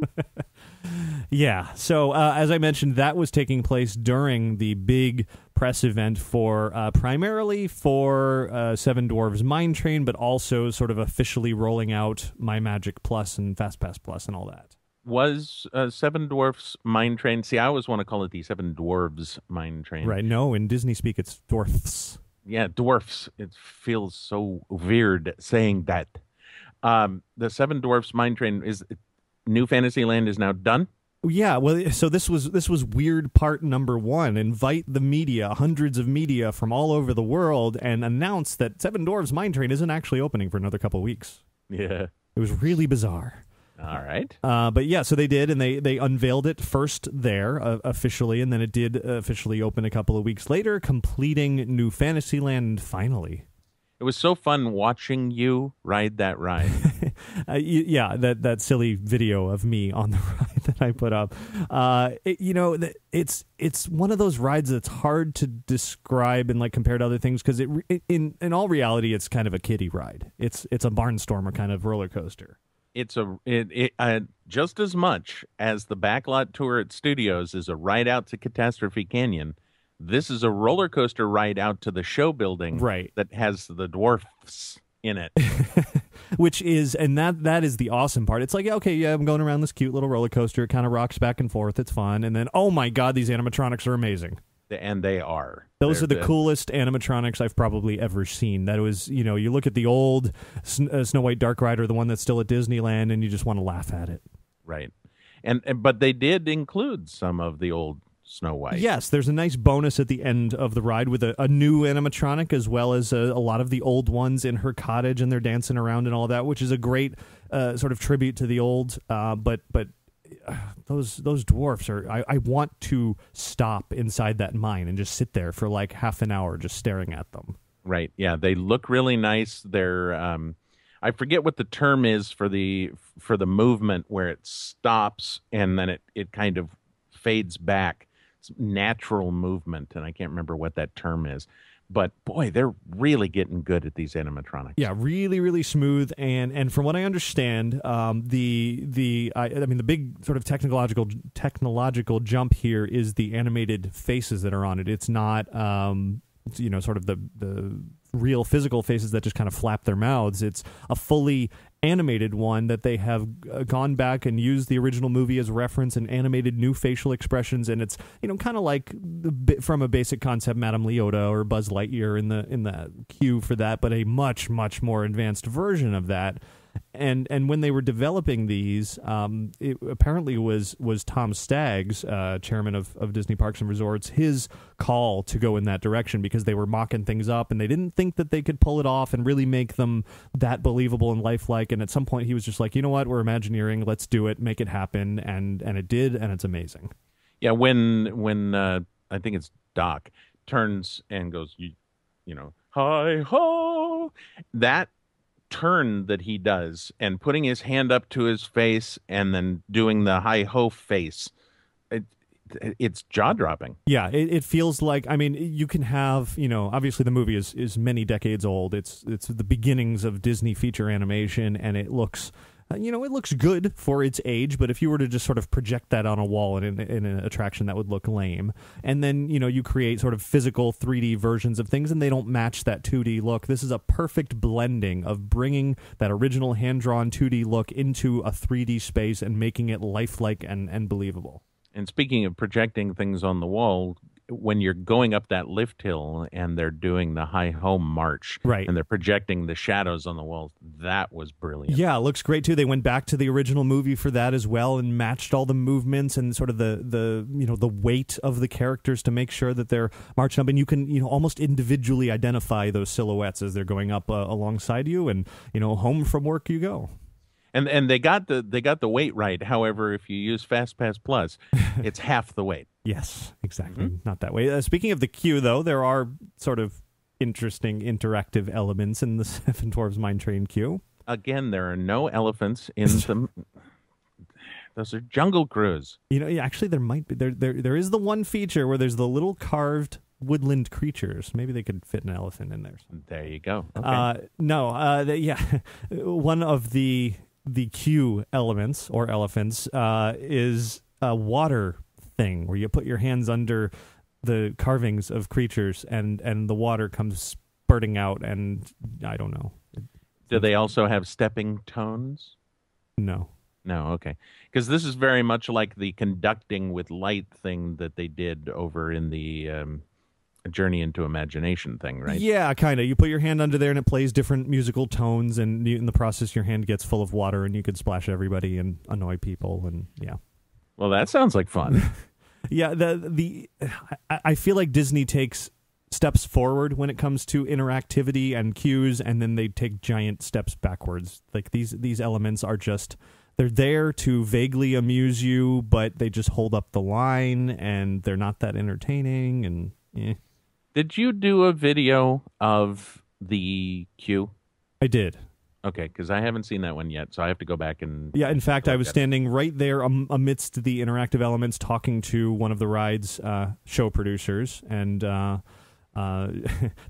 Yeah. So as I mentioned, that was taking place during the big press event for primarily for Seven Dwarfs Mine Train, but also sort of officially rolling out My Magic Plus and FastPass Plus and all that. Was Seven Dwarfs Mine Train? See, I always want to call it the Seven Dwarves Mine Train. Right. No, in Disney speak, it's dwarfs. Yeah, dwarfs. It feels so weird saying that. The Seven Dwarfs Mine Train is New Fantasyland is now done. Yeah, well, so this was weird part number 1. Invite the media, hundreds of media from all over the world, and announce that Seven Dwarfs Mine Train isn't actually opening for another couple weeks. Yeah, it was really bizarre. All right. But yeah, so they did, and they unveiled it first there officially, and then it did officially open a couple of weeks later, completing New Fantasyland finally. It was so fun watching you ride that ride. Yeah, that silly video of me on the ride that I put up. It's one of those rides that's hard to describe and like compare to other things because in all reality, it's kind of a kiddie ride. It's a barnstormer kind of roller coaster. It's just as much as the backlot tour at Studios is a ride out to Catastrophe Canyon. This is a roller coaster ride out to the show building, right, that has the dwarfs in it. Which is, and that is the awesome part. It's like, okay, yeah, I'm going around this cute little roller coaster. It kind of rocks back and forth. It's fun. And then, oh my God, these animatronics are amazing. And they are. Those are the coolest animatronics I've probably ever seen. That was, you look at the old Snow White Dark Rider, the one that's still at Disneyland, and you just want to laugh at it. Right. But they did include some of the old Snow White. Yes, there's a nice bonus at the end of the ride with a new animatronic as well as a lot of the old ones in her cottage, and they're dancing around and all that, which is a great sort of tribute to the old. But those dwarfs are. I want to stop inside that mine and just sit there for like half an hour just staring at them. Right. Yeah, they look really nice. They're I forget what the term is for the movement where it stops and then it kind of fades back. It's natural movement, and I can't remember what that term is. But boy, they're really getting good at these animatronics. Yeah, really, really smooth. And from what I understand, the big sort of technological jump here is the animated faces that are on it. It's not sort of the real physical faces that just kind of flap their mouths. It's a fully animated one that they have gone back and used the original movie as reference and animated new facial expressions, and it's kind of like from a basic concept Madame Leota or Buzz Lightyear in the queue for that, but a much more advanced version of that. And when they were developing these, it apparently was Tom Staggs, chairman of Disney Parks and Resorts, his call to go in that direction because they were mocking things up and they didn't think that they could pull it off and really make them that believable and lifelike. And at some point he was just like, you know what, we're Imagineering, let's do it, make it happen. And it did, and it's amazing. Yeah, when I think it's Doc turns and goes, hi ho, that turn that he does and putting his hand up to his face and then doing the hi ho face, it's jaw-dropping. Yeah, it feels like, you can have, obviously the movie is many decades old. It's the beginnings of Disney feature animation, and it looks it looks good for its age, but if you were to just sort of project that on a wall in an attraction, that would look lame. And then, you create sort of physical 3D versions of things, and they don't match that 2D look. This is a perfect blending of bringing that original hand-drawn 2D look into a 3D space and making it lifelike and believable. And speaking of projecting things on the wall, when you're going up that lift hill and they're doing the hi-ho march, right, and they're projecting the shadows on the walls, that was brilliant. Yeah, it looks great too. They went back to the original movie for that as well and matched all the movements and sort of the weight of the characters to make sure that they're marching up, and you can almost individually identify those silhouettes as they're going up alongside you, and home from work you go. And they got the weight right. However, if you use FastPass Plus, it's half the weight. Yes, exactly. Not that way. Speaking of the queue, though, there are sort of interesting interactive elements in the Seven Dwarfs Mine Train queue. Again, there are no elephants in them. Those are Jungle Cruise. Actually, there might be. There is the one feature where there's the little carved woodland creatures. Maybe they could fit an elephant in there. There you go. Okay. One of the queue elements or elephants is a water thing where you put your hands under the carvings of creatures and the water comes spurting out, and I don't know. Do they also have stepping tones? No. No, okay. Because this is very much like the conducting with light thing that they did over in the Journey into Imagination thing, right? Yeah, kind of. You put your hand under there and it plays different musical tones, and in the process your hand gets full of water and you could splash everybody and annoy people, and yeah. Well, that sounds like fun. Yeah, I feel like Disney takes steps forward when it comes to interactivity and cues, and then they take giant steps backwards. Like these elements are just, they're there to vaguely amuse you, but they just hold up the line, and they're not that entertaining, and eh. Did you do a video of the queue? I did. Okay, because I haven't seen that one yet, so I have to go back and... Yeah, in fact, I was standing right there amidst the interactive elements talking to one of the ride's show producers, and that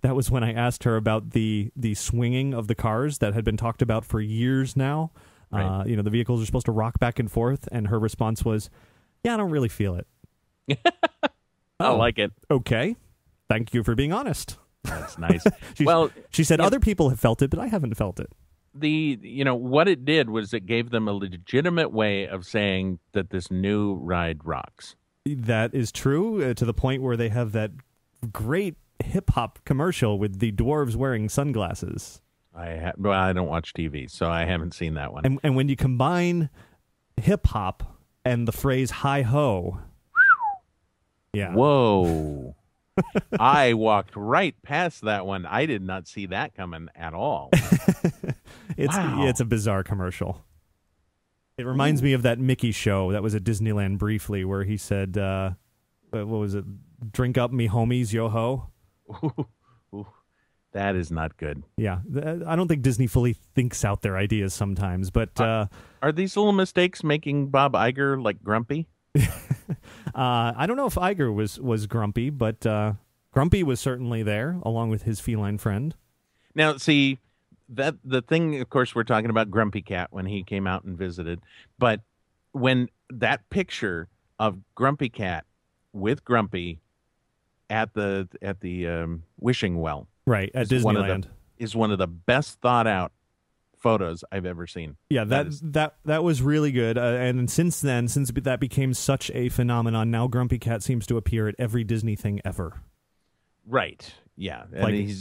was when I asked her about the swinging of the cars that had been talked about for years now. Right. The vehicles are supposed to rock back and forth, and her response was, yeah, I don't really feel it. I like it. Okay. Thank you for being honest. That's nice. She said other people have felt it, but I haven't felt it. What it did was it gave them a legitimate way of saying that this new ride rocks. That is true, to the point where they have that great hip-hop commercial with the dwarves wearing sunglasses. I don't watch TV, so I haven't seen that one. And when you combine hip-hop and the phrase hi-ho... Yeah. Whoa. I walked right past that one. I did not see that coming at all. It's a bizarre commercial. It reminds me of that Mickey show that was at Disneyland briefly, where he said, what was it? Drink up me homies, yo-ho. Ooh, that is not good. Yeah. I don't think Disney fully thinks out their ideas sometimes, but... are these little mistakes making Bob Iger, like, grumpy? I don't know if Iger was grumpy, but Grumpy was certainly there, along with his feline friend. Now, see, that the thing, of course, we're talking about Grumpy Cat when he came out and visited, but when that picture of Grumpy Cat with Grumpy at the wishing well, right, at Disneyland, is one of the best thought out photos I've ever seen. Yeah, that was really good. And since then, since that became such a phenomenon, now Grumpy Cat seems to appear at every Disney thing ever. Right. Yeah. And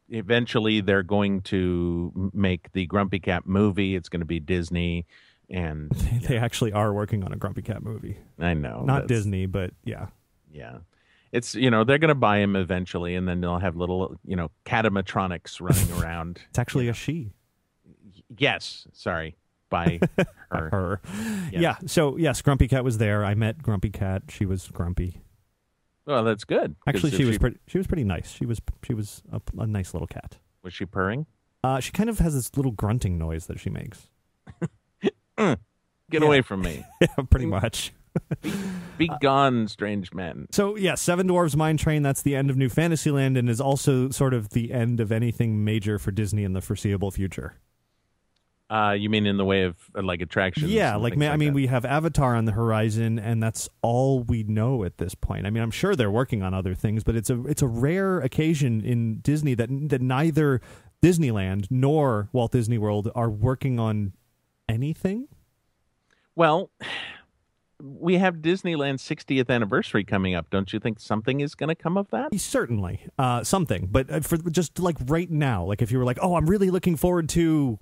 eventually they're going to make the Grumpy Cat movie. It's going to be Disney, and they actually are working on a Grumpy Cat movie. I know. Not Disney, but yeah. Yeah. It's, they're going to buy him eventually, and then they'll have little, catamatronics running around. It's actually a she. Yes, sorry, by her. Yeah. So yes, Grumpy Cat was there. I met Grumpy Cat. She was grumpy. Well, that's good. Actually, she was pretty nice. She was a nice little cat. Was she purring? She kind of has this little grunting noise that she makes. Get away from me. Yeah, pretty much. Be gone, strange man. So, yeah, Seven Dwarfs Mine Train, that's the end of New Fantasyland, and is also sort of the end of anything major for Disney in the foreseeable future. You mean in the way of like attractions? Yeah, we have Avatar on the horizon, and that's all we know at this point. I mean, I'm sure they're working on other things, but it's a rare occasion in Disney that neither Disneyland nor Walt Disney World are working on anything. Well, we have Disneyland's 60th anniversary coming up. Don't you think something is going to come of that? Certainly, something. But for just like right now, like if you were like, oh, I'm really looking forward to.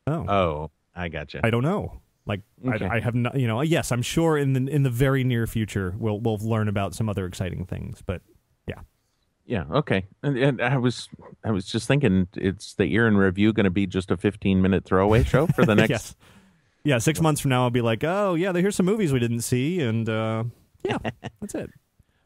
Oh, I gotcha. I don't know. Like, okay. I have not. Yes, I'm sure in the very near future we'll learn about some other exciting things. But yeah, yeah, okay. And I was just thinking, it's the Year in Review going to be just a 15-minute throwaway show for the next? Yes. Yeah, 6 months from now, I'll be like, oh, yeah, here's some movies we didn't see, and yeah, that's it.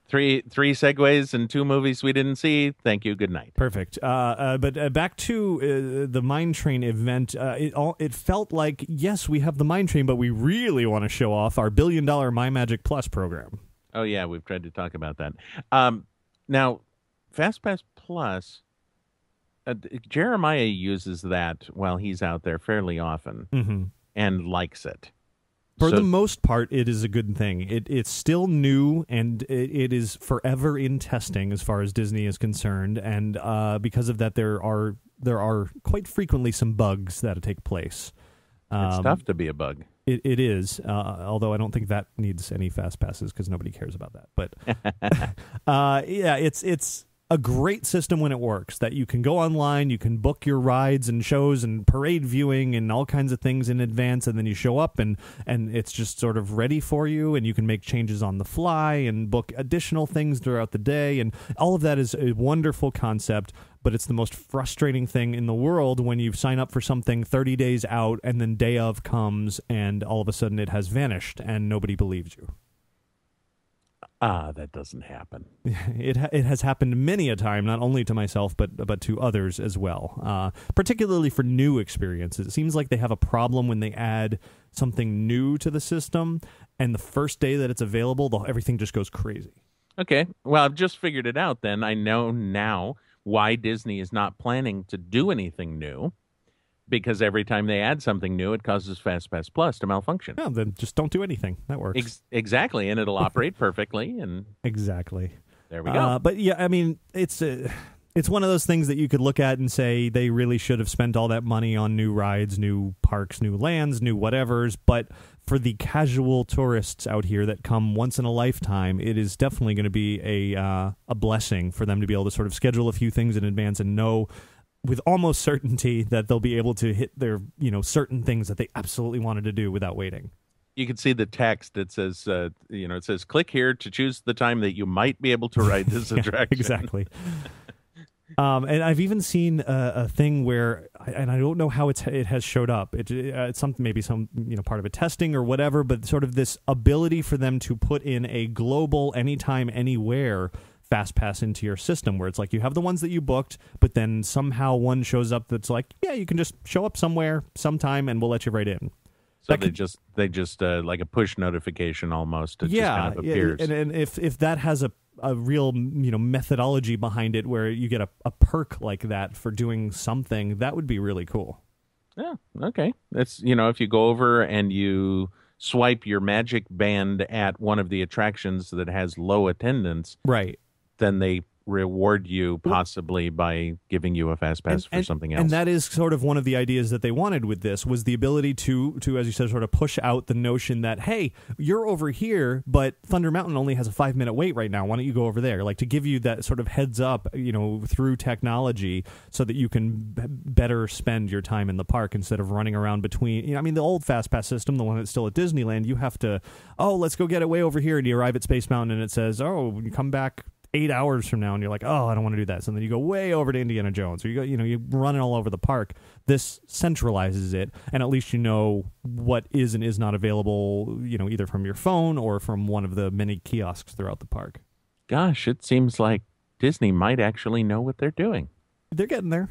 Three segues and 2 movies we didn't see. Thank you. Good night. Perfect. But back to the Mine Train event. It felt like, yes, we have the Mine Train, but we really want to show off our $1 billion My Magic Plus program. Oh, yeah, we've tried to talk about that. Now, FastPass Plus, Jeremiah uses that while he's out there fairly often and likes it. For the most part, it is a good thing. It's still new, and it is forever in testing as far as Disney is concerned. And because of that, there are quite frequently some bugs that take place. It's tough to be a bug. It is, although I don't think that needs any fast passes because nobody cares about that. But yeah, it's a great system when it works, that you can go online, you can book your rides and shows and parade viewing and all kinds of things in advance, and then you show up and it's just sort of ready for you, and you can make changes on the fly and book additional things throughout the day, and all of that is a wonderful concept. But it's the most frustrating thing in the world when you sign up for something 30 days out and then day of comes and all of a sudden it has vanished and nobody believes you. That doesn't happen. It has happened many a time, not only to myself, but to others as well, particularly for new experiences. It seems like they have a problem when they add something new to the system, and the first day that it's available, everything just goes crazy. Okay, well, I've just figured it out then. I know now why Disney is not planning to do anything new, because every time they add something new, it causes FastPass Plus to malfunction. Yeah, then just don't do anything. That works. Exactly, and it'll operate perfectly. And exactly. There we go. But yeah, I mean, it's one of those things that you could look at and say they really should have spent all that money on new rides, new parks, new lands, new whatevers. But for the casual tourists out here that come once in a lifetime, it is definitely going to be a blessing for them to be able to sort of schedule a few things in advance and know with almost certainty that they'll be able to hit their, certain things that they absolutely wanted to do without waiting. You can see the text that says, it says, click here to choose the time that you might be able to ride this attraction. Exactly. And I've even seen a thing where, and I don't know how it has showed up. It's something, maybe some part of a testing or whatever, but sort of this ability for them to put in a global anytime, anywhere fast pass into your system, where it's like you have the ones that you booked, but then somehow one shows up that's like, yeah, you can just show up somewhere, sometime, and we'll let you right in. So they just like a push notification almost. It just kind of appears. And if that has a real methodology behind it, where you get a perk like that for doing something, that would be really cool. Yeah. Okay. That's if you go over and you swipe your magic band at one of the attractions that has low attendance, right? Then they reward you possibly by giving you a fast pass for something else. And that is sort of one of the ideas that they wanted with this, was the ability to, as you said, sort of push out the notion that, hey, you're over here, but Thunder Mountain only has a 5-minute wait right now. Why don't you go over there? Like, to give you that sort of heads up, through technology, so that you can better spend your time in the park instead of running around between. The old fast pass system, the one that's still at Disneyland, you have to, let's go get it way over here, and you arrive at Space Mountain and it says, you come back 8 hours from now, and you're like, I don't want to do that. So then you go way over to Indiana Jones, or you go, you're running all over the park. This centralizes it, and at least you know what is and is not available, either from your phone or from one of the many kiosks throughout the park. Gosh, it seems like Disney might actually know what they're doing. They're getting there.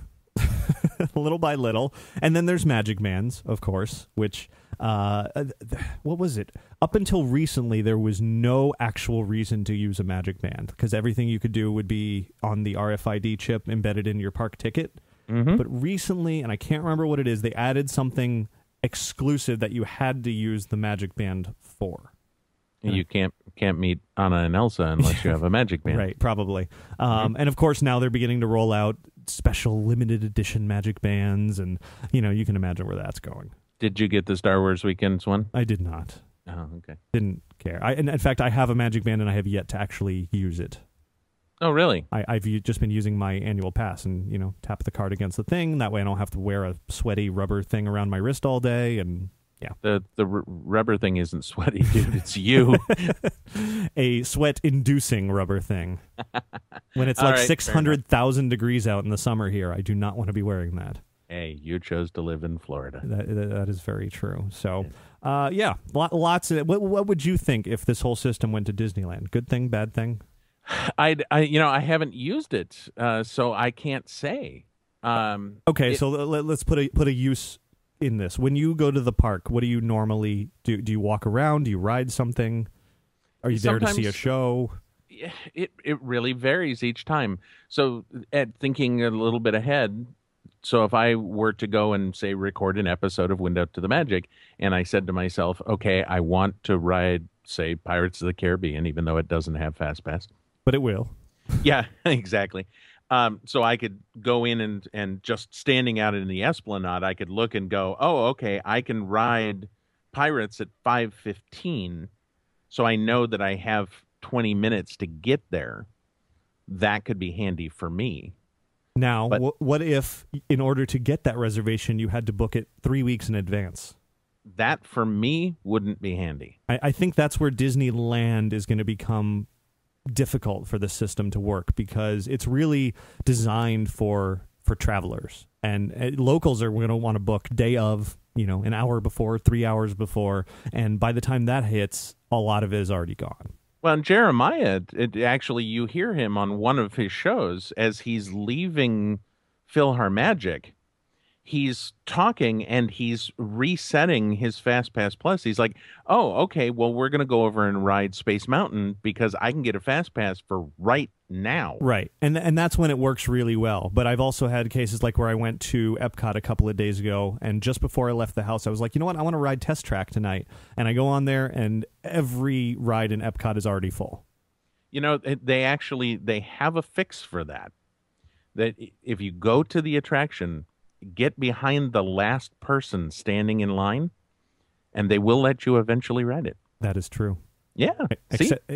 Little by little. And then there's Magic Bands, of course, which, what was it? Up until recently, there was no actual reason to use a Magic Band, because everything you could do would be on the RFID chip embedded in your park ticket. Mm-hmm. But recently, and I can't remember what it is, they added something exclusive that you had to use the Magic Band for. You can't meet Anna and Elsa unless you have a Magic Band. Right, probably. And of course, now they're beginning to roll out special limited edition Magic Bands, and you can imagine where that's going. Did you get the Star Wars Weekends one? I did not. Oh, okay. Didn't care. In fact, I have a Magic Band, and I have yet to actually use it. Oh, really? I've just been using my annual pass and, tap the card against the thing. That way I don't have to wear a sweaty rubber thing around my wrist all day. And yeah. The rubber thing isn't sweaty, dude. It's you. A sweat-inducing rubber thing. When it's like 600,000 degrees out in the summer here, I do not want to be wearing that. Hey, you chose to live in Florida. That is very true. So, lots of. What would you think if this whole system went to Disneyland? Good thing, bad thing? I haven't used it, so I can't say. Okay, so let's put a use in this. When you go to the park, what do you normally do? Do you walk around? Do you ride something? Are you there to see a show? It really varies each time. So, thinking a little bit ahead, so if I were to go and say record an episode of Window to the Magic, and I said to myself, okay, I want to ride, say, Pirates of the Caribbean, even though it doesn't have Fast Pass. But it will. Yeah, exactly. So I could go in and just standing out in the Esplanade, I could look and go, oh, okay, I can ride Pirates at 5:15, so I know that I have 20 minutes to get there. That could be handy for me. Now, what if, in order to get that reservation, you had to book it 3 weeks in advance? That, for me, wouldn't be handy. I think that's where Disneyland is going to become difficult for the system to work, because it's really designed for travelers, and locals are going to want to book day of, an hour before, 3 hours before, and by the time that hits, a lot of it is already gone. Well, and Jeremiah, actually, you hear him on one of his shows as he's leaving PhilharMagic. He's talking and he's resetting his FastPass Plus. He's like, oh, okay, well, we're going to go over and ride Space Mountain because I can get a FastPass for right now. Right. And that's when it works really well. But I've also had cases like where I went to Epcot a couple of days ago, and just before I left the house, I was like, you know what, I want to ride Test Track tonight. And I go on there, and every ride in Epcot is already full. They have a fix for that. That if you go to the attraction, get behind the last person standing in line, and they will let you eventually ride it. That is true. Yeah.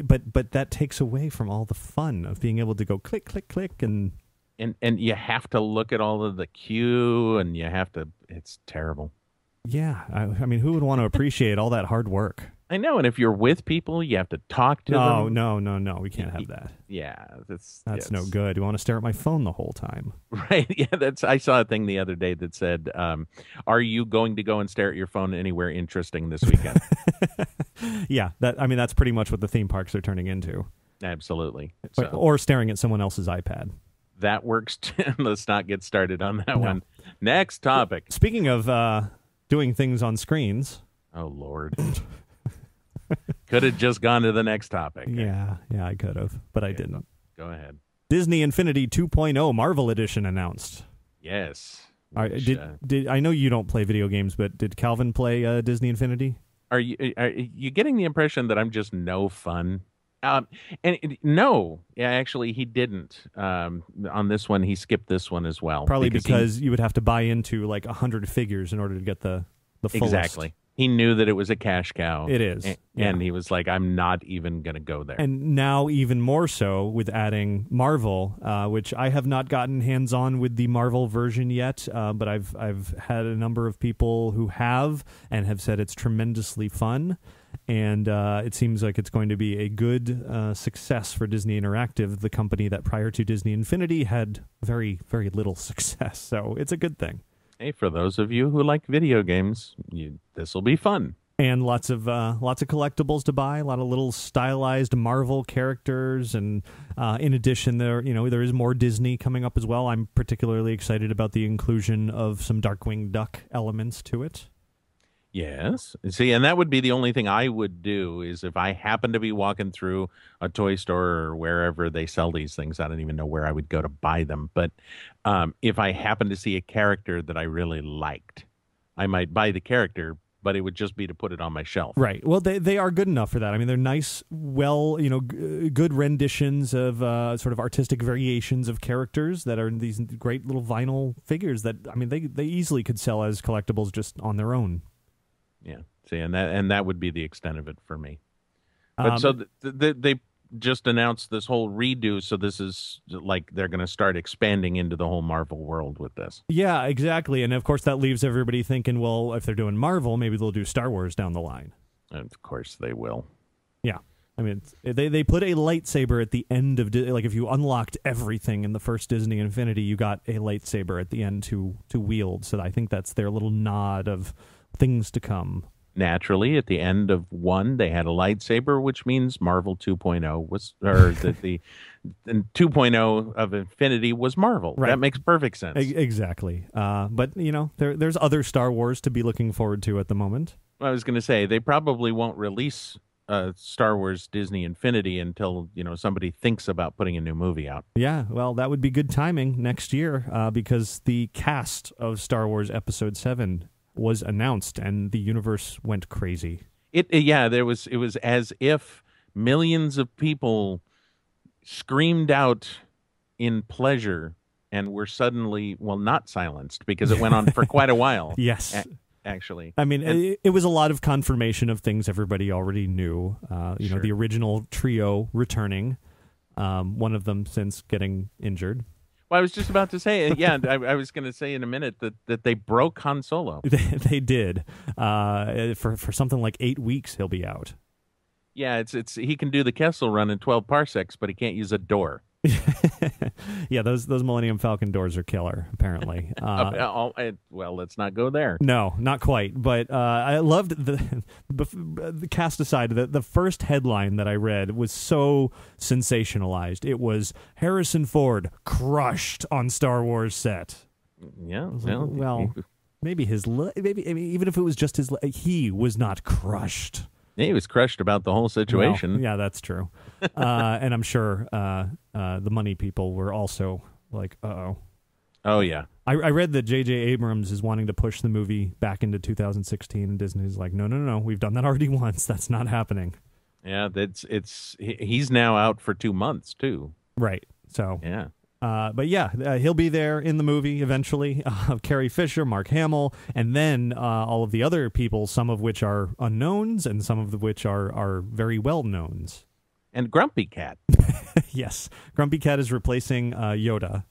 But that takes away from all the fun of being able to go click, click, click, and you have to look at all of the queue, and it's terrible. Yeah. I mean, who would want to appreciate all that hard work? I know, and if you're with people, you have to talk to them. No, we can't have that. Yeah, that's no good. You want to stare at my phone the whole time, right? Yeah, I saw a thing the other day that said, "Are you going to go and stare at your phone anywhere interesting this weekend?" Yeah, that's pretty much what the theme parks are turning into. Absolutely, or staring at someone else's iPad. That works too. Let's not get started on that one. Next topic. Speaking of doing things on screens. Oh Lord. Could have just gone to the next topic. Yeah, I could have, but I didn't. Go ahead. Disney Infinity 2.0 Marvel Edition announced. Yes. Did I know you don't play video games, but did Calvin play Disney Infinity? Are you getting the impression that I'm just no fun? No, actually, he didn't. On this one, he skipped this one as well. Probably because you would have to buy into like 100 figures in order to get the fullest. Exactly. He knew that it was a cash cow. It is. And he was like, I'm not even going to go there. And now even more so with adding Marvel, which I have not gotten hands-on with the Marvel version yet, but I've had a number of people who have and have said it's tremendously fun. And it seems like it's going to be a good success for Disney Interactive, the company that prior to Disney Infinity had very, very little success. So it's a good thing. Hey, for those of you who like video games, this will be fun. And lots of collectibles to buy, a lot of little stylized Marvel characters, and in addition, there is more Disney coming up as well. I'm particularly excited about the inclusion of some Darkwing Duck elements to it. Yes. See, and that would be the only thing I would do is if I happen to be walking through a toy store or wherever they sell these things. I don't even know where I would go to buy them. But if I happen to see a character that I really liked, I might buy the character, but it would just be to put it on my shelf. Right. Well, they are good enough for that. I mean, they're nice, good renditions of sort of artistic variations of characters that are these great little vinyl figures that, I mean, they easily could sell as collectibles just on their own. Yeah. See, and that would be the extent of it for me. But so they just announced this whole redo. So this is like they're going to start expanding into the whole Marvel world with this. Yeah, exactly. And of course, that leaves everybody thinking, well, if they're doing Marvel, maybe they'll do Star Wars down the line. And of course they will. Yeah. I mean, they put a lightsaber at the end of like if you unlocked everything in the first Disney Infinity, you got a lightsaber at the end to wield. So I think that's their little nod of things to come. Naturally, at the end of 1, they had a lightsaber, which means Marvel 2.0 was, or the 2.0 of Infinity was Marvel. Right. That makes perfect sense. Exactly. But, there's other Star Wars to be looking forward to at the moment. I was going to say, they probably won't release Star Wars Disney Infinity until, somebody thinks about putting a new movie out. Yeah, well, that would be good timing next year because the cast of Star Wars Episode 7 was announced and the universe went crazy. It was as if millions of people screamed out in pleasure and were suddenly, not silenced because it went on for quite a while. Yes. Actually. I mean, it was a lot of confirmation of things everybody already knew. Sure. The original trio returning, one of them since getting injured. Well, I was just about to say, I was going to say in a minute that they broke Han Solo. They did. For something like 8 weeks, he'll be out. Yeah, it's he can do the Kessel Run in 12 parsecs, but he can't use a door. Yeah, those Millennium Falcon doors are killer, apparently. Well, let's not go there. No, not quite. But I loved the cast aside, the first headline that I read was so sensationalized. It was Harrison Ford crushed on Star Wars set. Yeah, maybe even if it was just he was not crushed. He was crushed about the whole situation. Well, yeah, that's true. And I'm sure the money people were also like, uh-oh. Oh, yeah. I read that J.J. Abrams is wanting to push the movie back into 2016, and Disney's like, no, we've done that already once. That's not happening. Yeah, he's now out for 2 months, too. Right, so... Yeah. But he'll be there in the movie eventually. Carrie Fisher, Mark Hamill, and then all of the other people, some of which are unknowns and some of which are very well-knowns. And Grumpy Cat. Yes. Grumpy Cat is replacing Yoda.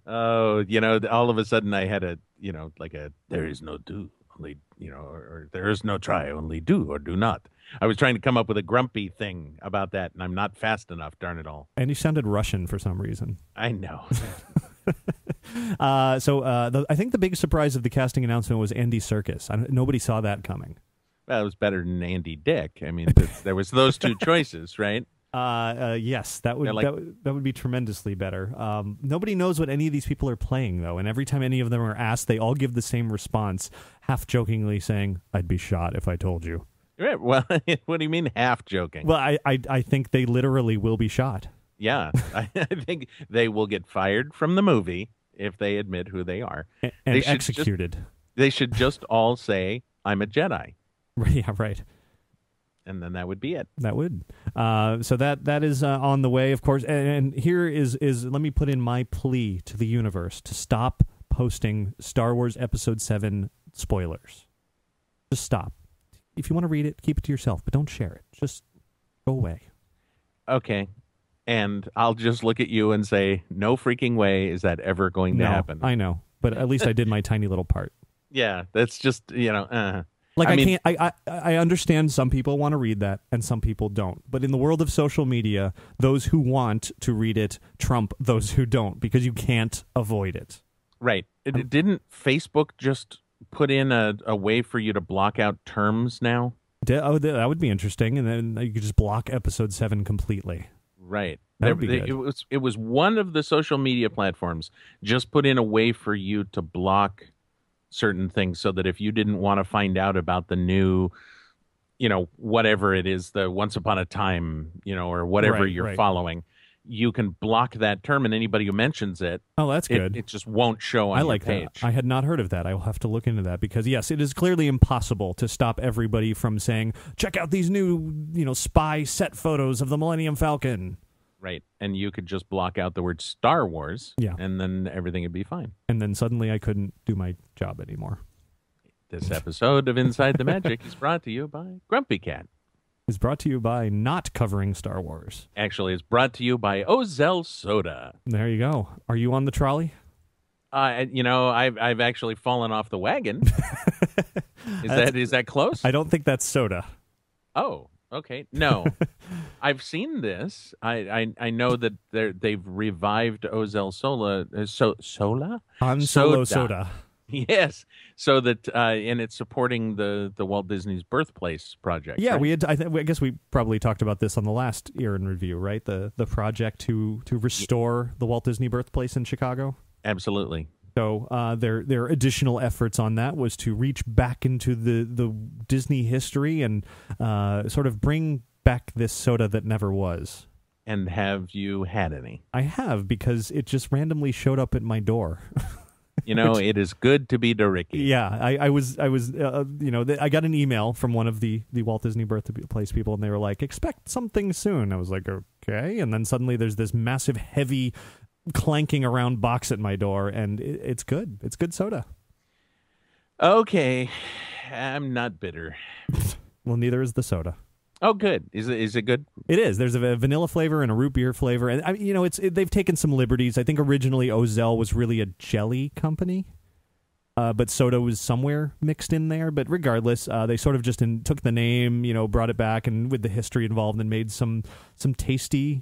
Oh, all of a sudden I had there is no do, only, or there is no try, only do or do not. I was trying to come up with a grumpy thing about that, and I'm not fast enough, darn it all. And you sounded Russian for some reason. I know. I think the big surprise of the casting announcement was Andy Serkis. Nobody saw that coming. Well, it was better than Andy Dick. I mean, there was those two choices, right? Yes, that would be tremendously better. Nobody knows what any of these people are playing, though, and every time any of them are asked, they all give the same response, half jokingly saying, "I'd be shot if I told you." Right. Well, what do you mean half joking? Well, I think they literally will be shot. Yeah, I think they will get fired from the movie if they admit who they are. And they executed. They should just all say, "I'm a Jedi." Yeah, right. And then that would be it. That would. So that is on the way, of course. And here is let me put in my plea to the universe to stop posting Star Wars Episode 7 spoilers. Just stop. If you want to read it, keep it to yourself, but don't share it. Just go away. Okay. And I'll just look at you and say, no freaking way is that ever going to happen. I know, but at least I did my tiny little part. Yeah, that's just, Like I understand some people want to read that and some people don't. But in the world of social media, those who want to read it trump those who don't because you can't avoid it. Right. Didn't Facebook just put in a way for you to block out terms now? That would be interesting, and then you could just block Episode 7 completely. Right. That would be good. It was one of the social media platforms just put in a way for you to block certain things so that if you didn't want to find out about the new, whatever it is, the Once Upon a Time, or whatever you're following, you can block that term, and anybody who mentions it, that's good. It just won't show on your page. That. I had not heard of that. I will have to look into that because, yes, it is clearly impossible to stop everybody from saying, check out these new, spy set photos of the Millennium Falcon. Right. And you could just block out the word Star Wars, and then everything would be fine. And then suddenly I couldn't do my job anymore. This episode of Inside the Magic is brought to you by Grumpy Cat. Is brought to you by not covering Star Wars. Actually, it's brought to you by Ozell Soda. There you go. Are you on the trolley? I've actually fallen off the wagon. Is that close? I don't think that's soda. Oh. Okay. No, I've seen this. I know that they've revived Ozell Sola Han Solo Soda. Soda. Yes, so that and it's supporting the Walt Disney's Birthplace project. Yeah, right? we had. I guess we probably talked about this on the last year in review, right? The project to restore the Walt Disney Birthplace in Chicago. Absolutely. So their additional efforts on that was to reach back into the Disney history and sort of bring back this soda that never was. And have you had any? I have, because it just randomly showed up at my door. You know, it is good to be Doricky. Yeah, I was I got an email from one of the Walt Disney Birthplace people, and they were like, expect something soon. I was like, okay. And then suddenly there's this massive, heavy, clanking around box at my door, and it's good. It's good soda. Okay, I'm not bitter. Well, neither is the soda. Oh, good. Is it good? It is. There's a vanilla flavor and a root beer flavor, and they've taken some liberties. I think originally Ozell was really a jelly company, but soda was somewhere mixed in there. But regardless, they sort of just took the name, brought it back, and with the history involved, and made some tasty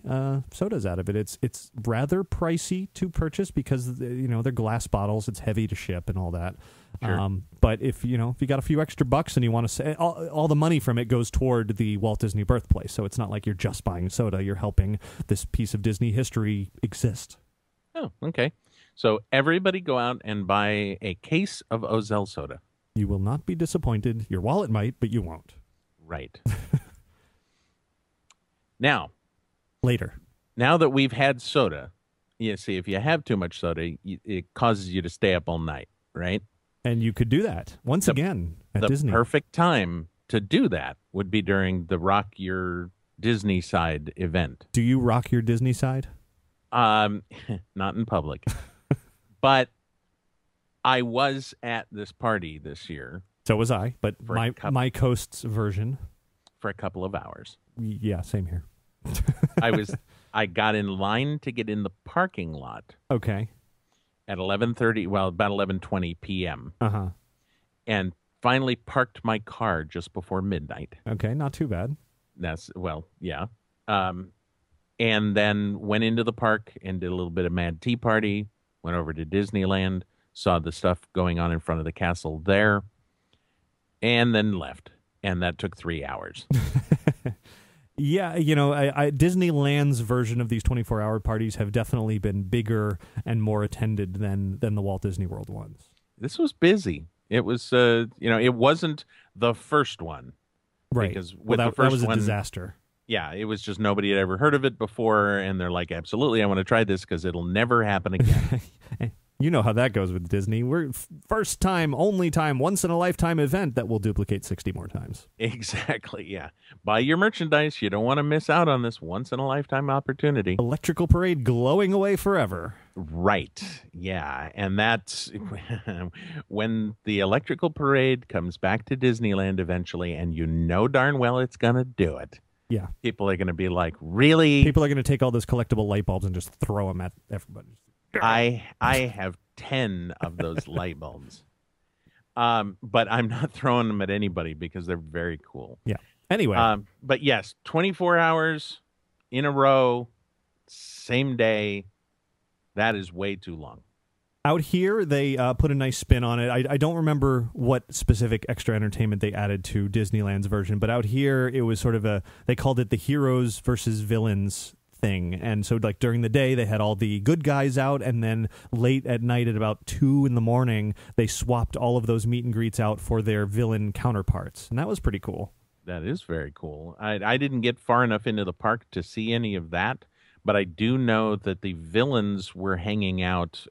sodas out of it. It's rather pricey to purchase because they're glass bottles. It's heavy to ship and all that. Sure. But if you got a few extra bucks and you want to say all the money from it goes toward the Walt Disney Birthplace, so it's not like you're just buying soda; you're helping this piece of Disney history exist. Oh, okay. So everybody go out and buy a case of Ozell soda. You will not be disappointed. Your wallet might, but you won't. Right. Now that we've had soda, you see, if you have too much soda, it causes you to stay up all night, right? And you could do that once again at Disney. The perfect time to do that would be during the Rock Your Disney Side event. Do you rock your Disney side? Not in public. But I was at this party this year. So was I, but my Coast's version. For a couple of hours. Yeah, same here. I got in line to get in the parking lot. Okay. At 11:30, about 11:20 p.m. Uh-huh. And finally parked my car just before midnight. Okay, not too bad. Yeah. And then went into the park and did a little bit of Mad Tea Party, went over to Disneyland, saw the stuff going on in front of the castle there, and then left. And that took 3 hours. Yeah, Disneyland's version of these 24-hour parties have definitely been bigger and more attended than the Walt Disney World ones. This was busy. It was, it wasn't the first one. Right. Because with that was a disaster. Yeah, it was just nobody had ever heard of it before, and they're like, absolutely, I want to try this because it'll never happen again. You know how that goes with Disney. We're first time, only time, once in a lifetime event that will duplicate 60 more times. Exactly, yeah. Buy your merchandise. You don't want to miss out on this once in a lifetime opportunity. Electrical parade glowing away forever. Right, yeah. And that's when the electrical parade comes back to Disneyland eventually, and you know darn well it's going to do it. Yeah. People are going to be like, really? People are going to take all those collectible light bulbs and just throw them at everybody. I have 10 of those light bulbs. But I'm not throwing them at anybody because they're very cool. Yeah. Anyway. But yes, 24 hours in a row, same day. That is way too long. Out here, they put a nice spin on it. I don't remember what specific extra entertainment they added to Disneyland's version, but out here, it was sort of they called it the heroes versus villains thing. And so like during the day, they had all the good guys out, and then late at night at about 2 a.m, they swapped all of those meet and greets out for their villain counterparts. And that was pretty cool. That is very cool. I didn't get far enough into the park to see any of that. But I do know that the villains were hanging out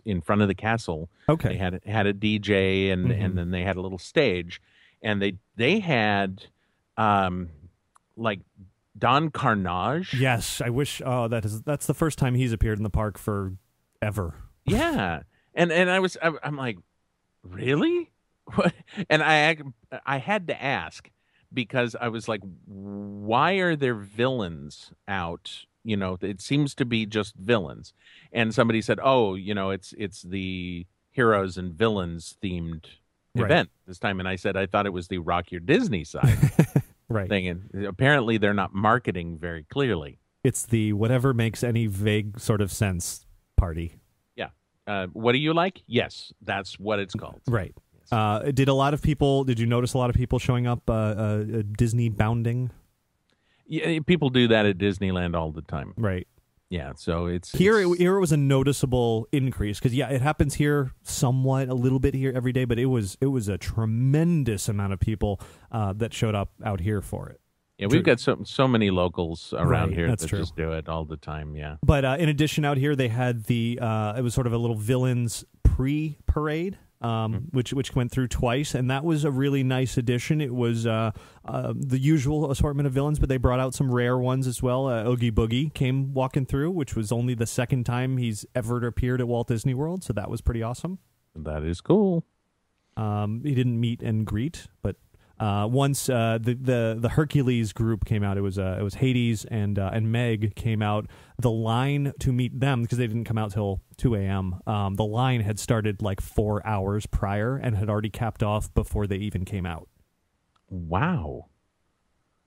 in front of the castle. Okay, they had a DJ, and then they had a little stage, and they had like Don Carnage. Yes, I wish. Oh, that's the first time he's appeared in the park for ever. Yeah, and I'm like, really? What? And I had to ask because I was like, why are there villains out? It seems to be just villains. And somebody said, oh, it's the heroes and villains themed event this time. And I said, I thought it was the Rock Your Disney side. Right. thing. And apparently they're not marketing very clearly. It's the whatever makes any vague sort of sense party. Yeah. What do you like? Yes, that's what it's called. Right. Yes. Did you notice a lot of people showing up Disney bounding? Yeah, people do that at Disneyland all the time. Right. Yeah, so Here it was a noticeable increase because it happens here somewhat, a little bit here every day, but it was a tremendous amount of people that showed up out here for it. Yeah, we've got so many locals around here that true. just do it all the time. Yeah, but in addition, out here they had it was sort of a little villains pre-parade. Which went through twice, and that was a really nice addition. It was the usual assortment of villains, but they brought out some rare ones as well. Oogie Boogie came walking through, which was only the second time he's ever appeared at Walt Disney World, so that was pretty awesome. that is cool. He didn't meet and greet, but once the Hercules group came out, it was Hades and Meg came out. The line to meet them, because they didn't come out till 2 a.m. The line had started like 4 hours prior and had already capped off before they even came out. Wow.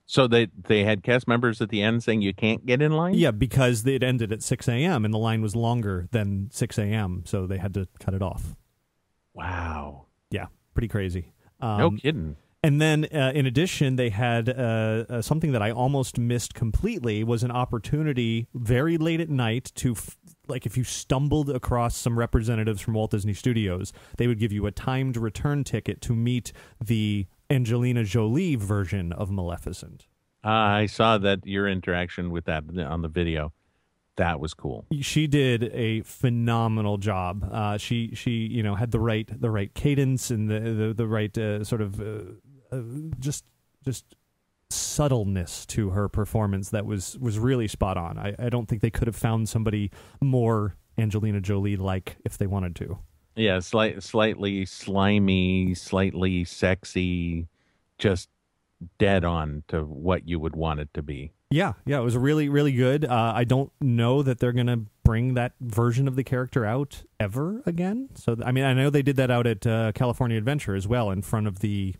So they had cast members at the end saying you can't get in line? Yeah, because it ended at 6 a.m. and the line was longer than 6 a.m., so they had to cut it off. Wow. Yeah, pretty crazy. No kidding. And then, in addition, they had something that I almost missed completely was an opportunity very late at night to, if you stumbled across some representatives from Walt Disney Studios, they would give you a timed return ticket to meet the Angelina Jolie version of Maleficent. I saw that your interaction with that on the video. That was cool. She did a phenomenal job. She had the right cadence and the right sort of just subtleness to her performance that was really spot on. I don't think they could have found somebody more Angelina Jolie like if they wanted to. Yeah, slightly slimy, slightly sexy, just dead on to what you would want it to be. Yeah, it was really, really good. I don't know that they're going to bring that version of the character out ever again. So, I mean, I know they did that out at California Adventure as well in front of the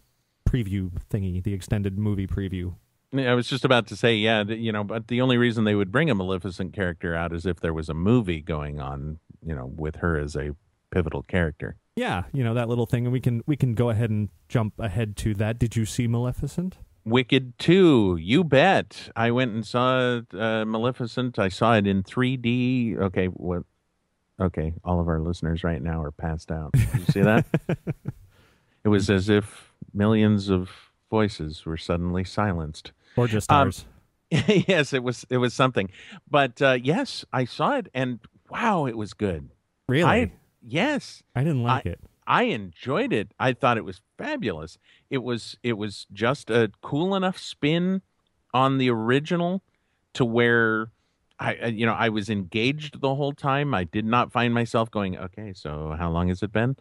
preview thingy, the extended movie preview. I was just about to say, yeah, but the only reason they would bring a Maleficent character out is if there was a movie going on, with her as a pivotal character. Yeah, that little thing, and we can go ahead and jump ahead to that. Did you see Maleficent? Wicked 2, you bet. I went and saw Maleficent. I saw it in 3D. Okay, all of our listeners right now are passed out. Did you see that? It was as if millions of voices were suddenly silenced. Or just ours. Yes, it was something. But yes, I saw it, and wow, it was good. Really? Yes. I didn't like it. I enjoyed it. I thought it was fabulous. It was just a cool enough spin on the original to where I was engaged the whole time. I did not find myself going, okay, so how long has it been?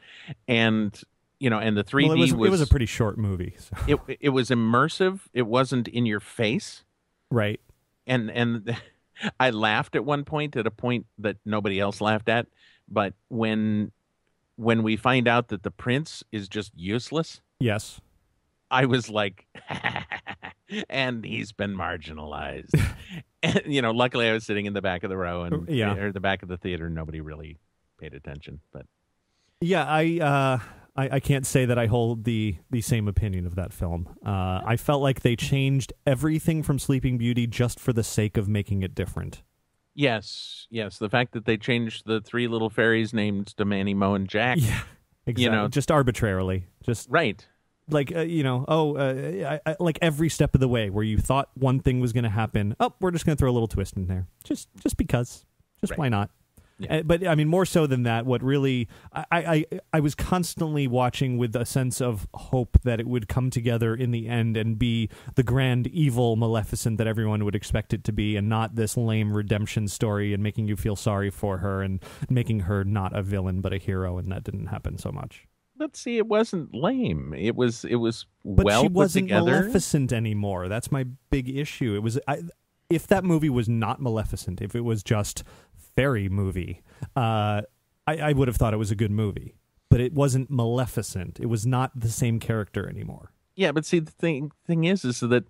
And and the 3D it was a pretty short movie. So. It was immersive. It wasn't in your face. Right. And I laughed at one point at a point that nobody else laughed at, but when we find out that the prince is just useless, yes, I was like, and he's been marginalized. And luckily I was sitting in the back of the row or the back of the theater, and nobody really paid attention. But yeah, I can't say that I hold the same opinion of that film. I felt like they changed everything from Sleeping Beauty just for the sake of making it different. Yes. The fact that they changed the three little fairies names to Manny, Mo, and Jack. Yeah, exactly. Just arbitrarily. Just right. Like, like every step of the way where you thought one thing was going to happen. Oh, we're just going to throw a little twist in there. Just because. Just why not? Yeah. But I mean, more so than that, what really I was constantly watching with a sense of hope that it would come together in the end and be the grand evil Maleficent that everyone would expect it to be, and not this lame redemption story and making you feel sorry for her and making her not a villain but a hero, and that didn't happen so much. Let's see, it wasn't lame. It was but well she put wasn't together. Maleficent anymore. That's my big issue. It was if that movie was not Maleficent, if it was just fairy movie, I would have thought it was a good movie, but it wasn't Maleficent. It was not the same character anymore. Yeah, but see, the thing is that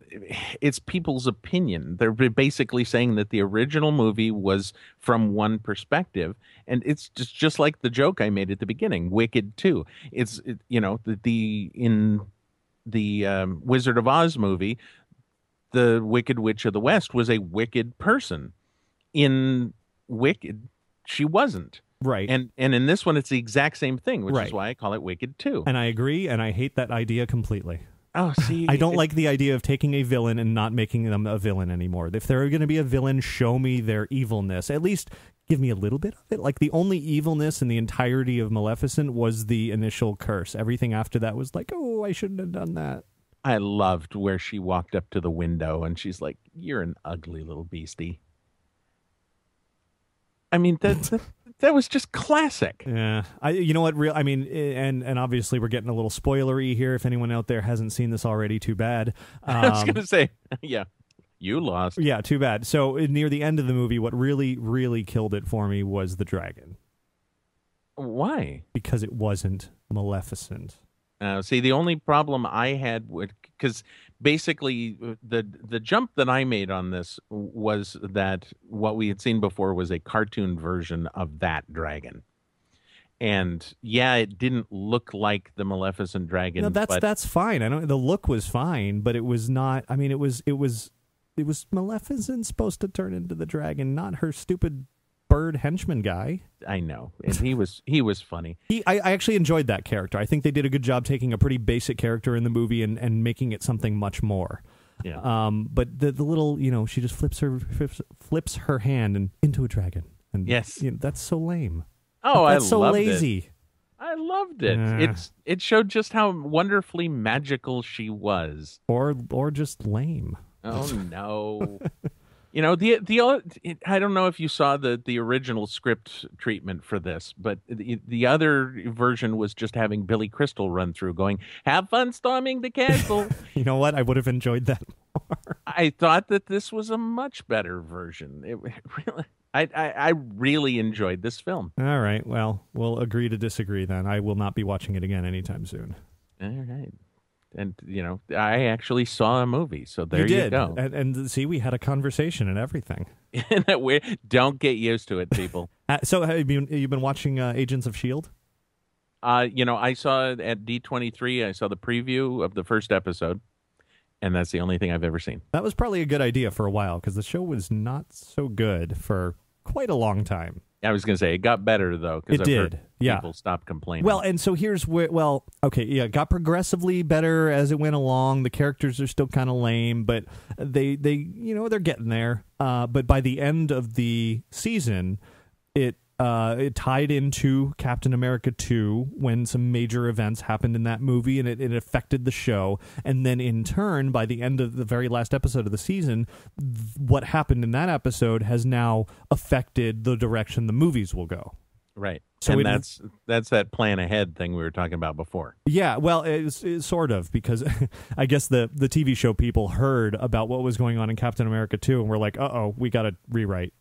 it's people's opinion. They're basically saying that the original movie was from one perspective, and it's just like the joke I made at the beginning, Wicked 2. The in the Wizard of Oz movie, the Wicked Witch of the West was a wicked person. In Wicked, she wasn't. Right. And in this one, it's the exact same thing, which Right. is why I call it Wicked 2. And I agree, and I hate that idea completely. Oh, see, I don't like the idea of taking a villain and not making them a villain anymore. If they're going to be a villain, show me their evilness. At least give me a little bit of it. Like, the only evilness in the entirety of Maleficent was the initial curse. Everything after that was like, oh, I shouldn't have done that. I loved where she walked up to the window and she's like, "You're an ugly little beastie." I mean, that was just classic. Yeah, you know what? I mean, and obviously we're getting a little spoilery here. If anyone out there hasn't seen this already, too bad. I was gonna say, yeah, you lost. Yeah, too bad. So near the end of the movie, what really, really killed it for me was the dragon. Why? Because it wasn't Maleficent. See, the only problem I had because basically the jump that I made on this was that what we had seen before was a cartoon version of that dragon. And yeah, it didn't look like the Maleficent dragon. No, that's fine. I don't. The look was fine, but it was not. I mean, it was Maleficent supposed to turn into the dragon, not her stupid bird henchman guy. I know, and he was funny. I actually enjoyed that character. I think they did a good job taking a pretty basic character in the movie and making it something much more. Yeah. But the little, she just flips her hand and into a dragon. And yes, that's so lame. Oh, that's so loved lazy. It. I loved it. It showed just how wonderfully magical she was, or just lame. Oh no. I don't know if you saw the original script treatment for this, but the other version was just having Billy Crystal run through going, "Have fun storming the castle." You know what? I would have enjoyed that more. I thought that this was a much better version. I really enjoyed this film. All right. Well, we'll agree to disagree then. I will not be watching it again anytime soon. All right. And, I actually saw a movie, so there you go. And see, we had a conversation and everything. Don't get used to it, people. So have you been watching Agents of S.H.I.E.L.D.? I saw it at D23. I saw the preview of the first episode, and that's the only thing I've ever seen. That was probably a good idea for a while, because the show was not so good for quite a long time. I was going to say, it got better, though, because I've heard people stop complaining. Well, and so here's where, it got progressively better as it went along. The characters are still kind of lame, but they're getting there. But by the end of the season, it tied into Captain America 2 when some major events happened in that movie, and it affected the show. And then in turn, by the end of the very last episode of the season, what happened in that episode has now affected the direction the movies will go. Right. So that's that plan ahead thing we were talking about before. Yeah, well, it's sort of, because I guess the TV show people heard about what was going on in Captain America 2 and were like, uh-oh, we got to rewrite.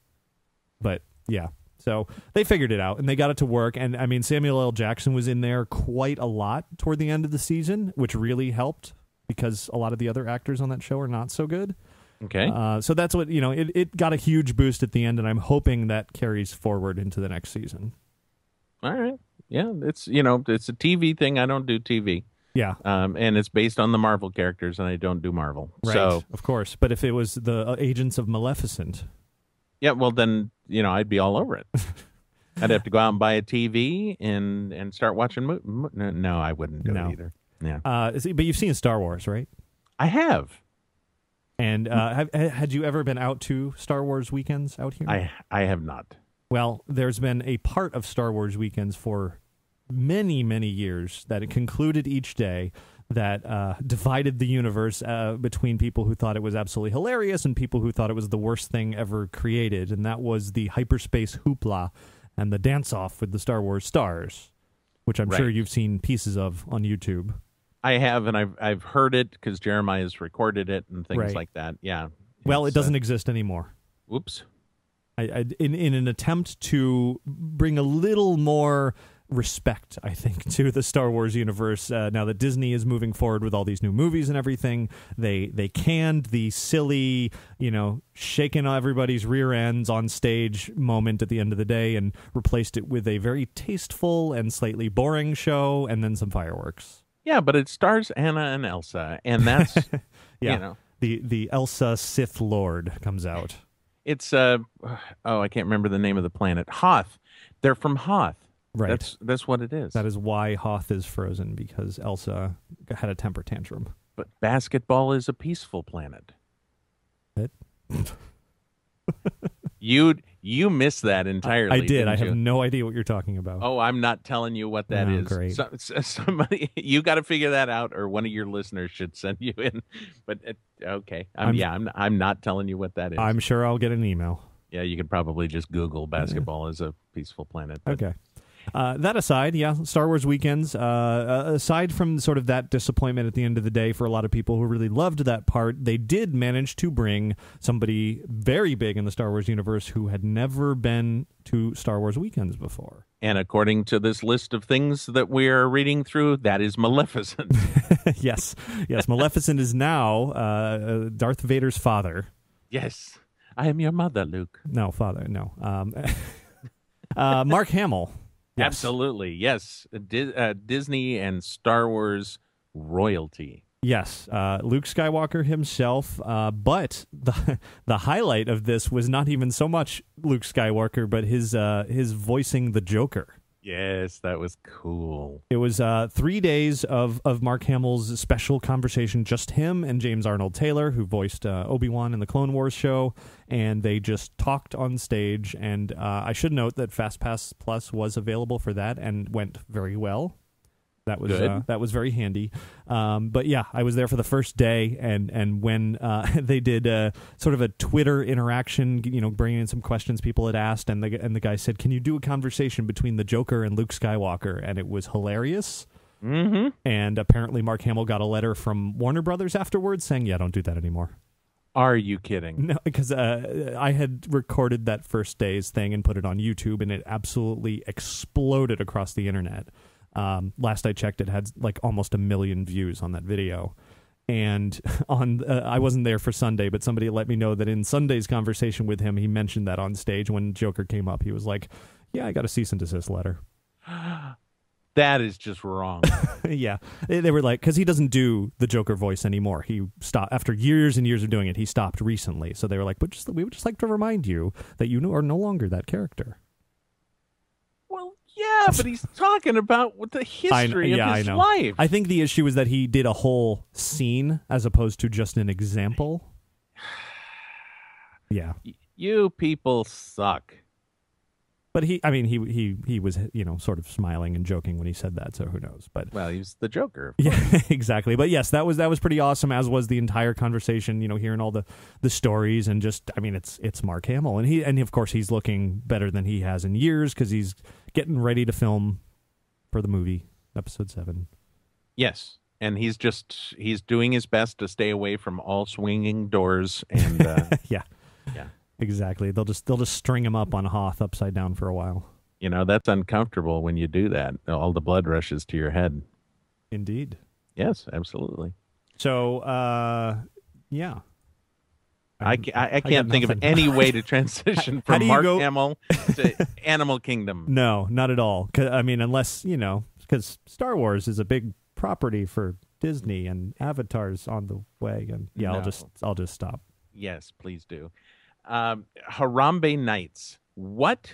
But, yeah. So they figured it out, and they got it to work. And, I mean, Samuel L. Jackson was in there quite a lot toward the end of the season, which really helped, because a lot of the other actors on that show are not so good. Okay. So that's what, it got a huge boost at the end, and I'm hoping that carries forward into the next season. All right. Yeah, it's a TV thing. I don't do TV. Yeah. And it's based on the Marvel characters, and I don't do Marvel. Right, so, of course. But if it was the Agents of Maleficent... Yeah, well, then, I'd be all over it. I'd have to go out and buy a TV and start watching movies. No, I wouldn't do it either. Yeah. But you've seen Star Wars, right? I have. And had you ever been out to Star Wars weekends out here? I have not. Well, there's been a part of Star Wars weekends for many, many years that it concluded each day that divided the universe between people who thought it was absolutely hilarious and people who thought it was the worst thing ever created, and that was the hyperspace hoopla and the dance-off with the Star Wars stars, which I'm sure you've seen pieces of on YouTube. I have, and I've heard it because Jeremiah's recorded it and things like that. Yeah. Well, it doesn't exist anymore. Whoops. In an attempt to bring a little more respect, I think, to the Star Wars universe. Now that Disney is moving forward with all these new movies and everything, they canned the silly, shaking everybody's rear ends on stage moment at the end of the day and replaced it with a very tasteful and slightly boring show and then some fireworks. Yeah, but it stars Anna and Elsa, and that's, yeah. The Elsa Sith Lord comes out. It's, I can't remember the name of the planet. Hoth. They're from Hoth. Right. That's what it is. That is why Hoth is frozen, because Elsa had a temper tantrum. But basketball is a peaceful planet. What? You missed that entirely. I did. I have you? no idea what you're talking about. Oh, I'm not telling you what that is. Great. Somebody, you got to figure that out, or one of your listeners should send you in. But okay, I'm not telling you what that is. I'm sure I'll get an email. Yeah, you could probably just Google basketball as a peaceful planet. But. Okay. That aside, Star Wars weekends, aside from sort of that disappointment at the end of the day for a lot of people who really loved that part, they did manage to bring somebody very big in the Star Wars universe who had never been to Star Wars weekends before. And according to this list of things that we're reading through, that is Maleficent. Yes. Maleficent is now Darth Vader's father. Yes. I am your mother, Luke. No, father, no. Mark Hamill. Yes. Absolutely, yes. Disney and Star Wars royalty. Yes, Luke Skywalker himself. But the highlight of this was not even so much Luke Skywalker, but his voicing the Joker. Yes, that was cool. It was 3 days of Mark Hamill's special conversation, just him and James Arnold Taylor, who voiced Obi-Wan in the Clone Wars show, and they just talked on stage. And I should note that FastPass Plus was available for that and went very well. That was very handy. But yeah, I was there for the first day, and when they did sort of a Twitter interaction, bringing in some questions people had asked, and the guy said, "Can you do a conversation between the Joker and Luke Skywalker?" And it was hilarious. Mm-hmm. And apparently, Mark Hamill got a letter from Warner Brothers afterwards saying, "Yeah, don't do that anymore." Are you kidding? No, because I had recorded that first day's thing and put it on YouTube, and it absolutely exploded across the internet. Last I checked, it had like almost 1 million views on that video. And I wasn't there for Sunday, but somebody let me know that in Sunday's conversation with him, he mentioned that on stage when Joker came up. He was like, "Yeah, I got a cease and desist letter." That is just wrong. Yeah. They were like, because he doesn't do the Joker voice anymore. He stopped after years and years of doing it. He stopped recently. So they were like, we would just like to remind you that you are no longer that character. Yeah, but he's talking about the history of his life. I think the issue is that he did a whole scene as opposed to just an example. Yeah. You people suck. But he was, sort of smiling and joking when he said that, so who knows? But well, he's the Joker. Yeah, exactly. But yes, that was pretty awesome, as was the entire conversation, hearing all the stories and just, it's Mark Hamill, and of course he's looking better than he has in years because he's getting ready to film for the movie Episode 7. Yes, and he's doing his best to stay away from all swinging doors and yeah. Exactly. They'll just string him up on Hoth upside down for a while. That's uncomfortable when you do that. All the blood rushes to your head. Indeed. Yes, absolutely. So, yeah. I can't think of any way to transition from Mark Hamill to Animal Kingdom. No, not at all. Unless, because Star Wars is a big property for Disney and Avatar's on the way. And yeah, no. I'll just stop. Yes, please do. Harambe Nights. What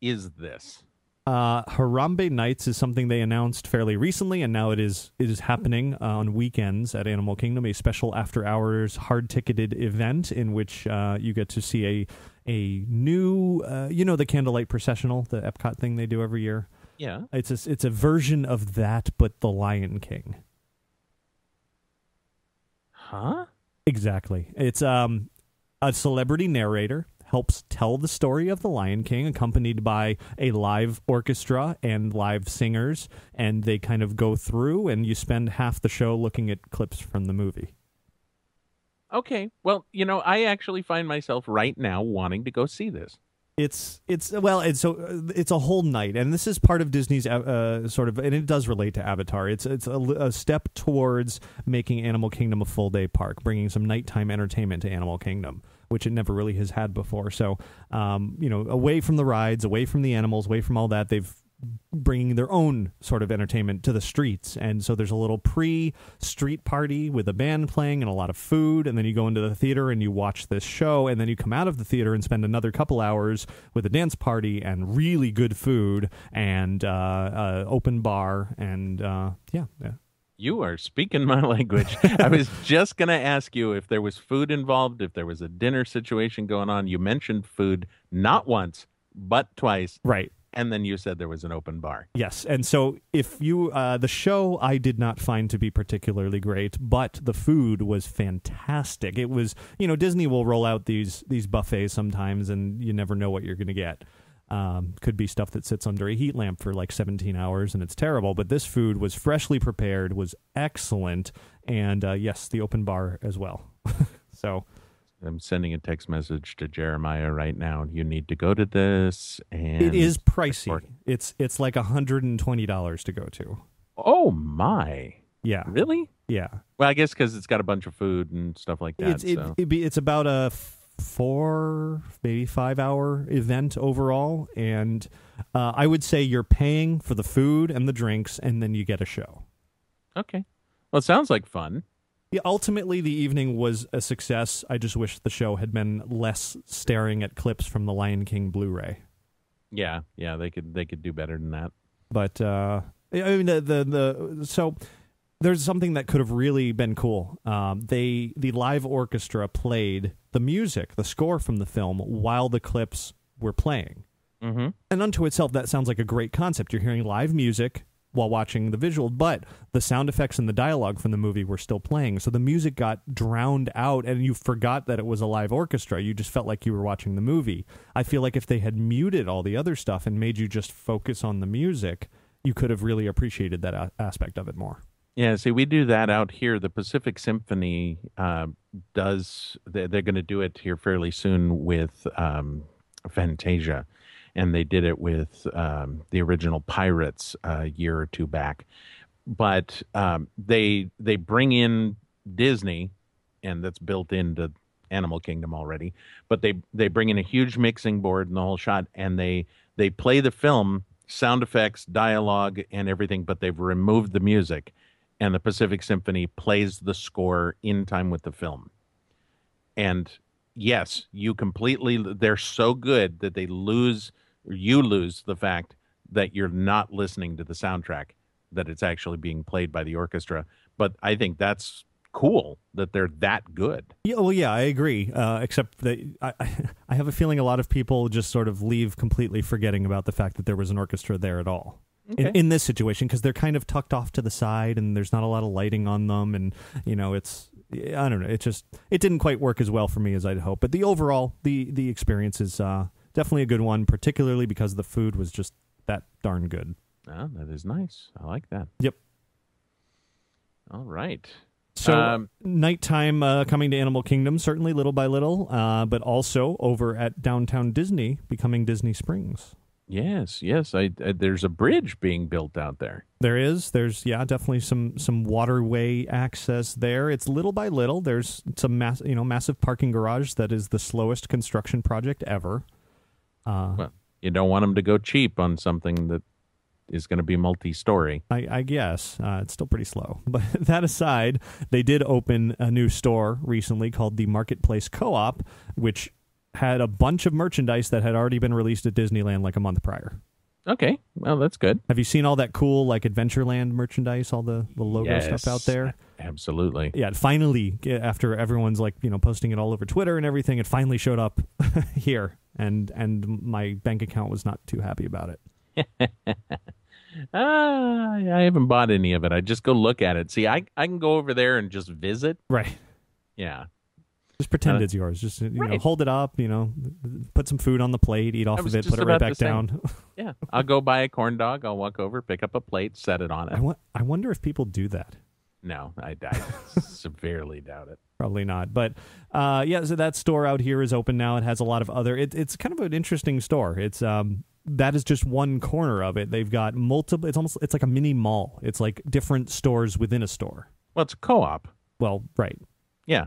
is this? Harambe Nights is something they announced fairly recently, and now it is happening on weekends at Animal Kingdom, a special after-hours, hard-ticketed event in which you get to see a new, the Candlelight Processional, the Epcot thing they do every year. Yeah. It's a version of that, but the Lion King. Huh? Exactly. It's a celebrity narrator helps tell the story of the Lion King, accompanied by a live orchestra and live singers, and they kind of go through, and you spend half the show looking at clips from the movie. Okay. Well, I actually find myself right now wanting to go see this. It's a whole night, and this is part of Disney's sort of, and it does relate to Avatar. It's a step towards making Animal Kingdom a full day park, bringing some nighttime entertainment to Animal Kingdom, which it never really has had before. So, away from the rides, away from the animals, away from all that, they've bringing their own sort of entertainment to the streets. And so there's a little pre-street party with a band playing and a lot of food, and then you go into the theater and you watch this show, and then you come out of the theater and spend another couple hours with a dance party and really good food and open bar and yeah. You are speaking my language. I was just going to ask you if there was food involved, if there was a dinner situation going on. You mentioned food not once, but twice. Right. And then you said there was an open bar. Yes. And so if you, the show I did not find to be particularly great, but the food was fantastic. It was, Disney will roll out these buffets sometimes and you never know what you're going to get. Could be stuff that sits under a heat lamp for like 17 hours and it's terrible. But this food was freshly prepared, was excellent. And yes, the open bar as well. So I'm sending a text message to Jeremiah right now. You need to go to this, and it is pricey. It's like $120 to go to. Oh my! Yeah, really? Yeah. Well, I guess because it's got a bunch of food and stuff like that. It's about a 4, maybe 5 hour event overall, and I would say you're paying for the food and the drinks, and then you get a show. Okay. Well, it sounds like fun. Yeah, ultimately, the evening was a success. I just wish the show had been less staring at clips from the Lion King Blu-ray. Yeah, they could do better than that. But I mean, so there's something that could have really been cool. The live orchestra played the music, the score from the film, while the clips were playing. Mm-hmm. And unto itself, that sounds like a great concept. You're hearing live music while watching the visual, but the sound effects and the dialogue from the movie were still playing. So the music got drowned out and you forgot that it was a live orchestra. You just felt like you were watching the movie. I feel like if they had muted all the other stuff and made you just focus on the music, you could have really appreciated that aspect of it more. Yeah, see, we do that out here. The Pacific Symphony they're going to do it here fairly soon with Fantasia. And they did it with the original Pirates a year or two back. But they bring in Disney, and that's built into Animal Kingdom already. But they bring in a huge mixing board and the whole shot, and they play the film, sound effects, dialogue, and everything, but they've removed the music. And the Pacific Symphony plays the score in time with the film. And yes, they're so good that you lose the fact that you're not listening to the soundtrack, that it's actually being played by the orchestra. But I think that's cool that they're that good. Yeah, well, yeah, I agree. Except that I have a feeling a lot of people just sort of leave completely forgetting about the fact that there was an orchestra there at all. Okay. In this situation, because they're kind of tucked off to the side and there's not a lot of lighting on them, and it's, I don't know, it didn't quite work as well for me as I'd hoped. But the overall, the experience is definitely a good one, particularly because the food was just that darn good. Oh, that is nice. I like that. Yep. All right. So nighttime coming to Animal Kingdom, certainly little by little, but also over at Downtown Disney, becoming Disney Springs. Yes. There's a bridge being built out there. There's definitely some waterway access there. It's little by little. There's some massive parking garage that is the slowest construction project ever. Well, you don't want them to go cheap on something that is going to be multi-story. I guess it's still pretty slow. But that aside, they did open a new store recently called the Marketplace Co-op, which had a bunch of merchandise that had already been released at Disneyland like a month prior. Okay, well, that's good. Have you seen all that cool like Adventureland merchandise, all the logo stuff out there? Absolutely. Yeah, finally, after everyone's like, posting it all over Twitter and everything, it finally showed up here, and my bank account was not too happy about it. I haven't bought any of it. I just go look at it. See, I can go over there and just visit. Right. Yeah. Just pretend it's yours. Just right. Hold it up. Put some food on the plate, eat off of it, put it right back down. Yeah, I'll go buy a corn dog. I'll walk over, pick up a plate, set it on it. I wonder if people do that. No, I severely doubt it. probably not. But yeah, so that store out here is open now. It has a lot of other. It's kind of an interesting store. It's that is just one corner of it. They've got multiple. It's like a mini mall. It's like different stores within a store. Well, it's a co-op. Well, right. Yeah.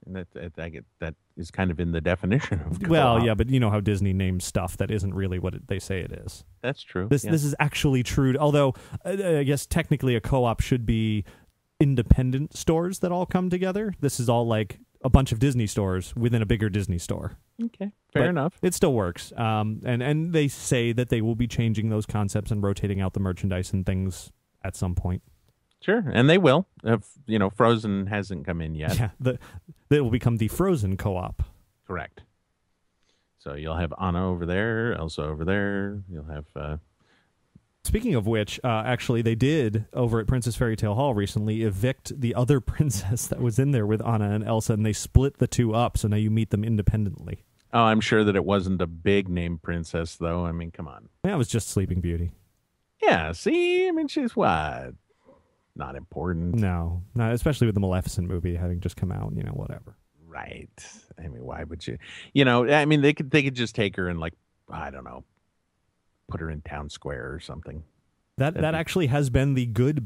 And that is kind of in the definition of co-op. Well, yeah, but you know how Disney names stuff that isn't really what they say it is. That's true. This is actually true. Although I guess technically a co-op should be independent stores that all come together. This is all like a bunch of Disney stores within a bigger Disney store. Okay, fair enough. It still works. And they say that they will be changing those concepts and rotating out the merchandise and things at some point. Sure, and they will. Frozen hasn't come in yet. Yeah, they will become the Frozen co-op. Correct. So you'll have Anna over there, Elsa over there. You'll have... Speaking of which, actually, they did, over at Princess Fairy Tale Hall recently, evict the other princess that was in there with Anna and Elsa, and they split the two up, so now you meet them independently. Oh, I'm sure that it wasn't a big-name princess, though. I mean, come on. Yeah, it was just Sleeping Beauty. Yeah, see? I mean, she's what? Not important. No, not especially with the Maleficent movie having just come out, whatever. Right. I mean, why would you? I mean, they could just take her and, like, I don't know, put her in Town Square or something. That actually has been the good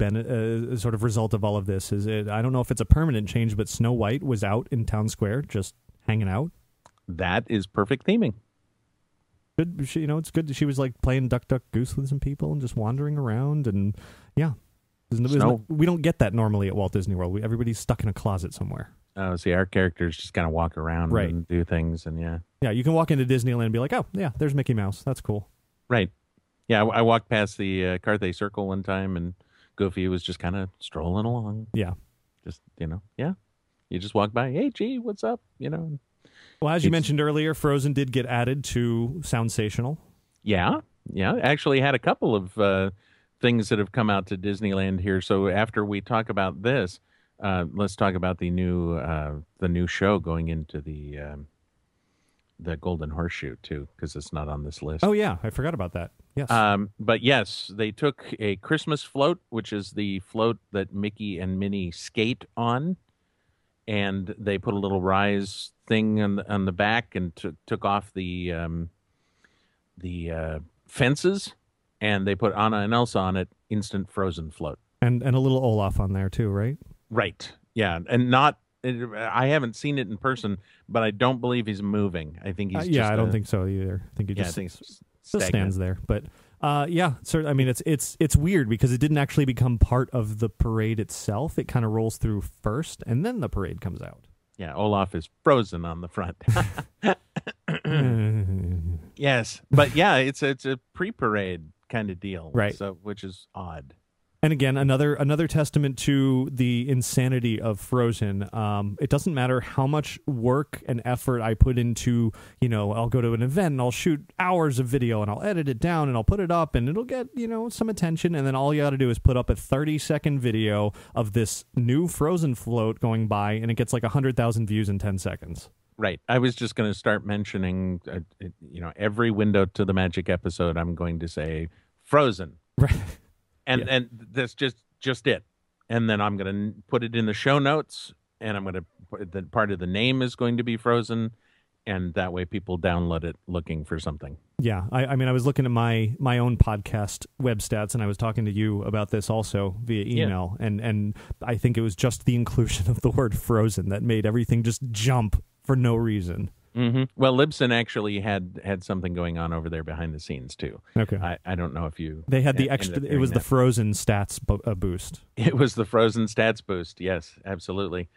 sort of result of all of this. I don't know if it's a permanent change, but Snow White was out in Town Square just hanging out. That is perfect theming. Good, it's good. She was like playing Duck Duck Goose with some people and just wandering around, and yeah, we don't get that normally at Walt Disney World. Everybody's stuck in a closet somewhere. Oh, see, our characters just kind of walk around and do things, and yeah, you can walk into Disneyland and be like, oh yeah, there's Mickey Mouse. That's cool. Right. Yeah, I walked past the Carthay Circle one time, and Goofy was just kind of strolling along. Yeah. Just, yeah. You just walk by, hey, gee, what's up? Well, as you mentioned earlier, Frozen did get added to Soundsational. Yeah. Actually had a couple of things that have come out to Disneyland here. So after we talk about this, let's talk about the new show going into the Golden Horseshoe too, because it's not on this list. Oh yeah, I forgot about that. Yes. But yes, they took a Christmas float, which is the float that Mickey and Minnie skate on, and they put a little rise thing on the back and took off the fences, and they put Anna and Elsa on it. Instant Frozen float, and a little Olaf on there too, right? Right. Yeah, and not. I haven't seen it in person, but I don't believe he's moving. I think he's I don't think so either. I think he just still stands there. But yeah, so I mean, it's weird because it didn't actually become part of the parade itself. It kind of rolls through first, and then the parade comes out. Yeah, Olaf is frozen on the front. Yes, but yeah, it's a pre-parade kind of deal, right? So, which is odd. And again, another testament to the insanity of Frozen. It doesn't matter how much work and effort I put into, I'll go to an event and I'll shoot hours of video and I'll edit it down and I'll put it up and it'll get, some attention. And then all you got to do is put up a 30-second video of this new Frozen float going by and it gets like 100,000 views in 10 seconds. Right. I was just going to start mentioning, every window to the Magic episode, I'm going to say Frozen. Right. And that's just it. And then I'm going to put it in the show notes, and I'm going to put the part of the name is going to be Frozen, and that way people download it looking for something. Yeah, I mean, I was looking at my own podcast web stats, and I was talking to you about this also via email, and I think it was just the inclusion of the word Frozen that made everything just jump for no reason. Mm-hmm. Well, Libsyn actually had something going on over there behind the scenes too. Okay, I don't know if you. They had the extra. It was the Frozen stats boost. It was the Frozen stats boost. Yes, absolutely.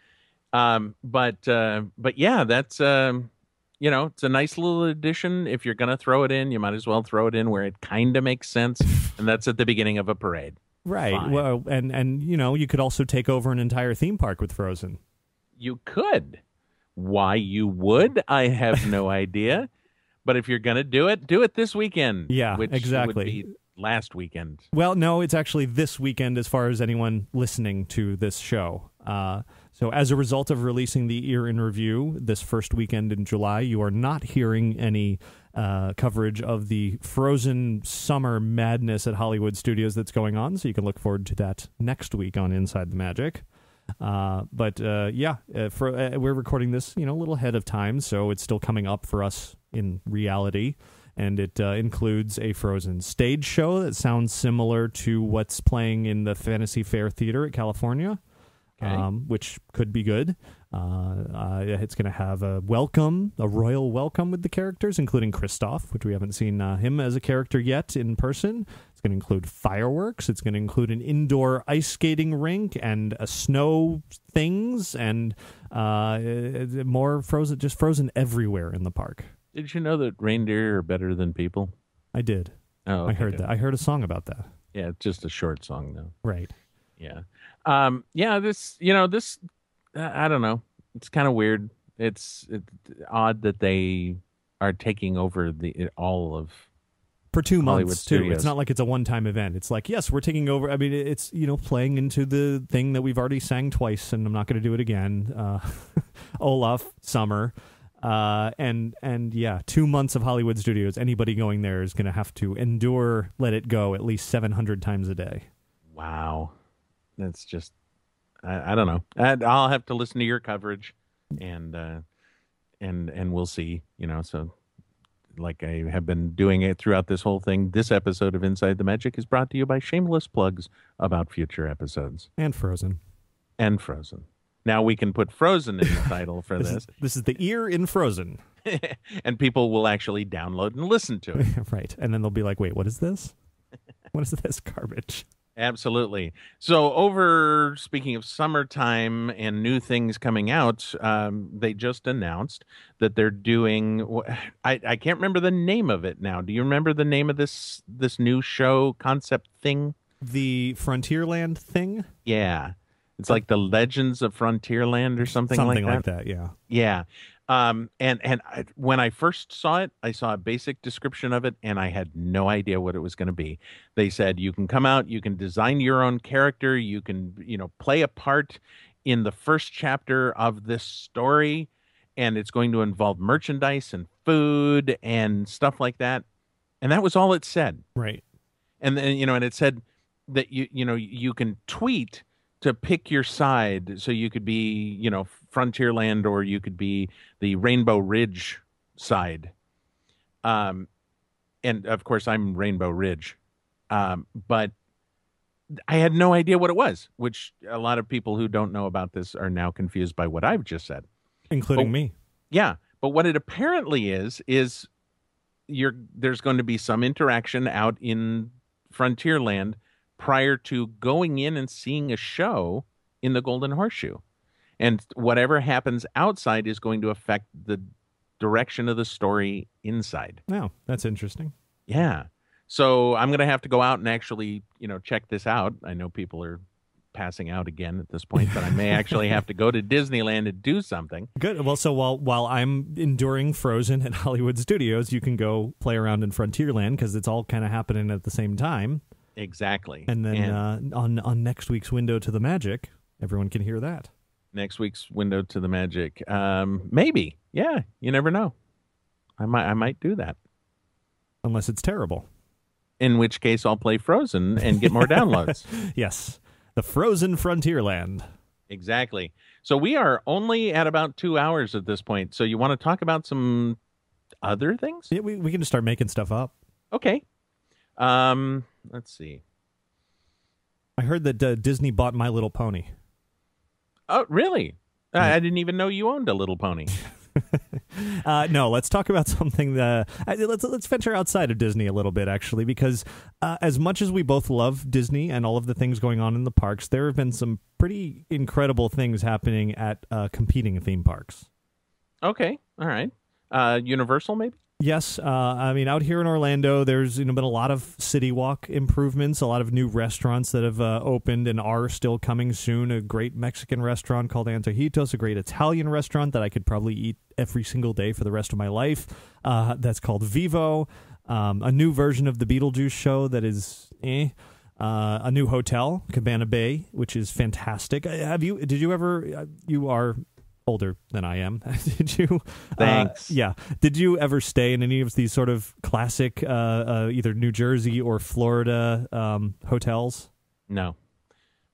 But yeah, that's it's a nice little addition. If you're gonna throw it in, you might as well throw it in where it kind of makes sense, and that's at the beginning of a parade. Right. Fine. Well, and you could also take over an entire theme park with Frozen. You could. Why you would, I have no idea. But if you're going to do it this weekend. Yeah, which exactly. Would be last weekend. Well, no, it's actually this weekend as far as anyone listening to this show. So as a result of releasing the Year in Review this first weekend in July, you are not hearing any coverage of the Frozen Summer Madness at Hollywood Studios that's going on. So you can look forward to that next week on Inside the Magic. We're recording this, a little ahead of time, so it's still coming up for us in reality. And it includes a Frozen stage show that sounds similar to what's playing in the Fantasy Fair Theater at California, which could be good. It's going to have a royal welcome with the characters, including Kristoff, which we haven't seen him as a character yet in person. It's going to include fireworks. It's going to include an indoor ice skating rink and snow things and more Frozen everywhere in the park. Did you know that reindeer are better than people? I did. Oh, okay, I heard that. I heard a song about that. Yeah, it's just a short song, though. Right. Yeah. This, I don't know. It's kind of weird. It's odd that they are taking over all of for 2 Hollywood months Studios. too. It's not like it's a one-time event. It's like, yes, we're taking over. I mean, it's playing into the thing that we've already sang twice, and I'm not going to do it again. Olaf, Summer. 2 months of Hollywood Studios. Anybody going there is going to have to endure Let It Go at least 700 times a day. Wow. That's just, I don't know. I'll have to listen to your coverage and we'll see, so like I have been doing it throughout this whole thing. This episode of Inside the Magic is brought to you by shameless plugs about future episodes. And Frozen. Now we can put Frozen in the title for this. This is the ear in Frozen. And people will actually download and listen to it. Right. And then they'll be like, wait, what is this? What is this garbage? Absolutely. So speaking of summertime and new things coming out, they just announced that they're doing, I can't remember the name of it now. Do you remember the name of this new show concept thing? The Frontierland thing? Yeah. It's like the Legends of Frontierland or something like that. Something like that, yeah. Yeah. When I first saw it, I saw a basic description of it, and I had no idea what it was going to be. They said you can come out, you can design your own character, you can, play a part in the first chapter of this story, and it's going to involve merchandise and food and stuff like that. And that was all it said. Right. And then, and it said that you can tweet to pick your side, so you could be, Frontierland, or you could be the Rainbow Ridge side. And of course, I'm Rainbow Ridge. But I had no idea what it was, which a lot of people who don't know about this are now confused by what I've just said. Including me. Yeah. But what it apparently is there's going to be some interaction out in Frontierland prior to going in and seeing a show in the Golden Horseshoe. And whatever happens outside is going to affect the direction of the story inside. Wow, that's interesting. Yeah. So I'm going to have to go out and actually, check this out. I know people are passing out again at this point, but I may actually have to go to Disneyland and do something. Good. Well, so while I'm enduring Frozen at Hollywood Studios, you can go play around in Frontierland because it's all kind of happening at the same time. Exactly. And then on next week's Window to the Magic, everyone can hear that. Next week's Window to the Magic. Maybe. Yeah, you never know. I might do that. Unless it's terrible. In which case I'll play Frozen and get more downloads. Yes. The Frozen Frontierland. Exactly. So we are only at about 2 hours at this point. So you want to talk about some other things? Yeah, we can just start making stuff up. Okay. Let's see. I heard that Disney bought My Little Pony. Oh, really? I didn't even know you owned a little pony. No, let's talk about something that let's venture outside of Disney a little bit, actually, because as much as we both love Disney and all of the things going on in the parks, there have been some pretty incredible things happening at competing theme parks. Okay. All right. Universal, maybe? Yes, I mean, out here in Orlando, there's been a lot of City Walk improvements, a lot of new restaurants that have opened and are still coming soon. A great Mexican restaurant called Antojitos, a great Italian restaurant that I could probably eat every single day for the rest of my life. That's called Vivo. A new version of the Beetlejuice show that is a new hotel, Cabana Bay, which is fantastic. Did you ever? You are older than I am. Did you? Thanks. Yeah. Did you ever stay in any of these sort of classic, either New Jersey or Florida hotels? No.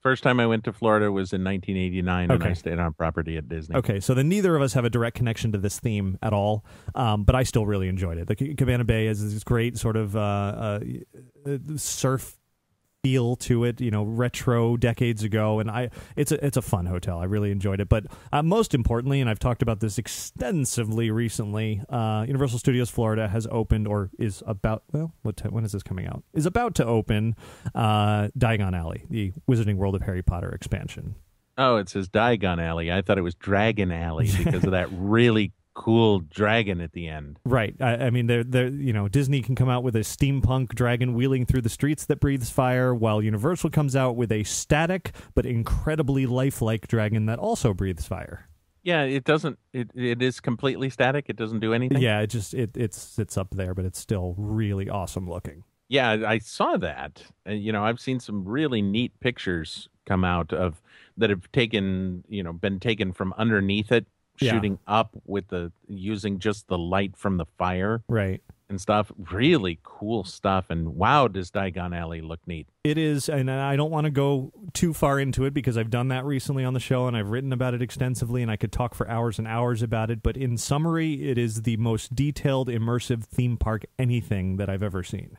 First time I went to Florida was in 1989, and I Okay. stayed on property at Disney. Okay, so then neither of us have a direct connection to this theme at all, but I still really enjoyed it. The Cabana Bay has this great sort of surf feel to it, retro decades ago, and it's a fun hotel. I really enjoyed it. But most importantly, and I've talked about this extensively recently, Universal Studios Florida has opened, or is about, when is this coming out? Is about to open Diagon Alley, the Wizarding World of Harry Potter expansion. Oh, it says Diagon Alley. I thought it was Dragon Alley because of that really cool dragon at the end. Right. I mean, they're Disney can come out with a steampunk dragon wheeling through the streets that breathes fire, while Universal comes out with a static but incredibly lifelike dragon that also breathes fire. Yeah, it doesn't. It is completely static. It doesn't do anything. Yeah, it sits up there, but it's still really awesome looking. Yeah, I saw that. I've seen some really neat pictures come out of that have been taken from underneath it. Yeah. Shooting up with using just the light from the fire, right, and stuff. Really cool stuff. And wow, does Diagon Alley look neat? It is, and I don't want to go too far into it because I've done that recently on the show and I've written about it extensively, and I could talk for hours and hours about it. But in summary, it is the most detailed, immersive theme park anything that I've ever seen.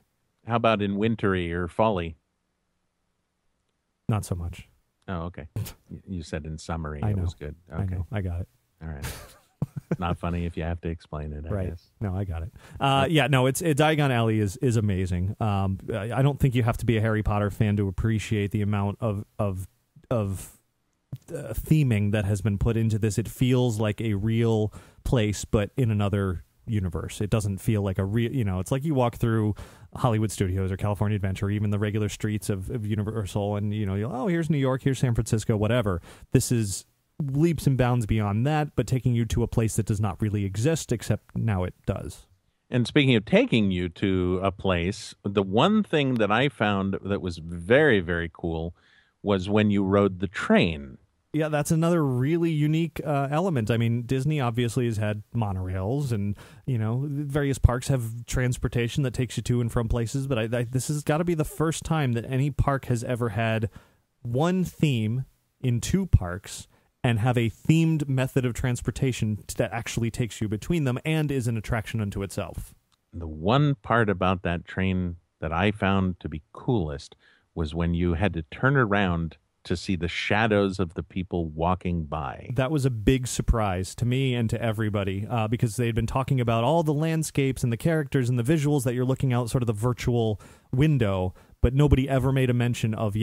How about in wintry or folly? Not so much. Oh, okay. You said in summary. I It know. was good. Okay. I know. I got it. All right. Not funny if you have to explain it, I Right. guess. No, I got it. Diagon Alley is amazing. I don't think you have to be a Harry Potter fan to appreciate the amount of theming that has been put into this. It feels like a real place, but in another universe. It doesn't feel like a real, it's like you walk through Hollywood Studios or California Adventure, or even the regular streets of Universal, and here's New York, here's San Francisco, whatever. This is leaps and bounds beyond that, but taking you to a place that does not really exist, except now it does. And speaking of taking you to a place, the one thing that I found that was very, very cool was when you rode the train. Yeah, that's another really unique element. I mean, Disney obviously has had monorails, and various parks have transportation that takes you to and from places. But this has got to be the first time that any park has ever had one theme in two parks and have a themed method of transportation that actually takes you between them and is an attraction unto itself. The one part about that train that I found to be coolest was when you had to turn around to see the shadows of the people walking by. That was a big surprise to me and to everybody because they'd been talking about all the landscapes and the characters and the visuals that you're looking out sort of the virtual window, but nobody ever made a mention of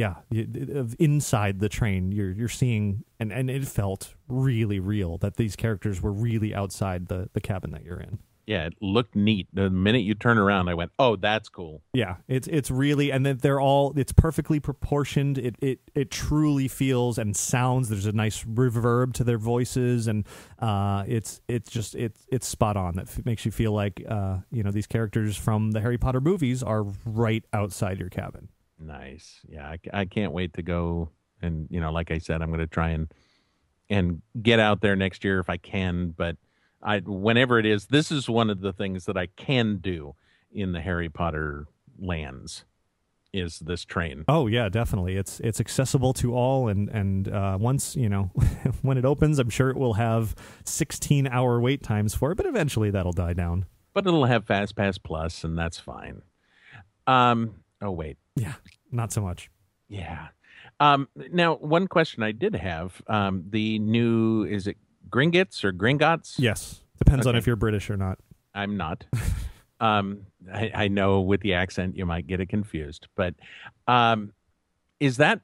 inside the train. You're seeing, and it felt really real that these characters were really outside the cabin that you're in. Yeah, it looked neat. The minute you turn around, I went, "Oh, that's cool." Yeah, it's really, and then it's perfectly proportioned. It truly feels and sounds. There's a nice reverb to their voices, and it's spot on. That makes you feel like these characters from the Harry Potter movies are right outside your cabin. Nice. Yeah, I can't wait to go. And like I said, I'm going to try and get out there next year if I can. But whenever it is, this is one of the things that I can do in the Harry Potter lands is this train. Oh yeah, definitely. It's accessible to all, and once when it opens, I'm sure it will have 16-hour wait times for it, but eventually that'll die down. But it'll have Fast Pass Plus, and that's fine. Oh wait, yeah, not so much. Yeah. Now, one question I did have: the new, is it Gringotts or Gringotts? Yes. Depends on if you're British or not. I'm not. I know with the accent you might get it confused, but is that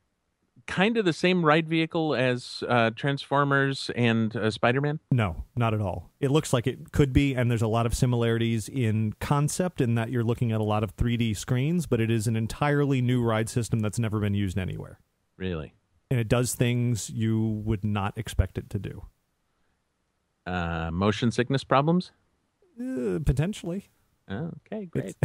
kind of the same ride vehicle as Transformers and Spider-Man? No, not at all. It looks like it could be, and there's a lot of similarities in concept in that you're looking at a lot of 3D screens, but it is an entirely new ride system that's never been used anywhere. Really? And it does things you would not expect it to do. Motion sickness problems? Potentially. Oh, okay, great.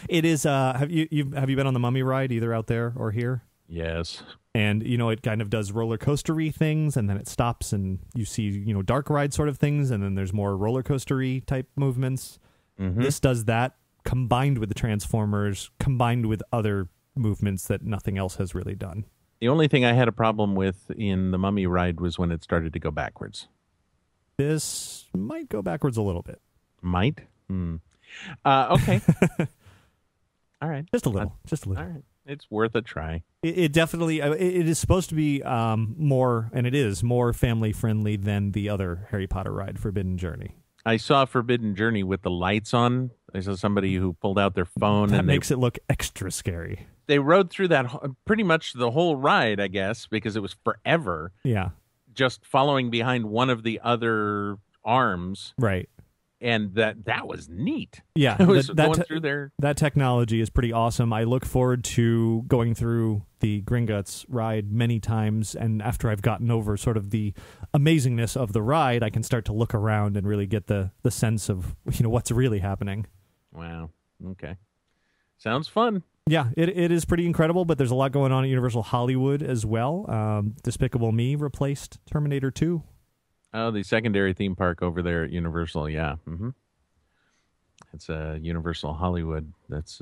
It is. Have you been on the Mummy ride either out there or here? Yes. And it kind of does roller coastery things, and then it stops, and you see dark ride sort of things, and then there's more roller coastery type movements. Mm-hmm. This does that combined with the Transformers, combined with other movements that nothing else has really done. The only thing I had a problem with in the Mummy ride was when it started to go backwards. This might go backwards a little bit. Might? Okay. All right. Just a little. Just a little. All right. It's worth a try. It definitely, it is supposed to be more, and it is more family friendly than the other Harry Potter ride, Forbidden Journey. I saw Forbidden Journey with the lights on. I saw somebody who pulled out their phone. That and makes it look extra scary. They rode through that pretty much the whole ride, I guess, because it was forever. Yeah. Just following behind one of the other arms. Right. And that was neat. Yeah, it was going through there. That technology is pretty awesome. I look forward to going through the Gringotts ride many times, and after I've gotten over sort of the amazingness of the ride, I can start to look around and really get the sense of what's really happening. Wow. Okay. Sounds fun. Yeah, it is pretty incredible, but there's a lot going on at Universal Hollywood as well. Despicable Me replaced Terminator 2. Oh, the secondary theme park over there at Universal, yeah. Mm-hmm. It's Universal Hollywood. That's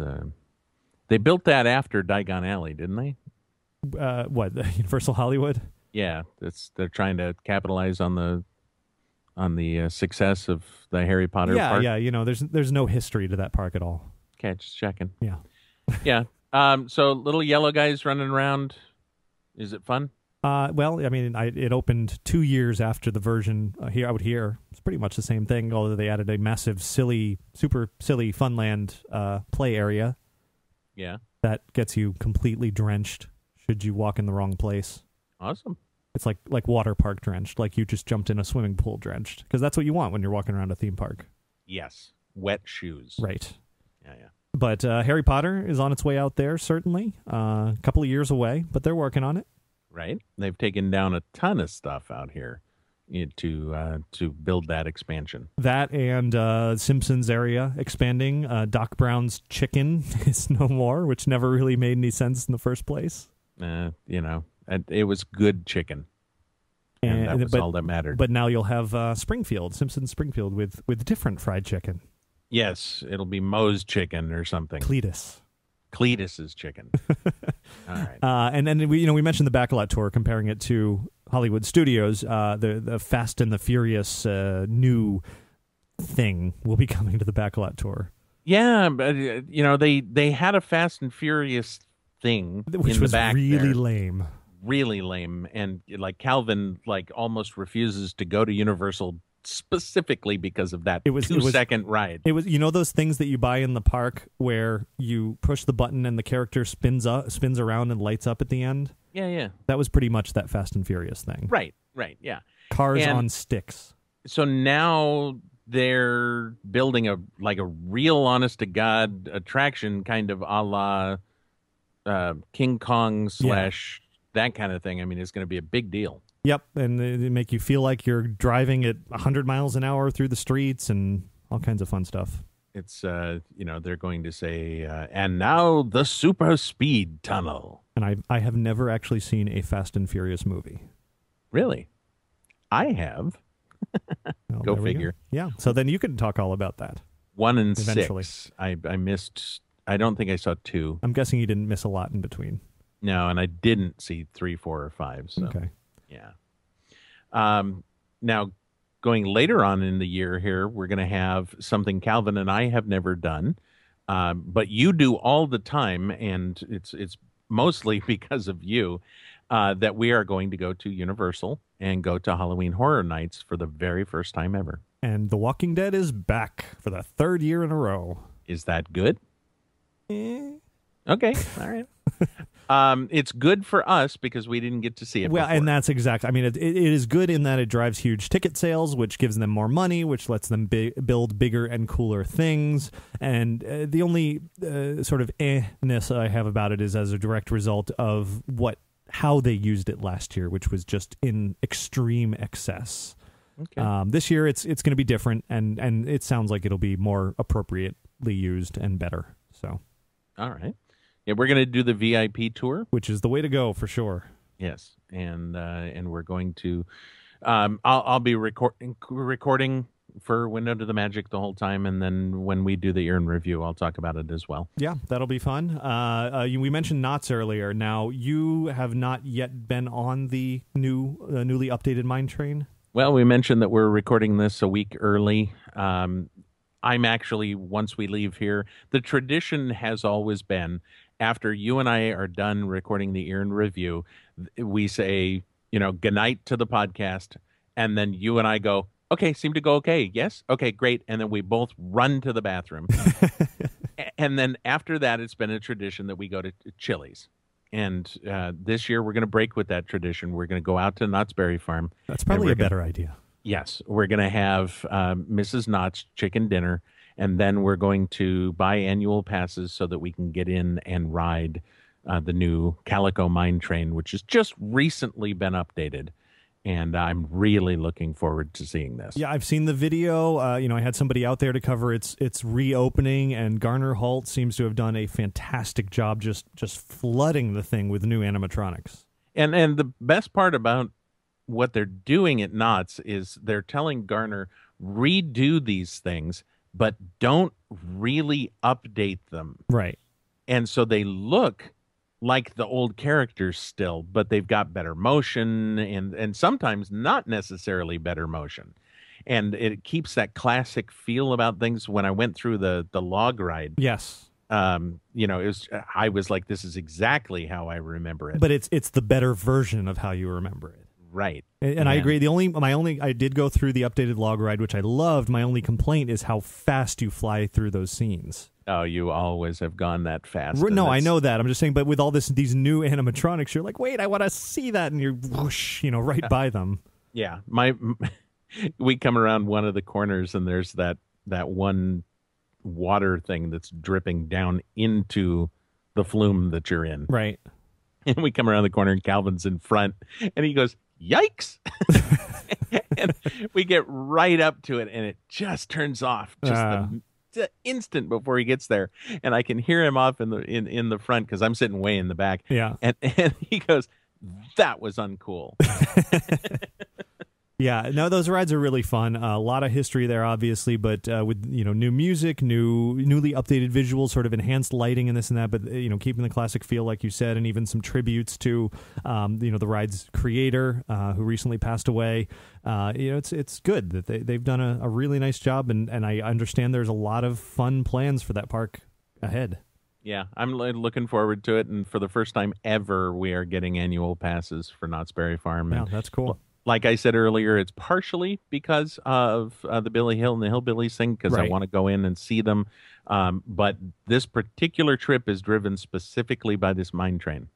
they built that after Diagon Alley, didn't they? What, Universal Hollywood? Yeah, they're trying to capitalize on the success of the Harry Potter park. Yeah. There's no history to that park at all. Okay, just checking. Yeah, yeah. So little yellow guys running around. Is it fun? Well, I mean, it opened 2 years after the version out here. It's pretty much the same thing, although they added a massive, super silly Funland play area. Yeah. That gets you completely drenched should you walk in the wrong place. Awesome. It's like water park drenched, like you just jumped in a swimming pool drenched, because that's what you want when you're walking around a theme park. Yes. Wet shoes. Right. Yeah. But Harry Potter is on its way out there, certainly. A couple of years away, but they're working on it. Right. They've taken down a ton of stuff out here to build that expansion. That and Simpsons area expanding. Doc Brown's chicken is no more, which never really made any sense in the first place. It was good chicken. And that was all that mattered. But now you'll have Simpsons Springfield with different fried chicken. Yes, it'll be Moe's chicken or something. Cletus's chicken. All right. And then we mentioned the Backlot tour, comparing it to Hollywood Studios. The Fast and the Furious new thing will be coming to the Backlot tour. Yeah, but they had a Fast and Furious thing, which in was the back really there. lame. Really lame, and Calvin almost refuses to go to Universal specifically because of that 2-second ride. It was those things that you buy in the park where you push the button and the character spins around and lights up at the end. Yeah. That was pretty much that Fast and Furious thing. Right, yeah. Cars on sticks. So now they're building a real honest to God attraction, kind of a la King Kong / that kind of thing. I mean, it's going to be a big deal. Yep, and they make you feel like you're driving at 100 miles an hour through the streets and all kinds of fun stuff. It's, they're going to say, and now the super speed tunnel. And I have never actually seen a Fast and Furious movie. Really? I have. Well, Go figure. Yeah, so then you can talk all about that. 1 and eventually. 6. I missed, I don't think I saw 2. I'm guessing you didn't miss a lot in between. No, and I didn't see 3, 4, or 5. So. Okay. Yeah. Now, going later on in the year here, we're going to have something Calvin and I have never done, but you do all the time, and it's mostly because of you, that we are going to go to Universal and go to Halloween Horror Nights for the very first time ever. And The Walking Dead is back for the 3rd year in a row. Is that good? Okay, all right. It's good for us because we didn't get to see it before. And that's exact. I mean, it is good in that it drives huge ticket sales, which gives them more money, which lets them build bigger and cooler things. And the only sort of ness I have about it is as a direct result of how they used it last year, which was just in extreme excess. Okay. This year, it's going to be different, and it sounds like it'll be more appropriately used and better. So, all right. Yeah, we're going to do the VIP tour, which is the way to go for sure. Yes, and we're going to. I'll be recording for Window to the Magic the whole time, and then when we do the year in review, I'll talk about it as well. Yeah, that'll be fun. We mentioned Knott's earlier. Now, you have not yet been on the newly updated Mine Train? Well, we mentioned that we're recording this a week early. I'm actually, once we leave here, the tradition has always been, after you and I are done recording the year in review, we say, good night to the podcast, and then you and I go, okay, seemed to go okay. Yes? Okay, great. And then we both run to the bathroom. And then after that, it's been a tradition that we go to Chili's. And this year, we're going to break with that tradition. We're going to go out to Knott's Berry Farm. That's probably a better idea. Yes. We're going to have Mrs. Knott's chicken dinner. And then we're going to buy annual passes so that we can get in and ride the new Calico Mine Train, which has just recently been updated. And I'm really looking forward to seeing this. Yeah, I've seen the video. I had somebody out there to cover its reopening, and Garner Holt seems to have done a fantastic job just flooding the thing with new animatronics. And the best part about what they're doing at Knott's is they're telling Garner, redo these things, but don't really update them. Right. And so they look like the old characters still, but they've got better motion and sometimes not necessarily better motion. And it keeps that classic feel about things. When I went through the log ride, yes, I was like, this is exactly how I remember it. But it's the better version of how you remember it. Right. And I agree. I did go through the updated log ride, which I loved. My only complaint is how fast you fly through those scenes. Oh, you always have gone that fast. No, I know that. I'm just saying, but with all these new animatronics, you're like, wait, I want to see that, and you're whoosh, right by them. Yeah, we come around one of the corners, and there's that one water thing that's dripping down into the flume that you're in. Right. And we come around the corner, and Calvin's in front, and he goes, "Yikes!" And we get right up to it, and it just turns off the instant before he gets there, and I can hear him off in the front because I'm sitting way in the back. Yeah, and he goes, "That was uncool." Yeah, no, those rides are really fun. A lot of history there, obviously, but with new music, newly updated visuals, sort of enhanced lighting and this and that. But keeping the classic feel, like you said, and even some tributes to the ride's creator who recently passed away. It's good that they've done a really nice job, and I understand there's a lot of fun plans for that park ahead. Yeah, I'm looking forward to it, and for the first time ever, we are getting annual passes for Knott's Berry Farm. Yeah, that's cool. Like I said earlier, it's partially because of the Billy Hill and the Hillbillies thing, because I want to go in and see them. But this particular trip is driven specifically by this mine train.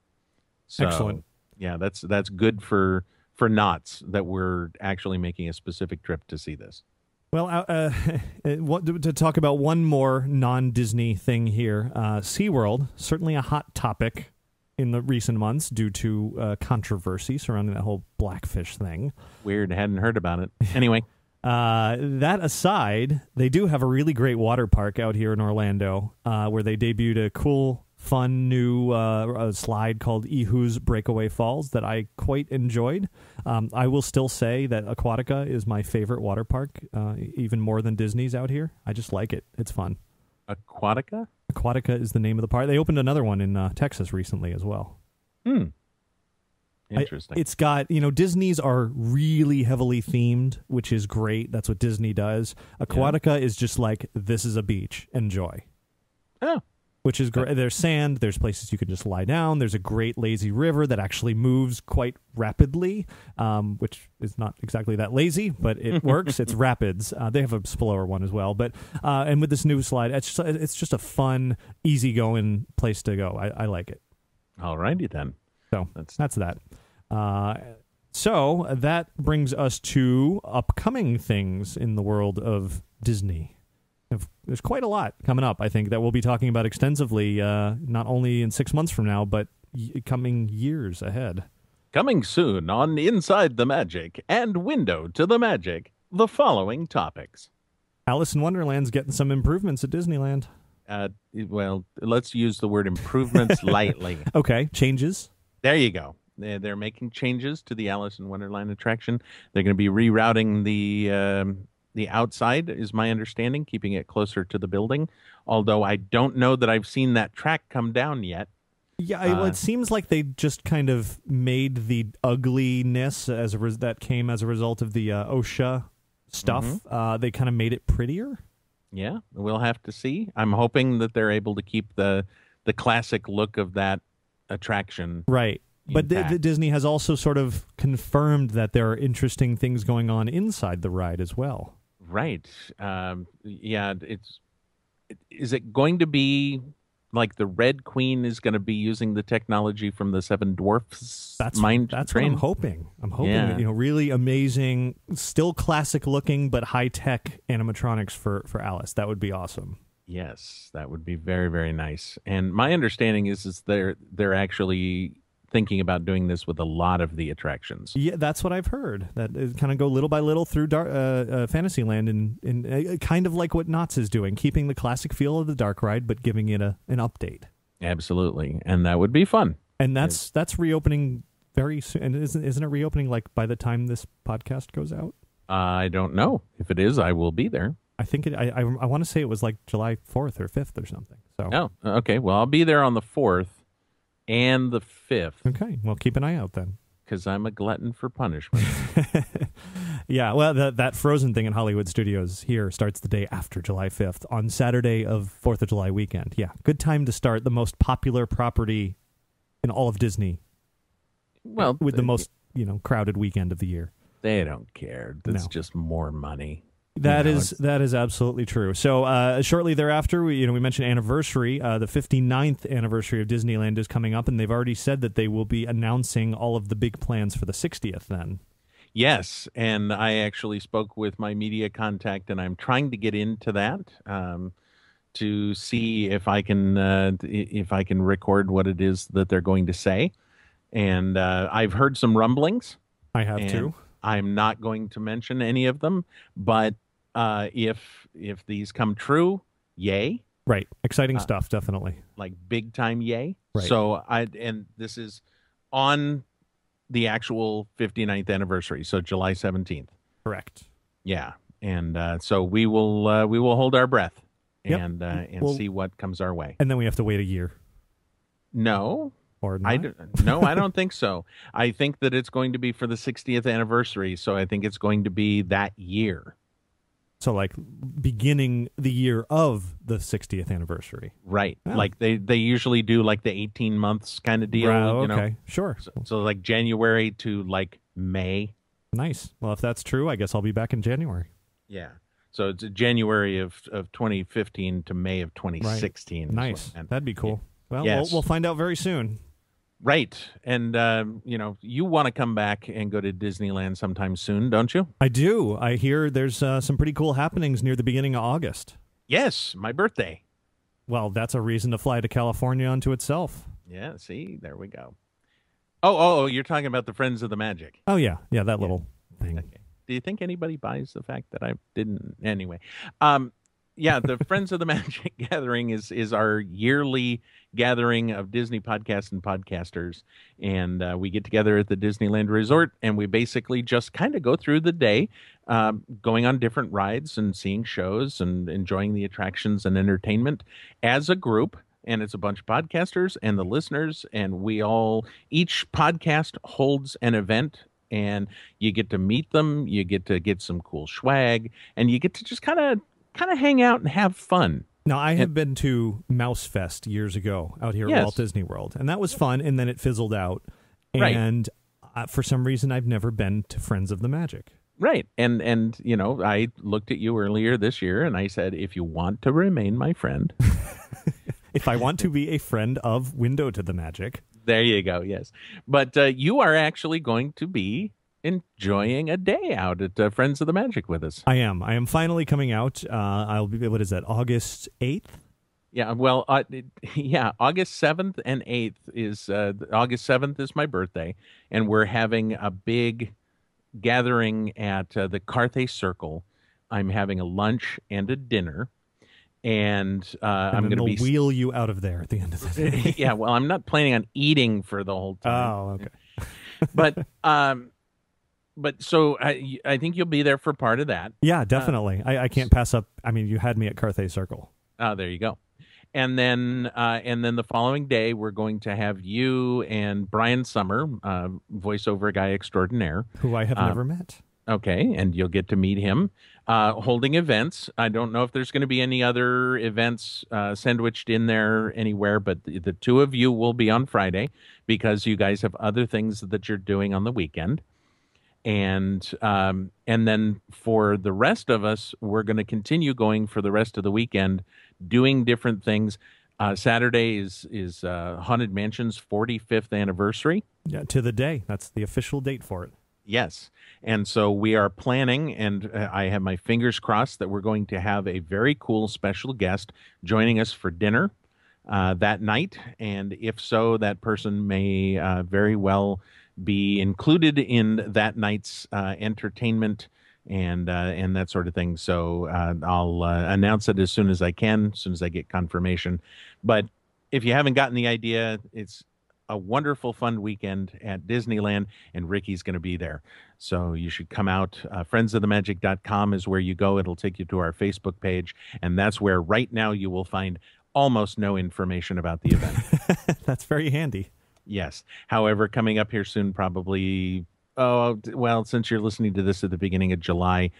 So, excellent. Yeah, that's good for Knott's that we're actually making a specific trip to see this. Well, to talk about one more non-Disney thing here, SeaWorld, certainly a hot topic in the recent months due to controversy surrounding that whole blackfish thing. Weird, hadn't heard about it. Anyway. That aside, they do have a really great water park out here in Orlando where they debuted a cool, fun new slide called Ehu's Breakaway Falls that I quite enjoyed. I will still say that Aquatica is my favorite water park, even more than Disney's out here. I just like it. It's fun. Aquatica? Aquatica is the name of the park. They opened another one in Texas recently as well. Interesting. It's got, Disney's are really heavily themed, which is great. That's what Disney does. Aquatica is just like, this is a beach. Enjoy. Oh. Which is great. There's sand. There's places you can just lie down. There's a great lazy river that actually moves quite rapidly, which is not exactly that lazy, but it works. It's rapids. They have a slower one as well. But and with this new slide, it's just a fun, easygoing place to go. I like it. All righty then. So that's that. So that brings us to upcoming things in the world of Disney. There's quite a lot coming up, I think, that we'll be talking about extensively, not only in 6 months from now, but coming years ahead. Coming soon on Inside the Magic and Window to the Magic, the following topics. Alice in Wonderland's getting some improvements at Disneyland. Well, let's use the word improvements lightly. Okay, changes. There you go. They're making changes to the Alice in Wonderland attraction. They're going to be rerouting the outside, is my understanding, keeping it closer to the building. Although I don't know that I've seen that track come down yet. Yeah, well, it seems like they just kind of made the ugliness that came as a result of the OSHA stuff. They kind of made it prettier. Yeah, we'll have to see. I'm hoping that they're able to keep the classic look of that attraction. Right. But Disney has also sort of confirmed that there are interesting things going on inside the ride as well. Right. Yeah, is it going to be like the Red Queen is going to be using the technology from the Seven Dwarfs mine That's train? what I'm hoping. I'm hoping really amazing, still classic looking, but high tech animatronics for Alice. That would be awesome. Yes, that would be very, very nice. And my understanding is they're actually thinking about doing this with a lot of the attractions. Yeah, that's what I've heard. That it kind of go little by little through Fantasyland, and kind of like what Knott's is doing, keeping the classic feel of the dark ride, but giving it an update. Absolutely, and that would be fun. And that's reopening very soon. And isn't it reopening like by the time this podcast goes out? I don't know. If it is, I will be there. I think I want to say it was like July 4th or 5th or something. So okay. Well, I'll be there on the 4th. And the 5th. Okay, well, keep an eye out then. Because I'm a glutton for punishment. Yeah, well, that Frozen thing in Hollywood Studios here starts the day after July 5th, on Saturday of 4th of July weekend. Yeah, good time to start the most popular property in all of Disney. Well, with the most crowded weekend of the year. They don't care. That's just more money. That is absolutely true. So shortly thereafter, we mentioned anniversary. The 59th anniversary of Disneyland is coming up, and they've already said that they will be announcing all of the big plans for the 60th then. Yes, and I actually spoke with my media contact, and I'm trying to get into that to see if I can record what it is that they're going to say. And I've heard some rumblings. I have too. I'm not going to mention any of them, but if these come true, yay! Right, exciting stuff, definitely. Like big time, yay! Right. So and this is on the actual 59th anniversary, so July 17th. Correct. Yeah, and so we will hold our breath and Well, see what comes our way. And then we have to wait a year. No. Or not? No, I don't think so. I think that it's going to be for the 60th anniversary, so I think it's going to be that year. So like beginning the year of the 60th anniversary. Right. Oh. Like they usually do like the 18 months kind of deal. Okay, sure. So like January to like May. Nice. Well, if that's true, I guess I'll be back in January. Yeah. So it's January of 2015 to May of 2016. Right. Nice. That'd be cool. Yeah. Well, yes. we'll find out very soon. Right. And, you want to come back and go to Disneyland sometime soon, don't you? I do. I hear there's some pretty cool happenings near the beginning of August. Yes, my birthday. Well, that's a reason to fly to California unto itself. Yeah, see, there we go. Oh, you're talking about the Friends of the Magic. Oh, yeah, that little thing. Okay. Do you think anybody buys the fact that I didn't? Anyway, yeah, the Friends of the Magic gathering is our yearly gathering of Disney podcasts and podcasters. And we get together at the Disneyland Resort, and we basically just kind of go through the day, going on different rides and seeing shows and enjoying the attractions and entertainment as a group. And it's a bunch of podcasters and the listeners, and each podcast holds an event. And you get to meet them, you get to get some cool swag, and you get to just kind of hang out and have fun. Now, I have been to Mouse Fest years ago out here at Walt Disney World, and that was fun, and then it fizzled out. And for some reason, I've never been to Friends of the Magic. Right. And I looked at you earlier this year, and I said, if you want to remain my friend. If I want to be a friend of Window to the Magic. There you go, yes. But you are actually going to be enjoying a day out at Friends of the Magic with us. I am finally coming out. I'll be, what is that, August 8th? Yeah, well, August 7th and 8th is, August 7th is my birthday, and we're having a big gathering at the Carthay Circle. I'm having a lunch and a dinner. And I'm going to wheel you out of there at the end of the day. Yeah, well, I'm not planning on eating for the whole time. Oh, okay. But but so I think you'll be there for part of that. Yeah, definitely. I can't pass up. I mean, you had me at Carthay Circle. There you go. And then the following day, we're going to have you and Brian Summer, voiceover guy extraordinaire, Who I have never met. okay, and you'll get to meet him, holding events. I don't know if there's going to be any other events sandwiched in there anywhere, but the two of you will be on Friday because you guys have other things that you're doing on the weekend. And then for the rest of us, we're going to continue going for the rest of the weekend, doing different things. Saturday is Haunted Mansion's 45th anniversary. Yeah, to the day. That's the official date for it. Yes. And so we are planning, and I have my fingers crossed that we're going to have a very cool special guest joining us for dinner that night. And if so, that person may very well be included in that night's entertainment and that sort of thing. So I'll announce it as soon as I can, as soon as I get confirmation. But if you haven't gotten the idea, it's a wonderful, fun weekend at Disneyland, and Ricky's going to be there. So you should come out. Friendsofthemagic.com is where you go. It'll take you to our Facebook page, and that's where right now you will find almost no information about the event. That's very handy. Yes. However, coming up here soon, probably, since you're listening to this at the beginning of July,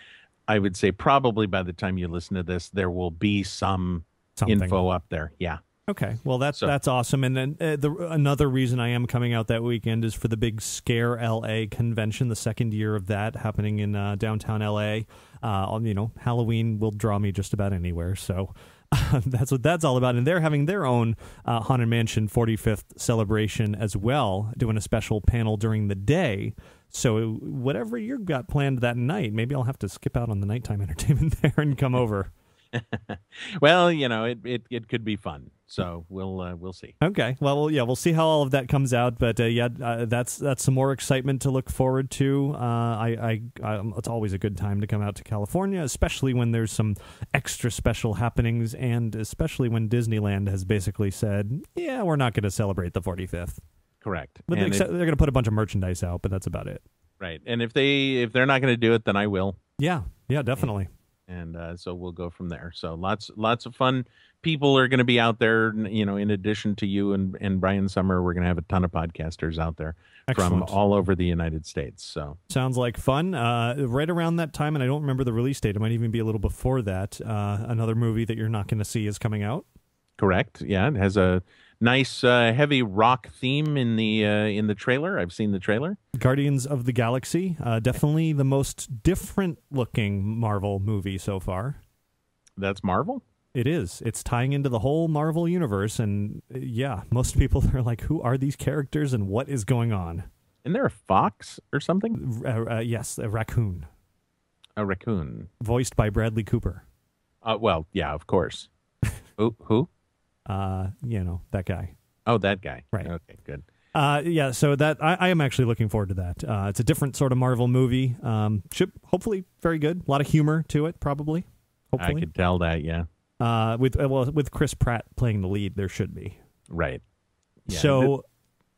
I would say probably by the time you listen to this, there will be some info up there. Yeah. Okay, well that's awesome. And then another reason I am coming out that weekend is for the big Scare LA convention, the second year of that happening in downtown LA. Halloween will draw me just about anywhere, so that's what that's all about. And they're having their own Haunted Mansion 45th celebration as well, doing a special panel during the day. So whatever you've got planned that night, maybe I'll have to skip out on the nighttime entertainment there and come over. Well, it could be fun. So we'll see. Okay. Well, yeah, we'll see how all of that comes out. But that's some more excitement to look forward to. It's always a good time to come out to California, especially when there's some extra special happenings, and especially when Disneyland has basically said, yeah, we're not going to celebrate the 45th. Correct. But they're going to put a bunch of merchandise out, but that's about it. Right. And if they're not going to do it, then I will. Yeah, definitely. And so we'll go from there. So lots of fun people are going to be out there. In addition to you and Brian Summer, we're going to have a ton of podcasters out there. Excellent. From all over the United States. So sounds like fun. Right around that time, and I don't remember the release date. It might even be a little before that. Another movie that you're not going to see is coming out. Correct. Yeah, it has a nice heavy rock theme in the trailer. I've seen the trailer. Guardians of the Galaxy, definitely the most different looking Marvel movie so far. That's Marvel? It is. It's tying into the whole Marvel universe, and most people are like, who are these characters and what is going on? Isn't there a fox or something? Yes, a raccoon. A raccoon. Voiced by Bradley Cooper. Well, yeah, of course. Who? That guy. Oh, that guy. Right. Okay, good. So that I am actually looking forward to that. It's a different sort of Marvel movie. Should hopefully very good. A lot of humor to it, probably. Hopefully. I could tell that, yeah. With Chris Pratt playing the lead, there should be. Right. Yeah, so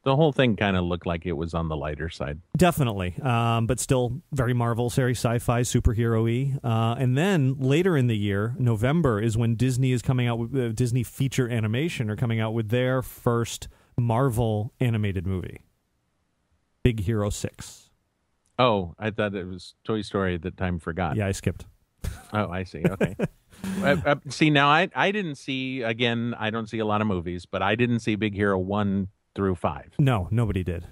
the whole thing kind of looked like it was on the lighter side. Definitely. But still very Marvel, very sci-fi, superhero-y. And then later in the year, November, is when Disney is coming out with Disney Feature Animation are coming out with their first Marvel animated movie, Big Hero 6. Oh, I thought it was Toy Story that time forgot. Yeah, I skipped. Oh, I see. Okay. See, now I didn't see, again, I don't see a lot of movies, but I didn't see Big Hero 1 through 5. No, nobody did.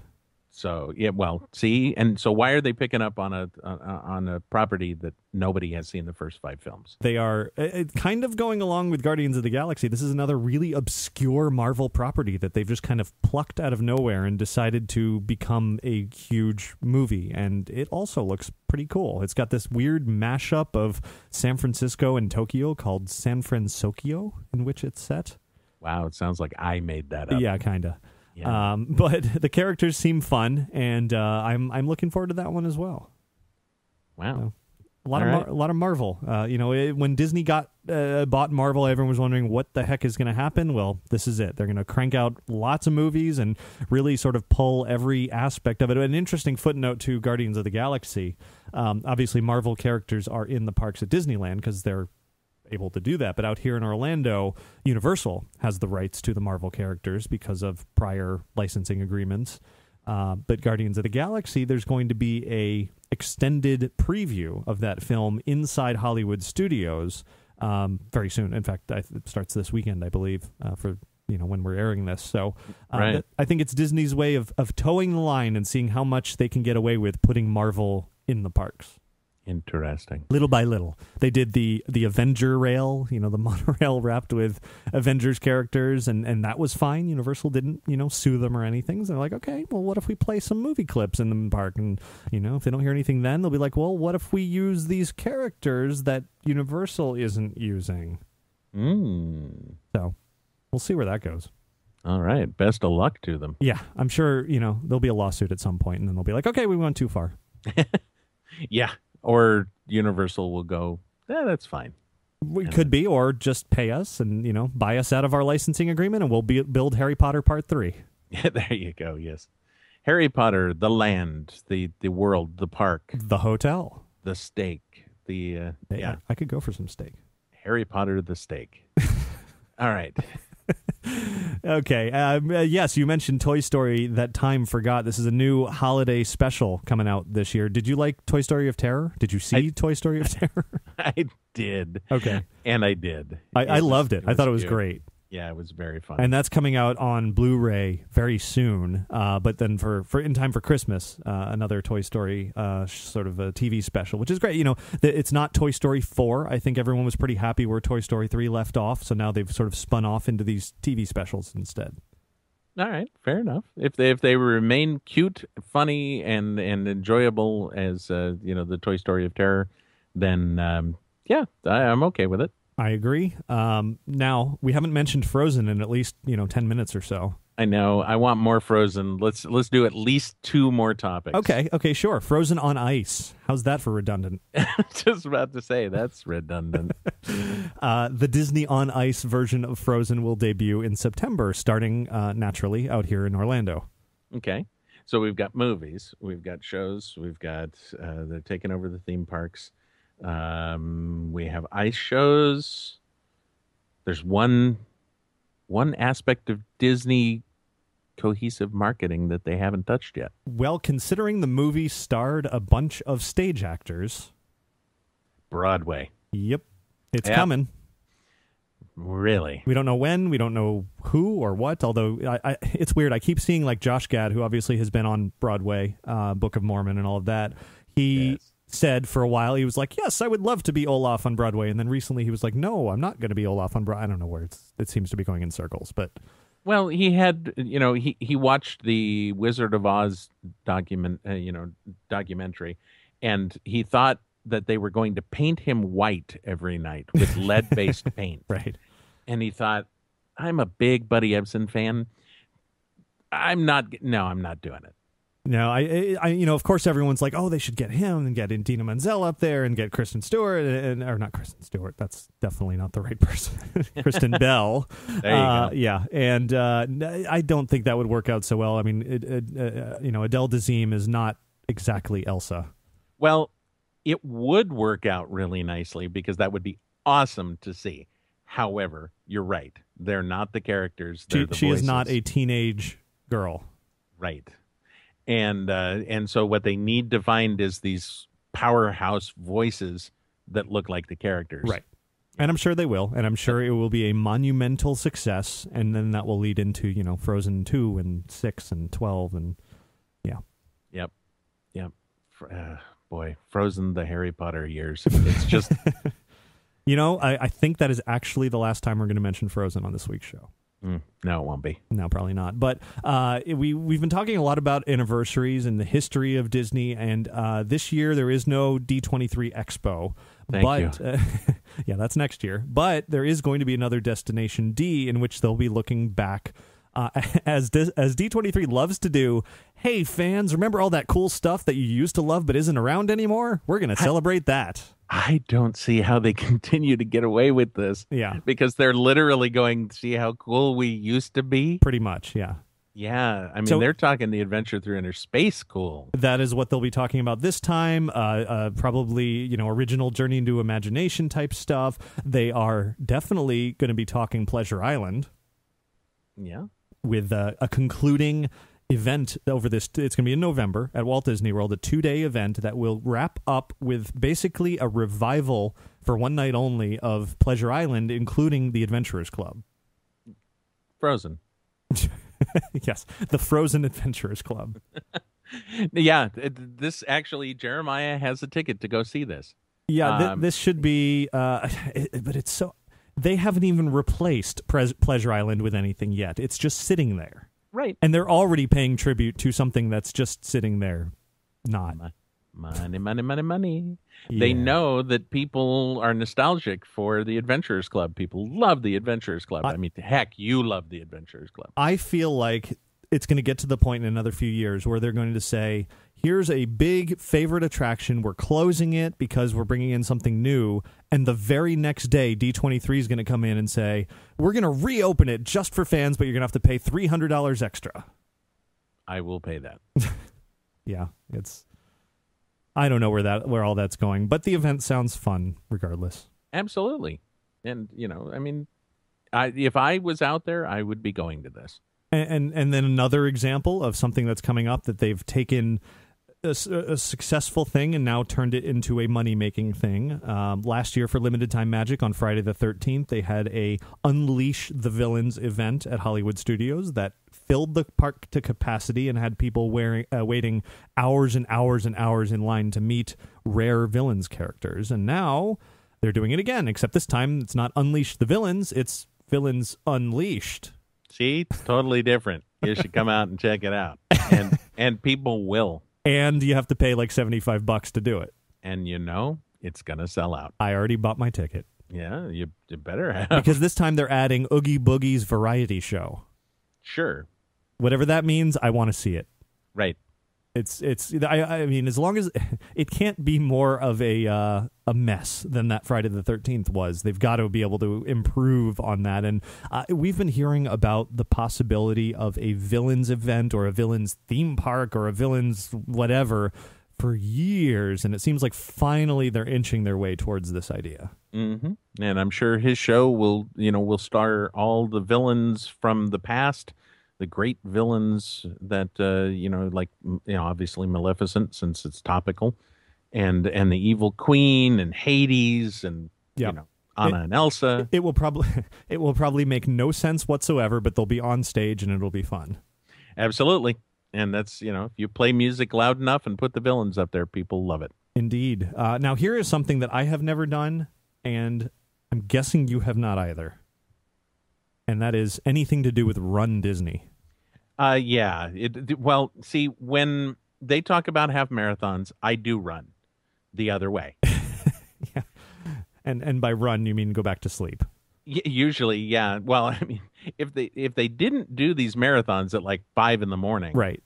So, yeah, well, see, and so why are they picking up on a property that nobody has seen the first 5 films? They are kind of going along with Guardians of the Galaxy. This is another really obscure Marvel property that they've just kind of plucked out of nowhere and decided to become a huge movie. And it also looks pretty cool. It's got this weird mashup of San Francisco and Tokyo called San Fransokyo, in which it's set. Wow, it sounds like I made that up. Yeah, kind of. Yeah. But the characters seem fun, and I'm looking forward to that one as well. Wow. A lot of Marvel. When Disney bought Marvel, everyone was wondering what the heck is going to happen. Well, this is it. They're going to crank out lots of movies and really sort of pull every aspect of it. An interesting footnote to Guardians of the Galaxy. Obviously, Marvel characters are in the parks at Disneyland because they're able to do that. But out here in Orlando, Universal has the rights to the Marvel characters because of prior licensing agreements. But Guardians of the Galaxy, there's going to be a extended preview of that film inside Hollywood Studios very soon. In fact, it starts this weekend, I believe, for when we're airing this. So right. I think it's Disney's way of towing the line and seeing how much they can get away with putting Marvel in the parks. Interesting. Little by little. They did the Avenger rail, the monorail wrapped with Avengers characters, and that was fine. Universal didn't, sue them or anything. So they're like, okay, well, what if we play some movie clips in the park? And, if they don't hear anything then, they'll be like, well, what if we use these characters that Universal isn't using? So we'll see where that goes. All right. Best of luck to them. Yeah, I'm sure, there'll be a lawsuit at some point, and then they'll be like, okay, we went too far. Yeah. Or Universal will go, that's fine. We could be, or just pay us and, buy us out of our licensing agreement, and we'll build Harry Potter Part 3. Yeah, there you go, yes. Harry Potter, the land, the world, the park. The hotel. The steak. Yeah. I could go for some steak. Harry Potter, the steak. All right. Okay. Yes, you mentioned Toy Story That Time Forgot. This is a new holiday special coming out this year. Did you like Toy Story of Terror? Did you see Toy Story of Terror? I did. Okay. And I did. I loved it. I thought it was great. Yeah, it was very fun. And that's coming out on Blu-ray very soon. But then for in time for Christmas, another Toy Story sort of a TV special, which is great. It's not Toy Story 4. I think everyone was pretty happy where Toy Story 3 left off. So now they've sort of spun off into these TV specials instead. All right, fair enough. If they remain cute, funny, and enjoyable as the Toy Story of Terror, then I'm okay with it. I agree. Now, we haven't mentioned Frozen in at least 10 minutes or so. I know. I want more Frozen. Let's do at least 2 more topics. Okay, sure. Frozen on Ice. How's that for redundant? Just about to say, that's redundant. The Disney on Ice version of Frozen will debut in September, starting naturally out here in Orlando. Okay. So we've got movies, we've got shows, we've got they're taking over the theme parks. We have ice shows. There's one aspect of Disney cohesive marketing that they haven't touched yet. Well, considering the movie starred a bunch of stage actors. Broadway. Yep. It's coming. Really? We don't know when. We don't know who or what, although it's weird. I keep seeing like Josh Gad, who obviously has been on Broadway, Book of Mormon and all of that. He said for a while, he was like, yes, I would love to be Olaf on Broadway. And then recently he was like, no, I'm not going to be Olaf on Broadway. I don't know where it seems to be going in circles, but... Well, he had, he watched the Wizard of Oz documentary, and he thought that they were going to paint him white every night with lead-based paint. Right. And he thought, I'm a big Buddy Ebsen fan. I'm not doing it. No, I of course everyone's like, oh, they should get him and get Idina Menzel up there and get Kristen Stewart or not Kristen Stewart. That's definitely not the right person. Kristen Bell. There you go. Yeah, and I don't think that would work out so well. I mean, Adele Dazeem is not exactly Elsa. Well, it would work out really nicely because that would be awesome to see. However, you're right. They're not the characters. She is not a teenage girl. Right. And so what they need to find is these powerhouse voices that look like the characters. Right. And I'm sure they will. And I'm sure it will be a monumental success. And then that will lead into, Frozen 2 and 6 and 12 and yeah. Yep. Boy, Frozen, the Harry Potter years. It's just... I think that is actually the last time we're going to mention Frozen on this week's show. No, it won't be. No, probably not. But we've been talking a lot about anniversaries and the history of Disney, and this year there is no D23 Expo. Thank you. Yeah, that's next year. But there is going to be another Destination D in which they'll be looking back as D23 loves to do. Hey, fans, remember all that cool stuff that you used to love but isn't around anymore? We're going to celebrate that. I don't see how they continue to get away with this. Yeah. Because they're literally going, see how cool we used to be? Pretty much, yeah. Yeah, I mean, So- they're talking the adventure through inner space cool. That is what they'll be talking about this time. Probably, original Journey into Imagination type stuff. They are definitely going to be talking Pleasure Island. Yeah. With a concluding event over this. It's going to be in November at Walt Disney World, a 2-day event that will wrap up with basically a revival for one night only of Pleasure Island, including the Adventurers Club. Frozen. Yes, the Frozen Adventurers Club. Yeah, this actually, Jeremiah has a ticket to go see this. Yeah, this should be, but it's so... They haven't even replaced Pleasure Island with anything yet. It's just sitting there. Right. And they're already paying tribute to something that's just sitting there. Not. Money, money, money, money. Yeah. They know that people are nostalgic for the Adventurers Club. People love the Adventurers Club. I mean, heck, you love the Adventurers Club. I feel like it's going to get to the point in another few years where they're going to say, here's a big favorite attraction. We're closing it because we're bringing in something new. And the very next day, D23 is going to come in and say, we're going to reopen it just for fans, but you're going to have to pay $300 extra. I will pay that. Yeah, I don't know where all that's going, but the event sounds fun regardless. Absolutely. And, I mean, if I was out there, I would be going to this. And then another example of something that's coming up that they've taken a successful thing and now turned it into a money-making thing. Last year for Limited Time Magic on Friday the 13th, they had a Unleash the Villains event at Hollywood Studios that filled the park to capacity and had people waiting hours and hours and hours in line to meet rare villains characters. And now they're doing it again, except this time it's not Unleash the Villains, it's Villains Unleashed. See, totally different. You should come out and check it out. And people will. And you have to pay like $75 to do it. And it's going to sell out. I already bought my ticket. Yeah, you better have. Because this time they're adding Oogie Boogie's variety show. Sure. Whatever that means, I want to see it. Right. I mean, as long as it can't be more of a mess than that Friday the 13th was. They've got to be able to improve on that. And we've been hearing about the possibility of a villains event or a villains theme park or a villains whatever for years. And it seems like finally they're inching their way towards this idea. Mm-hmm. And I'm sure his show will star all the villains from the past. The great villains that obviously Maleficent, since it's topical, and the evil queen and Hades and Anna and Elsa. It will probably make no sense whatsoever, but they'll be on stage and it'll be fun. Absolutely, and that's if you play music loud enough and put the villains up there, people love it. Indeed. Now here is something that I have never done, and I'm guessing you have not either. And that is anything to do with Run Disney. Yeah. Well, see, when they talk about half marathons, I do run the other way. Yeah. And by run, you mean go back to sleep. Usually, yeah. Well, I mean, if they didn't do these marathons at like 5 a.m, right,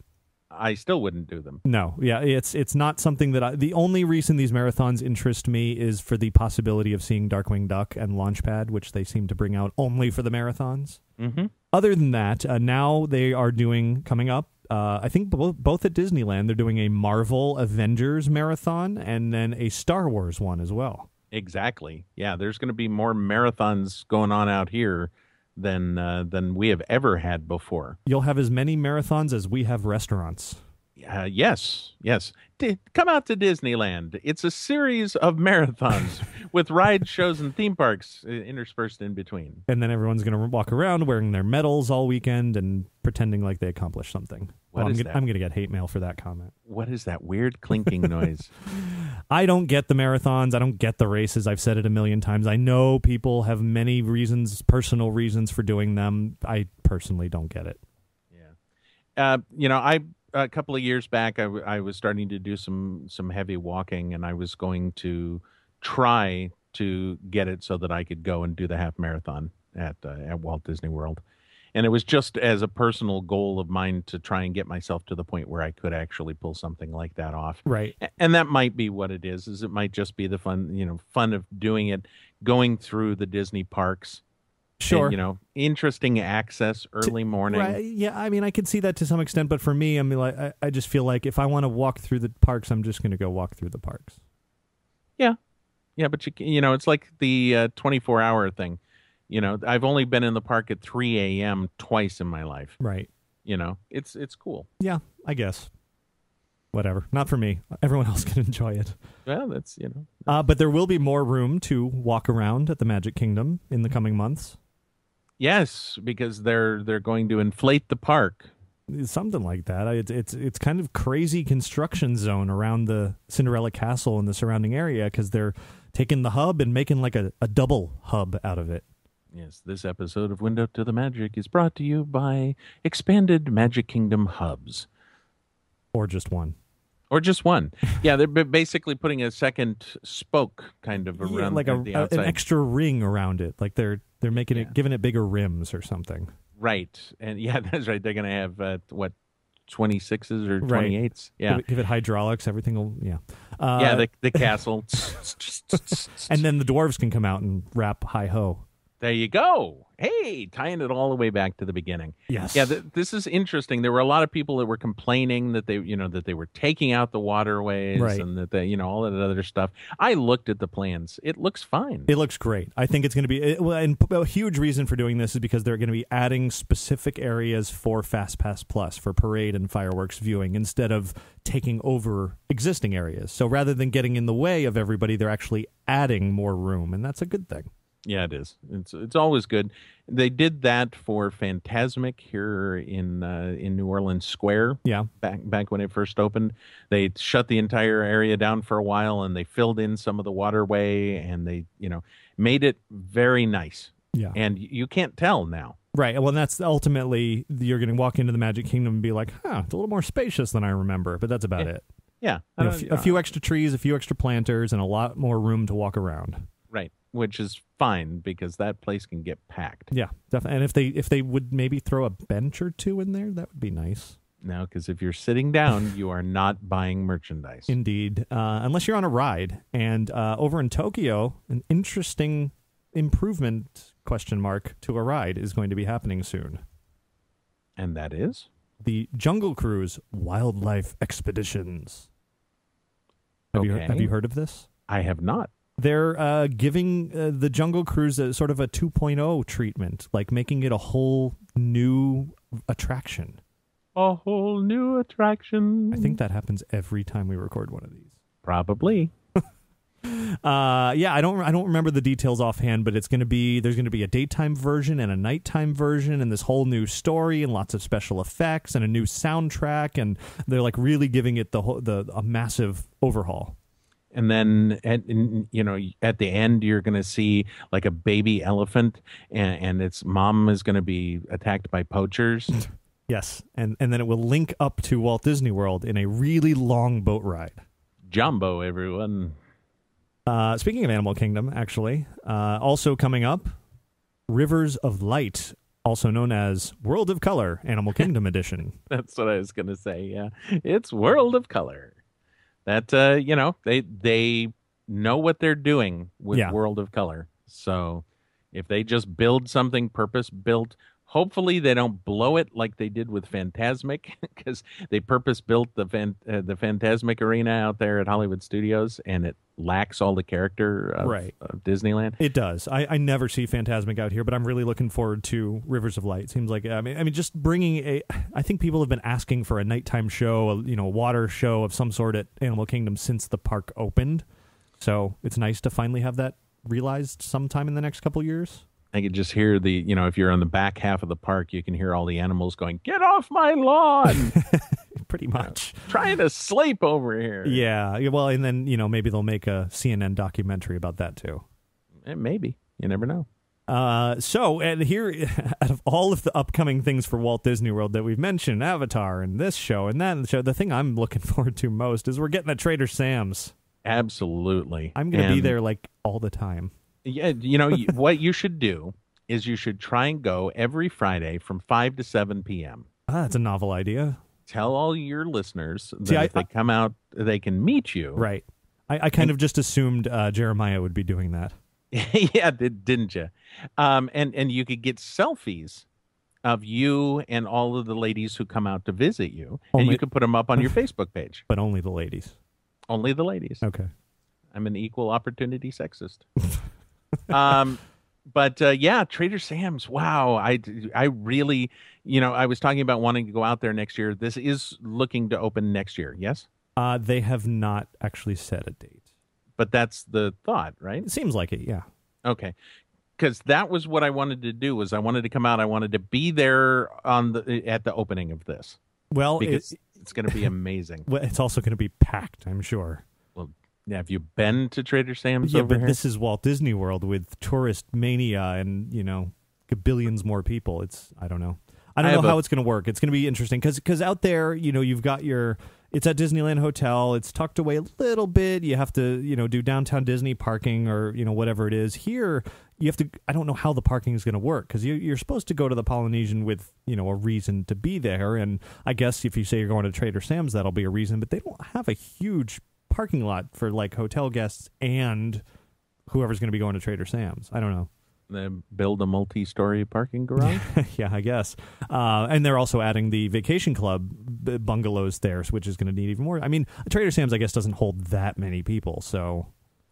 I still wouldn't do them. No, yeah, it's not something that the only reason these marathons interest me is for the possibility of seeing Darkwing Duck and Launchpad, which they seem to bring out only for the marathons. Mm-hmm. Other than that, now they are coming up, I think both at Disneyland, they're doing a Marvel Avengers marathon and then a Star Wars one as well. Exactly. Yeah, there's going to be more marathons going on out here than we have ever had before. You'll have as many marathons as we have restaurants. Yes. Come out to Disneyland. It's a series of marathons with ride shows and theme parks interspersed in between. And then everyone's going to walk around wearing their medals all weekend and pretending like they accomplished something. I'm going to get hate mail for that comment. What is that weird clinking noise? I don't get the marathons. I don't get the races. I've said it a million times. I know people have many reasons, personal reasons for doing them. I personally don't get it. Yeah. A couple of years back, I was starting to do some heavy walking, and I was going to try to get it so that I could go and do the half marathon at Walt Disney World. And it was just as a personal goal of mine to try and get myself to the point where I could actually pull something like that off. Right. And that might be what it is it might just be the fun of doing it, going through the Disney parks. Sure. And, interesting access early morning. Right. Yeah. I mean, I could see that to some extent, but for me, I mean, like, I just feel like if I want to walk through the parks, I'm just going to go walk through the parks. Yeah. Yeah. But it's like the 24-hour thing. I've only been in the park at 3 a.m. twice in my life. Right. It's cool. Yeah, I guess. Whatever. Not for me. Everyone else can enjoy it. Well, that's. But there will be more room to walk around at the Magic Kingdom in the coming months. Yes, because they're going to inflate the park. Something like that. It's kind of crazy construction zone around the Cinderella Castle and the surrounding area because they're taking the hub and making like a double hub out of it. Yes, this episode of Window to the Magic is brought to you by expanded Magic Kingdom hubs. Or just one. Or just one. Yeah, they're basically putting a second spoke kind of around like the outside. An extra ring around it. Like they're making it, giving it bigger rims or something. Right. And yeah, that's right. They're going to have, 26s or 28s? Right. Yeah. Give it hydraulics. Everything will, yeah. The castle. And then the dwarves can come out and rap hi-ho. There you go. Hey, tying it all the way back to the beginning. Yes. Yeah, this is interesting. There were a lot of people that were complaining that they were taking out the waterways, right, and that all that other stuff. I looked at the plans. It looks fine. It looks great. I think it's going to be and a huge reason for doing this is because they're going to be adding specific areas for FastPass Plus for parade and fireworks viewing instead of taking over existing areas. So rather than getting in the way of everybody, they're actually adding more room, and that's a good thing. Yeah, it is. It's always good. They did that for Fantasmic here in New Orleans Square. Yeah, back when it first opened, they shut the entire area down for a while, and they filled in some of the waterway, and they made it very nice. Yeah, and you can't tell now. Right. Well, and that's ultimately you're going to walk into the Magic Kingdom and be like, it's a little more spacious than I remember, but that's about it. Yeah, a few extra trees, a few extra planters, and a lot more room to walk around. Right. Which is fine because that place can get packed. Yeah, definitely. And if they would maybe throw a bench or two in there, that would be nice. No, because if you're sitting down, you are not buying merchandise. Indeed, unless you're on a ride. And over in Tokyo, an interesting improvement to a ride is going to be happening soon. And that is? The Jungle Cruise Wildlife Expeditions. Have you heard of this? I have not. They're giving the Jungle Cruise a sort of a 2.0 treatment, like making it a whole new attraction. A whole new attraction. I think that happens every time we record one of these. Probably. Yeah, I don't remember the details offhand, but there's going to be a daytime version and a nighttime version, and this whole new story and lots of special effects and a new soundtrack, and they're like really giving it a massive overhaul. And then at the end, you're going to see like a baby elephant, and its mom is going to be attacked by poachers. Yes, and then it will link up to Walt Disney World in a really long boat ride. Jumbo, everyone. Speaking of Animal Kingdom, actually, also coming up, Rivers of Light, also known as World of Color, Animal Kingdom Edition. That's what I was going to say, yeah. It's World of Color. That, they know what they're doing with World of Color. So if they just build something purpose-built, hopefully they don't blow it like they did with Fantasmic, because they purpose-built the Fantasmic Arena out there at Hollywood Studios, and it lacks all the character of Disneyland. It does. I never see Fantasmic out here, but I'm really looking forward to Rivers of Light. Seems like I mean, just bringing I think people have been asking for a nighttime show, a water show of some sort at Animal Kingdom since the park opened. So it's nice to finally have that realized sometime in the next couple years. I could just hear if you're on the back half of the park, you can hear all the animals going, "Get off my lawn!" Pretty much. Trying to sleep over here. Yeah. Well, and then, maybe they'll make a CNN documentary about that too. Maybe. You never know. And here, out of all of the upcoming things for Walt Disney World that we've mentioned, Avatar and this show and that show, the thing I'm looking forward to most is we're getting a Trader Sam's. Absolutely. I'm going to be there like all the time. Yeah, what you should do is you should try and go every Friday from 5 to 7 p.m. Ah, that's a novel idea. Tell all your listeners that See, if they come out, they can meet you. Right. I kind of just assumed Jeremiah would be doing that. Yeah, didn't you? And you could get selfies of you and all of the ladies who come out to visit you, and you could put them up on your Facebook page. But only the ladies. Only the ladies. Okay. I'm an equal opportunity sexist. But yeah, Trader Sam's. Wow, I really, I was talking about wanting to go out there next year. This is looking to open next year. Yes. They have not actually set a date. But that's the thought, right? It seems like it, yeah. Okay. Because that was what I wanted to do. Was I wanted to come out. I wanted to be there at the opening of this. Well, because it's going to be amazing. Well, it's also going to be packed, I'm sure. Well, have you been to Trader Sam's? Yeah, over but here? this is Walt Disney World with tourist mania and billions more people. I don't know. I don't know how it's going to work. It's going to be interesting because out there, you've got it's at Disneyland Hotel. It's tucked away a little bit. You have to, do downtown Disney parking or, whatever it is. Here, you have to, I don't know how the parking is going to work because you're supposed to go to the Polynesian with, a reason to be there. And I guess if you say you're going to Trader Sam's, that'll be a reason. But they don't have a huge parking lot for like hotel guests and whoever's going to be going to Trader Sam's. I don't know. They build a multi-story parking garage? Yeah, I guess. And they're also adding the vacation club bungalows there, which is going to need even more. I mean, Trader Sam's, I guess, doesn't hold that many people, so...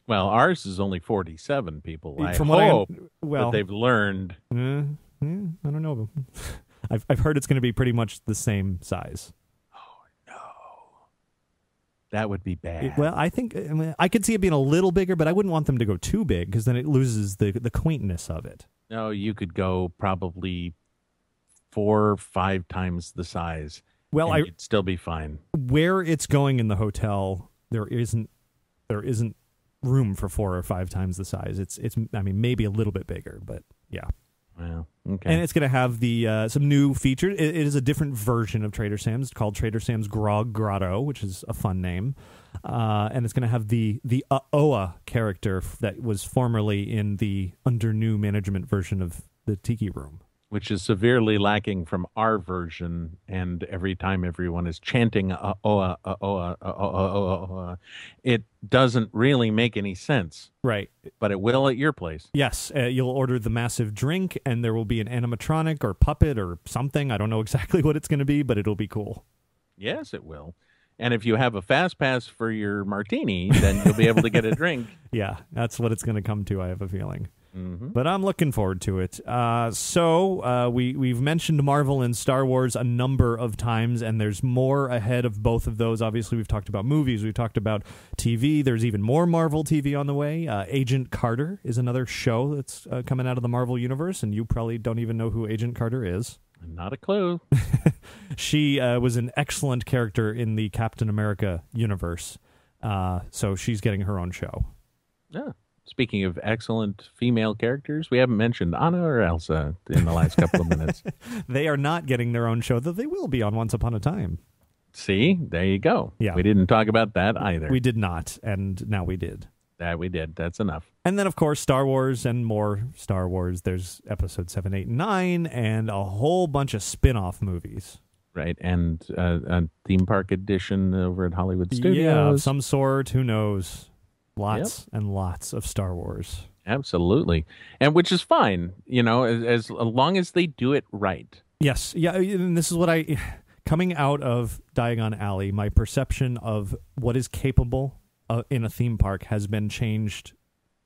Well, ours is only 47 people. I From hope what that they've learned. I don't know. I've heard it's going to be pretty much the same size. That would be bad. I could see it being a little bigger, but I wouldn't want them to go too big because then it loses the quaintness of it. No, you could go probably 4 or 5 times the size. Well, you'd still be fine. Where it's going in the hotel, there isn't room for 4 or 5 times the size. It's maybe a little bit bigger, but yeah. Well, okay. And it's going to have the some new features. It is a different version of Trader Sam's. It's called Trader Sam's Grog Grotto, which is a fun name. And it's going to have the Oa character that was formerly in the under new management version of the Tiki Room. Which is severely lacking from our version, and every time everyone is chanting "oa, oa, oa," it doesn't really make any sense. Right. But it will at your place. Yes, you'll order the massive drink, and there will be an animatronic or puppet or something. I don't know exactly what it's going to be, but it'll be cool. Yes, it will. And if you have a fast pass for your martini, then you'll be able to get a drink. Yeah, that's what it's going to come to, I have a feeling. Mm-hmm. But I'm looking forward to it. So we've mentioned Marvel and Star Wars a number of times, and there's more ahead of both of those. Obviously, we've talked about movies. We've talked about TV. There's even more Marvel TV on the way. Agent Carter is another show that's coming out of the Marvel universe, and you probably don't even know who Agent Carter is. Not a clue. She was an excellent character in the Captain America universe, so she's getting her own show. Yeah. Speaking of excellent female characters, we haven't mentioned Anna or Elsa in the last couple of minutes. They are not getting their own show, though they will be on Once Upon a Time. See? There you go. Yeah. We didn't talk about that either. We did not, and now we did. That we did. That's enough. And then, of course, Star Wars and more Star Wars. There's episode 7, 8, and 9, and a whole bunch of spin-off movies. Right, and a theme park edition over at Hollywood Studios. Yeah, of some sort. Who knows? Lots and lots of Star Wars. Absolutely. And which is fine, as long as they do it right. Yes. Yeah, and this is what coming out of Diagon Alley, my perception of what is capable in a theme park has been changed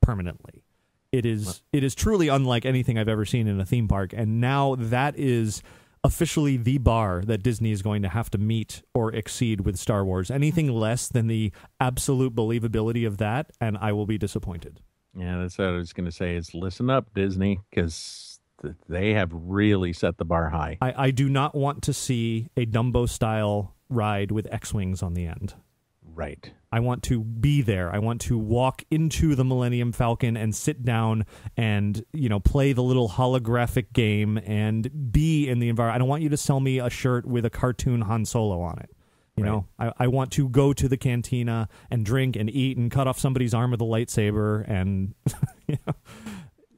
permanently. It is truly unlike anything I've ever seen in a theme park, and now that is officially the bar that Disney is going to have to meet or exceed with Star Wars. Anything less than the absolute believability of that, and I will be disappointed. Yeah, that's what I was going to say is listen up, Disney, because they have really set the bar high. I do not want to see a Dumbo-style ride with X-Wings on the end. Right. I want to be there. I want to walk into the Millennium Falcon and sit down and, play the little holographic game and be in the environment. I don't want you to sell me a shirt with a cartoon Han Solo on it. You know, I want to go to the cantina and drink and eat and cut off somebody's arm with a lightsaber and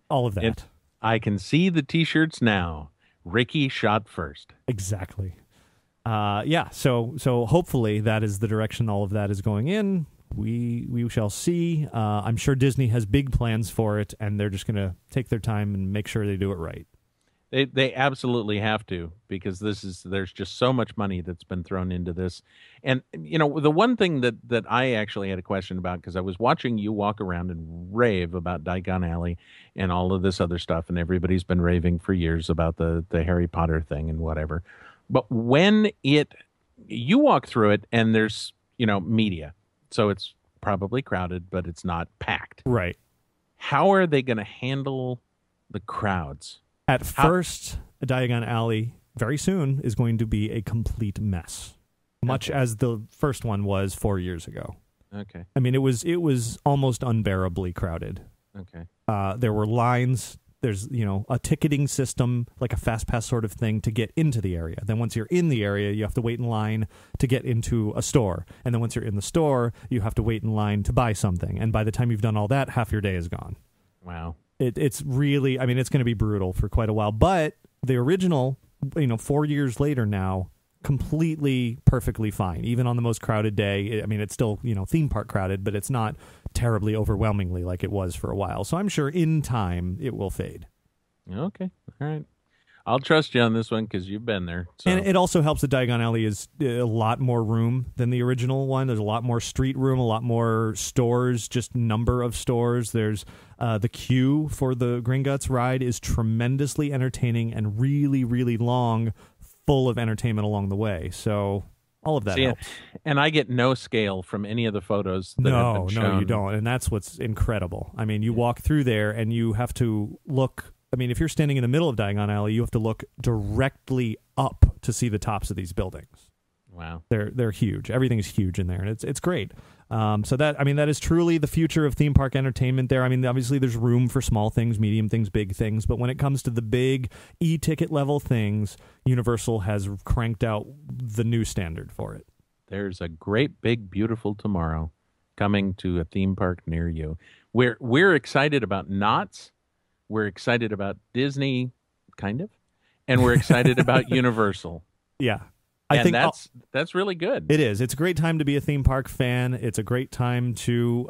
all of that. I can see the T-shirts now. Ricky shot first. Exactly. Yeah. So hopefully that is the direction all of that is going in. We shall see. I'm sure Disney has big plans for it, and they're just going to take their time and make sure they do it right. They absolutely have to, because there's just so much money that's been thrown into this. And the one thing that I actually had a question about, because I was watching you walk around and rave about Diagon Alley and all of this other stuff, and everybody's been raving for years about the Harry Potter thing and whatever. But when you walk through it and there's media, so it's probably crowded, but it's not packed. Right. How are they going to handle the crowds? At first, Diagon Alley very soon is going to be a complete mess, much as the first one was 4 years ago. Okay. I mean, it was almost unbearably crowded. Okay. There were lines. There's a ticketing system, like a fast pass sort of thing, to get into the area. Then once you're in the area, you have to wait in line to get into a store. And then once you're in the store, you have to wait in line to buy something. And by the time you've done all that, half your day is gone. Wow. It's really, I mean, it's going to be brutal for quite a while. But the original, 4 years later now, completely perfectly fine. Even on the most crowded day, I mean, it's still, theme park crowded, but it's not terribly overwhelmingly like it was for a while. So I'm sure in time it will fade. Okay. All right. I'll trust you on this one because you've been there. So. And it also helps that Diagon Alley is a lot more room than the original one. There's a lot more street room, a lot more stores, just number of stores. There's the queue for the Gringotts ride is tremendously entertaining and really, really long, full of entertainment along the way. So all of that helps. And I get no scale from any of the photos that have been shown. No, you don't. And that's what's incredible. I mean, you walk through there and you have to look. I mean, if you're standing in the middle of Diagon Alley, you have to look directly up to see the tops of these buildings. Wow. They're huge. Everything's huge in there, and it's great. So that is truly the future of theme park entertainment there. I mean, obviously there's room for small things, medium things, big things, but when it comes to the big e-ticket level things, Universal has cranked out the new standard for it. There's a great big beautiful tomorrow coming to a theme park near you. We're excited about Knott's. We're excited about Disney, kind of, and we're excited about Universal. Yeah. I think that's really good. It is. It's a great time to be a theme park fan. It's a great time to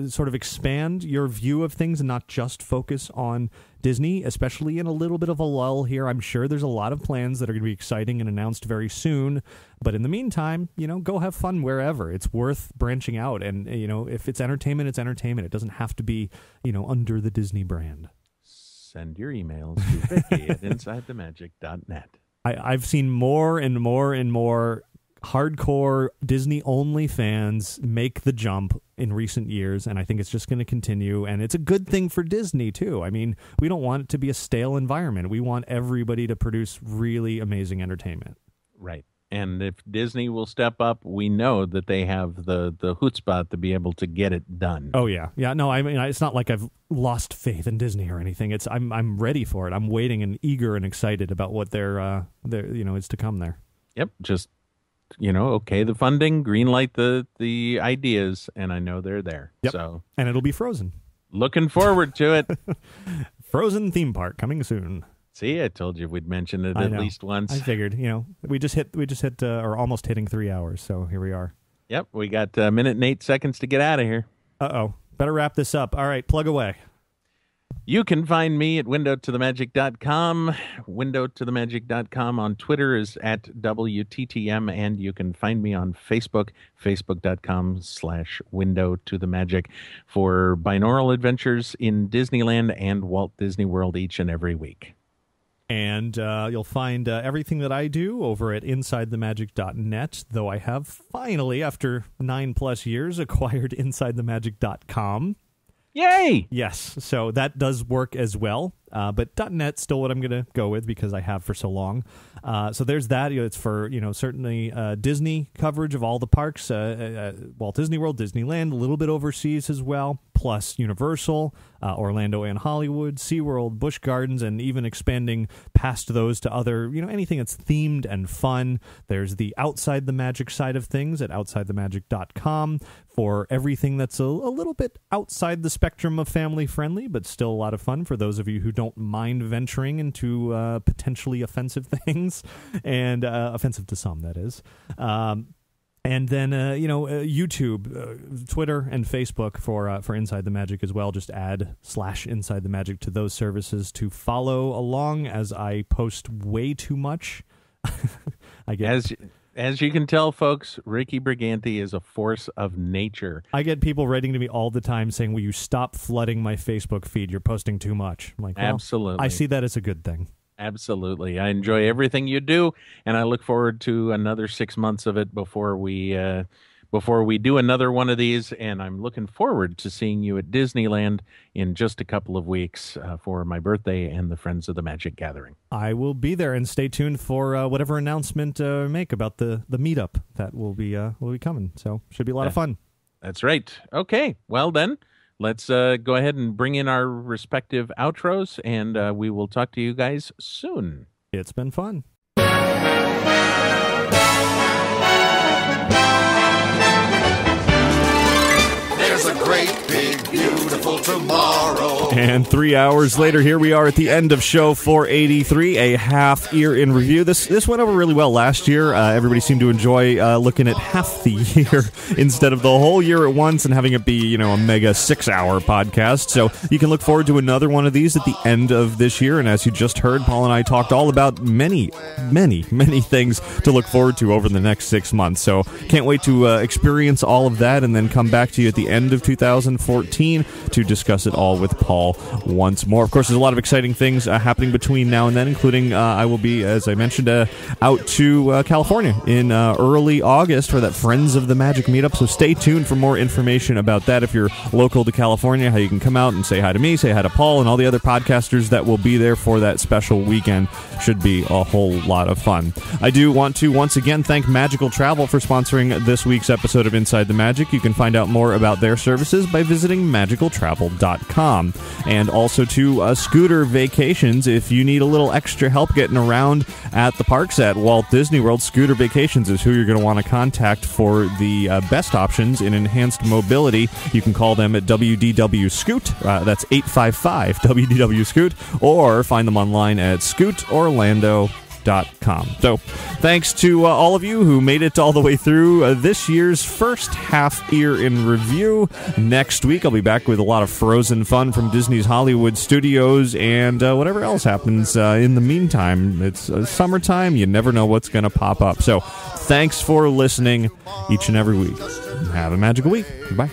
sort of expand your view of things and not just focus on Disney, especially in a little bit of a lull here. I'm sure there's a lot of plans that are going to be exciting and announced very soon. But in the meantime, go have fun wherever. It's worth branching out. And, if it's entertainment, it's entertainment. It doesn't have to be, under the Disney brand. Send your emails to Vicky at InsideTheMagic.net. I've seen more and more and more hardcore Disney-only fans make the jump in recent years, and I think it's just going to continue, and it's a good thing for Disney, too. I mean, we don't want it to be a stale environment. We want everybody to produce really amazing entertainment. Right. And if Disney will step up, we know that they have the chutzpah to be able to get it done. Oh, yeah. Yeah, no, I mean, it's not like I've lost faith in Disney or anything. I'm ready for it. I'm waiting and eager and excited about what their is to come there. Yep. Just, okay, the funding, green light the ideas, and I know they're there. Yep. So, and it'll be Frozen. Looking forward to it. Frozen theme park coming soon. See, I told you we'd mention it at least once. I figured, we just hit, or almost hitting 3 hours, so here we are. Yep, we got a minute and 8 seconds to get out of here. Uh-oh, better wrap this up. All right, plug away. You can find me at windowtothemagic.com. Windowtothemagic.com on Twitter is at WTTM, and you can find me on Facebook, facebook.com/windowtothemagic for binaural adventures in Disneyland and Walt Disney World each and every week. And you'll find everything that I do over at InsideTheMagic.net, though I have finally, after 9+ years, acquired InsideTheMagic.com. Yay! Yes, so that does work as well. But .net's still what I'm going to go with because I have for so long. So there's that. It's for, certainly Disney coverage of all the parks, Walt Disney World, Disneyland, a little bit overseas as well, plus Universal, Orlando and Hollywood, SeaWorld, Busch Gardens, and even expanding past those to other, anything that's themed and fun. There's the Outside the Magic side of things at OutsideTheMagic.com for everything that's a little bit outside the spectrum of family friendly, but still a lot of fun for those of you who don't don't mind venturing into potentially offensive things, and offensive to some, that is. And then, YouTube, Twitter, and Facebook for Inside the Magic as well. Just add /Inside the Magic to those services to follow along, as I post way too much. As you can tell, folks, Ricky Briganti is a force of nature. I get people writing to me all the time saying, will you stop flooding my Facebook feed? You're posting too much. I'm like, well, absolutely. I see that as a good thing. Absolutely. I enjoy everything you do, and I look forward to another 6 months of it before we do another one of these, and I'm looking forward to seeing you at Disneyland in just a couple of weeks for my birthday and the Friends of the Magic Gathering. I will be there, and stay tuned for whatever announcement make about the meetup that will be coming. So should be a lot of fun. That's right. Okay. Well, then, let's go ahead and bring in our respective outros, and we will talk to you guys soon. It's been fun. There's a great, big, beautiful tomorrow. And 3 hours later, here we are at the end of show 483, a half year in review. This went over really well last year. Everybody seemed to enjoy looking at half the year instead of the whole year at once and having it be, a mega 6-hour podcast. So you can look forward to another one of these at the end of this year. And as you just heard, Paul and I talked all about many, many, many things to look forward to over the next 6 months. So can't wait to experience all of that and then come back to you at the end of 2014 to discuss it all with Paul once more. Of course, there's a lot of exciting things happening between now and then, including I will be, as I mentioned, out to California in early August for that Friends of the Magic meetup, so stay tuned for more information about that. If you're local to California, how you can come out and say hi to me, say hi to Paul, and all the other podcasters that will be there for that special weekend. Should be a whole lot of fun. I do want to once again thank Magical Travel for sponsoring this week's episode of Inside the Magic. You can find out more about their services by visiting magicaltravel.com. And also to Scooter Vacations. If you need a little extra help getting around at the parks at Walt Disney World, Scooter Vacations is who you're going to want to contact for the best options in enhanced mobility. You can call them at WDW Scoot. That's 855 WDW Scoot, or find them online at scootorlando.com. So thanks to all of you who made it all the way through this year's first half year in review. Next week I'll be back with a lot of Frozen fun from Disney's Hollywood Studios and whatever else happens in the meantime. It's summertime. You never know what's going to pop up. So thanks for listening each and every week. Have a magical week. Goodbye.